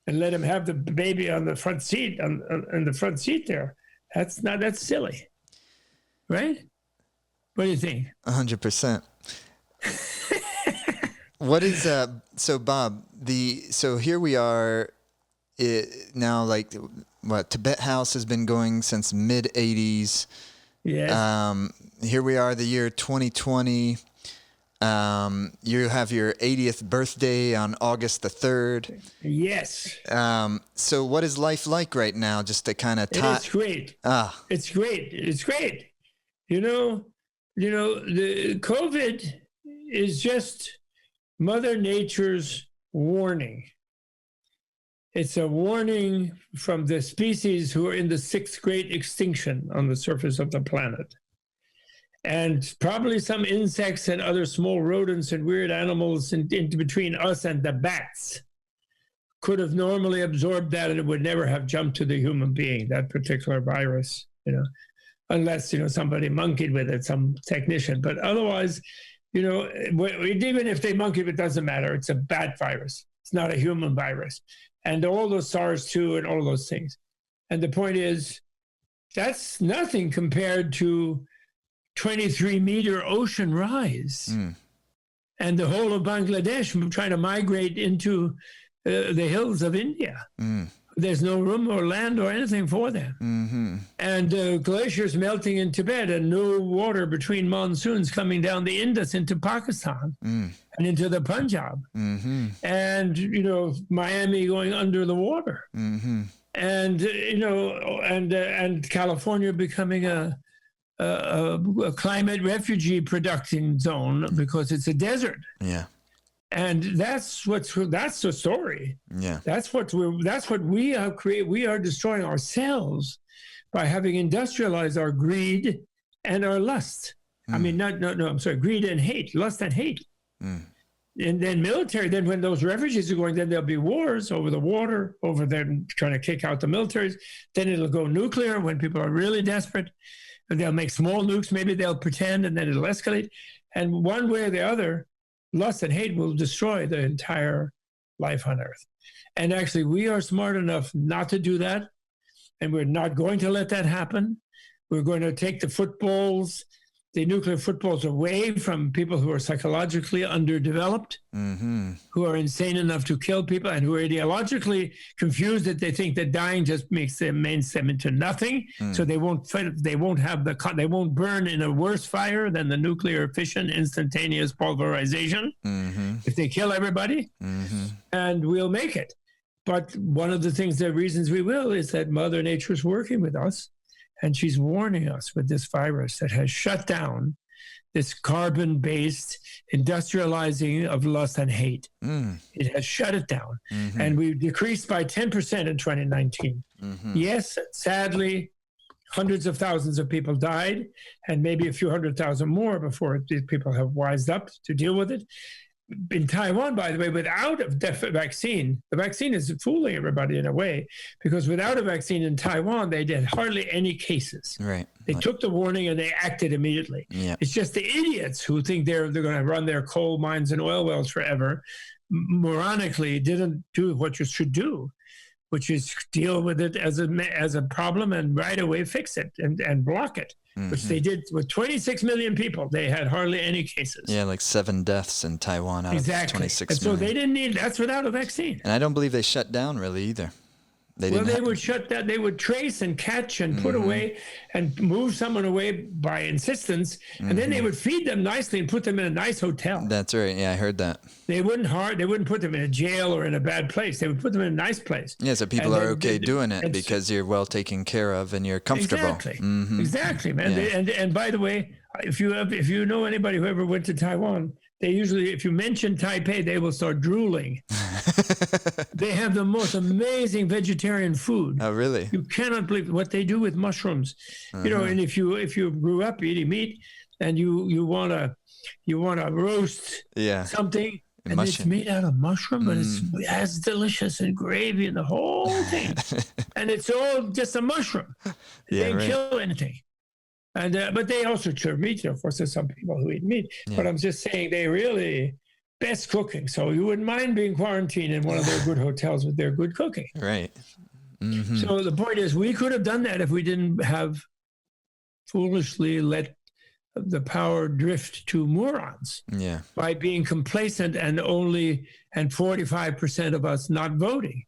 and let him have the baby on the front seat, on the front seat there. That's silly, right? What do you think? 100%. What is so Bob? So here we are. Now, Tibet House has been going since mid-'80s. Yes. Here we are, the year 2020. You have your 80th birthday on August the 3rd. Yes. So what is life like right now? Just to kind of It's great. It's great. It's great. The COVID is just Mother Nature's warning. It's a warning from the species who are in the 6th great extinction on the surface of the planet. And probably some insects and other small rodents and weird animals in between us and the bats could have normally absorbed that, and it would never have jumped to the human being, that particular virus, unless, somebody monkeyed with it, some technician. But otherwise, even if they monkeyed, it doesn't matter. It's a bat virus. It's not a human virus. And all those SARS-2 and all those things. And the point is, that's nothing compared to 23-meter ocean rise. And the whole of Bangladesh trying to migrate into the hills of India. There's no room or land or anything for them. And glaciers melting in Tibet and no water between monsoons coming down the Indus into Pakistan and into the Punjab. And, Miami going under the water. And, and California becoming a climate refugee production zone because it's a desert. Yeah. And that's the story. Yeah. That's what we have created. We are destroying ourselves by having industrialized our greed and our lust. I mean, I'm sorry, greed and hate, lust and hate. And then military, then when those refugees are going, then there'll be wars over the water, over them trying to kick out the militaries. Then it'll go nuclear when people are really desperate. And they'll make small nukes, maybe they'll pretend, and then it'll escalate. And one way or the other, lust and hate will destroy the entire life on Earth. And actually, we are smart enough not to do that. And we're not going to let that happen. We're going to take the nuclear footballs away from people who are psychologically underdeveloped, who are insane enough to kill people, and who are ideologically confused that they think that dying just makes them into nothing. So they won't burn in a worse fire than the nuclear fission instantaneous pulverization if they kill everybody, and we'll make it. But one of the reasons we will is that Mother Nature's working with us. And she's warning us with this virus that has shut down this carbon-based industrializing of lust and hate. It has shut it down. And we've decreased by 10% in 2019. Yes, sadly, hundreds of thousands of people died, and maybe a few 100,000 more before these people have wised up to deal with it. In Taiwan, by the way, without a vaccine, the vaccine is fooling everybody in a way, because without a vaccine in Taiwan, they did hardly any cases. Right. They took the warning and they acted immediately. Yeah. It's just the idiots who think they're going to run their coal mines and oil wells forever, moronically didn't do what you should do, which is deal with it as a problem and right away fix it and block it. Which they did with 26 million people. They had hardly any cases. Yeah, like 7 deaths in Taiwan out of 26 million. So they didn't need, that's without a vaccine. And I don't believe they shut down really either. They would shut down, they would trace and catch and put away and move someone away by insistence. And then they would feed them nicely and put them in a nice hotel. That's right. Yeah, I heard that. They wouldn't put them in a jail or in a bad place. They would put them in a nice place. Yeah, so people are okay doing it because you're well taken care of and you're comfortable. Exactly. Exactly, man. Yeah. And by the way, if you know anybody who ever went to Taiwan, they usually, if you mention Taipei, they will start drooling. They have the most amazing vegetarian food. Oh, really? You cannot believe what they do with mushrooms. And if you grew up eating meat and you wanna roast something, and it's made out of mushroom, but it's as delicious and gravy and the whole thing, and it's all just a mushroom. They don't kill anything. And but they also serve meat. Of course, there's some people who eat meat. Yeah. But I'm just saying they really best cooking. So you wouldn't mind being quarantined in one of their good hotels with their good cooking. Right. So the point is, we could have done that if we didn't have foolishly let the power drift to morons. Yeah. By being complacent and 45% of us not voting.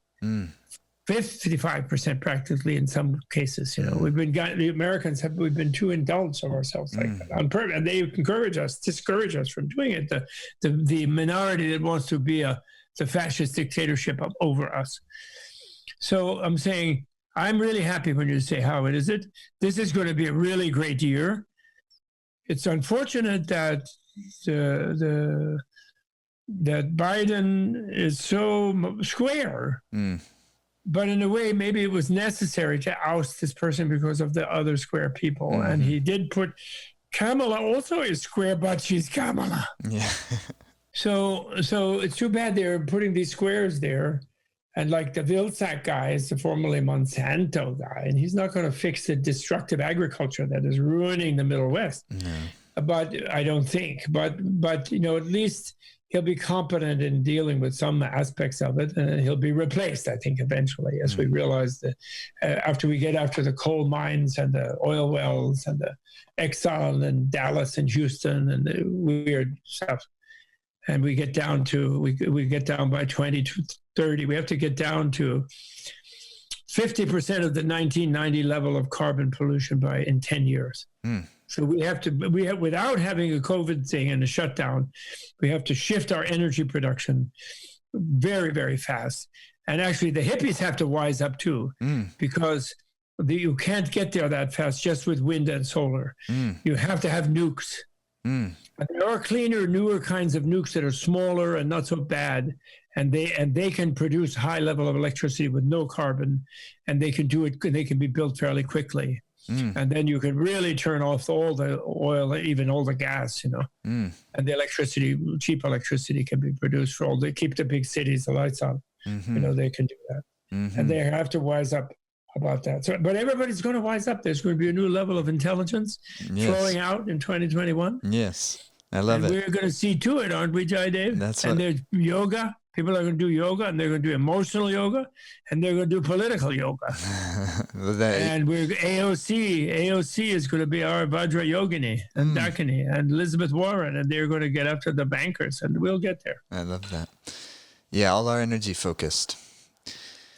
55% practically in some cases. You know, the Americans we've been too indulged of ourselves like that on purpose, and they discourage us from doing it. The minority that wants to be the fascist dictatorship over us. So I'm saying, I'm really happy when you say, Howard, this is going to be a really great year. It's unfortunate that that Biden is so square, but in a way, maybe it was necessary to oust this person because of the other square people. And he did put Kamala also is square, but she's Kamala. Yeah. So it's too bad they're putting these squares there. And like the Vilsack guy is the formerly Monsanto guy, and he's not going to fix the destructive agriculture that is ruining the Middle West. No. But I don't think. But you know, at least he'll be competent in dealing with some aspects of it, and he'll be replaced, I think, eventually, as we realize that after we get after the coal mines and the oil wells and the Exxon and Dallas and Houston and the weird stuff. And we get down to, we get down by 2030. We have to get down to 50% of the 1990 level of carbon pollution in 10 years. So we have without having a COVID thing and a shutdown, we have to shift our energy production very, very fast. And actually the hippies have to wise up too, because you can't get there that fast just with wind and solar. You have to have nukes. There are cleaner, newer kinds of nukes that are smaller and not so bad, and they can produce high level of electricity with no carbon, and they can do it. They can be built fairly quickly, and then you can really turn off all the oil, even all the gas, you know, and the electricity, cheap electricity, can be produced for keep the big cities the lights on. You know, they can do that, and they have to wise up about that. So, but everybody's going to wise up. There's going to be a new level of intelligence flowing out in 2021. Yes, I love it. We're going to see to it, aren't we, Jai Dev? That's and there's yoga. People are going to do yoga, and they're going to do emotional yoga, and they're going to do political yoga. And we're AOC is going to be our Vajra Yogini and Dakini and Elizabeth Warren, and they're going to get after the bankers, and we'll get there. I love that. Yeah, all our energy focused.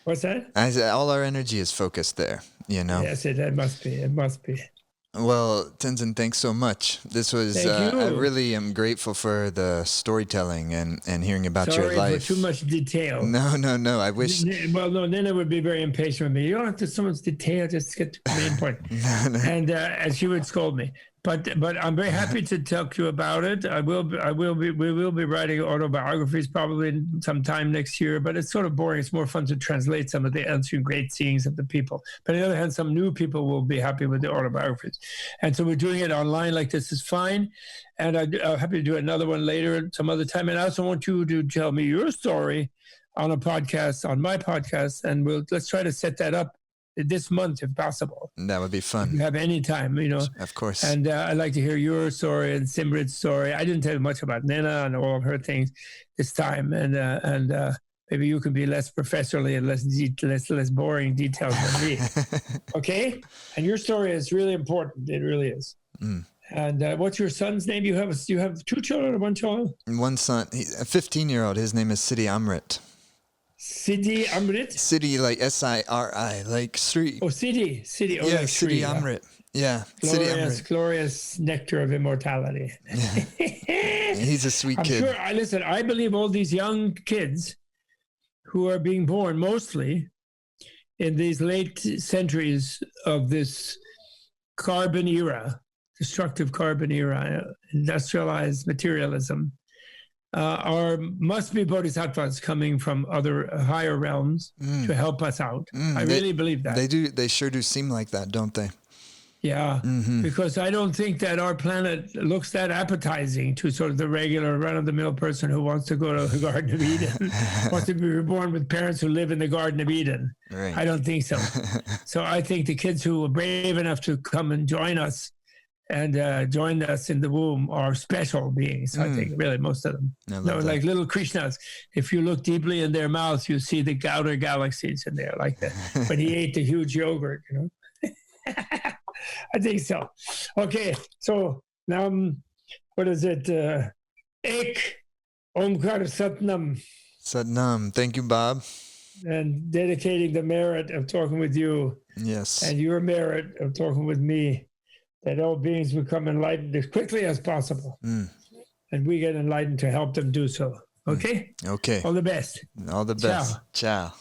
What's that? I said all our energy is focused there, you know? Yes, it must be. It must be. Well, Tenzin, thanks so much. This was, I really am grateful for the storytelling and hearing about your life. Sorry for too much detail. No, I wish. Well, no, Nina would be very impatient with me. You don't have to so much detail, just get to the main point. No. And she would scold me. But I'm very happy to talk to you about it. We will be writing autobiographies probably sometime next year, but it's sort of boring. It's more fun to translate some of the ancient great sayings of the people. But on the other hand, some new people will be happy with the autobiographies. And so we're doing it online like this is fine. And I'm happy to do another one later some other time. And I also want you to tell me your story on a podcast, on my podcast, and let's try to set that up this month, if possible. That would be fun. If you have any time, you know. Of course. And I'd like to hear your story and Simrit's story. I didn't tell you much about Nina and all of her things this time, and maybe you can be less professionally and less boring details than me. Okay? And your story is really important. It really is. And what's your son's name? You have two children or one child? One son, a 15-year-old. His name is Siddhi Amrit. Siddhi Amrit? Siddhi, like S-I-R-I, like street. Oh, Siddhi. Oh, yeah, like Siddhi Amrit. Yeah, glorious nectar of immortality. He's a sweet kid. Sure. Listen, I believe all these young kids who are being born mostly in these late centuries of this carbon era, destructive carbon era, industrialized materialism, must be bodhisattvas coming from other higher realms to help us out. I really believe that. They do. They sure do seem like that, don't they? Yeah, because I don't think that our planet looks that appetizing to sort of the regular run-of-the-mill person who wants to go to the Garden of Eden, wants to be reborn with parents who live in the Garden of Eden. Right. I don't think so. So I think the kids who are brave enough to come and join us and join us in the womb are special beings, I think, really, most of them. Like little Krishnas. If you look deeply in their mouths, you see the outer galaxies in there, like that. But he ate the huge yogurt, you know. I think so. Okay, so now, what is it? Ek Omkar Satnam. Satnam. Thank you, Bob. and dedicating the merit of talking with you Yes. and your merit of talking with me, that all beings become enlightened as quickly as possible. And we get enlightened to help them do so. Okay? Okay. All the best. All the best. Ciao.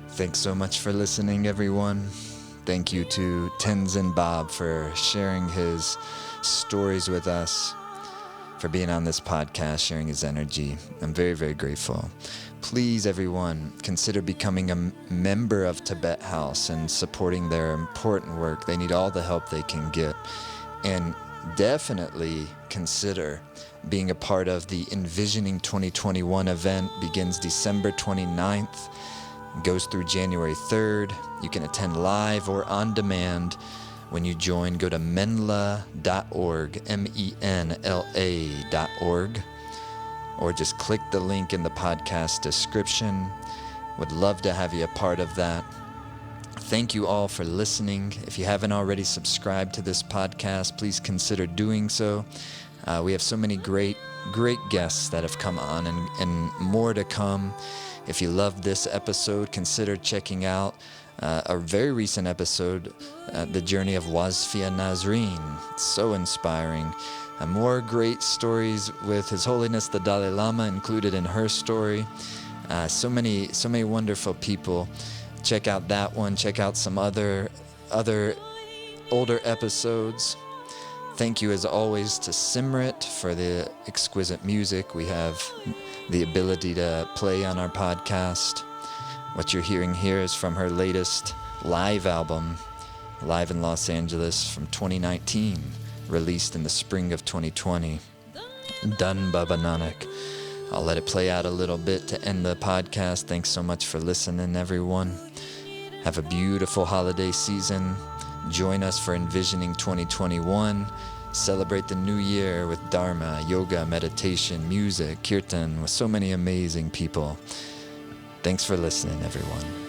Thanks so much for listening, everyone. Thank you to Tenzin Bob for sharing his stories with us, for being on this podcast, sharing his energy. I'm very, very grateful. Please, everyone, consider becoming a member of Tibet House and supporting their important work. They need all the help they can get. And definitely consider being a part of the Envisioning 2021 event. Begins December 29th, goes through January 3rd. You can attend live or on demand. When you join, go to menla.org, menla.org, or just click the link in the podcast description. Would love to have you a part of that. Thank you all for listening. If you haven't already subscribed to this podcast, please consider doing so. We have so many great guests that have come on, and more to come. If you loved this episode, consider checking out a very recent episode, The Journey of Wasfia Nazreen. So inspiring. More great stories with His Holiness the Dalai Lama included in her story. So many wonderful people. Check out that one. Check out some other older episodes. Thank you as always to Simrit for the exquisite music we have the ability to play on our podcast. What you're hearing here is from her latest live album, live in Los Angeles from 2019, released in the spring of 2020. Done Baba Nanak. I'll let it play out a little bit to end the podcast. Thanks so much for listening, everyone. Have a beautiful holiday season. Join us for Envisioning 2021. Celebrate the new year with Dharma, yoga, meditation, music, kirtan, with so many amazing people. Thanks for listening, everyone.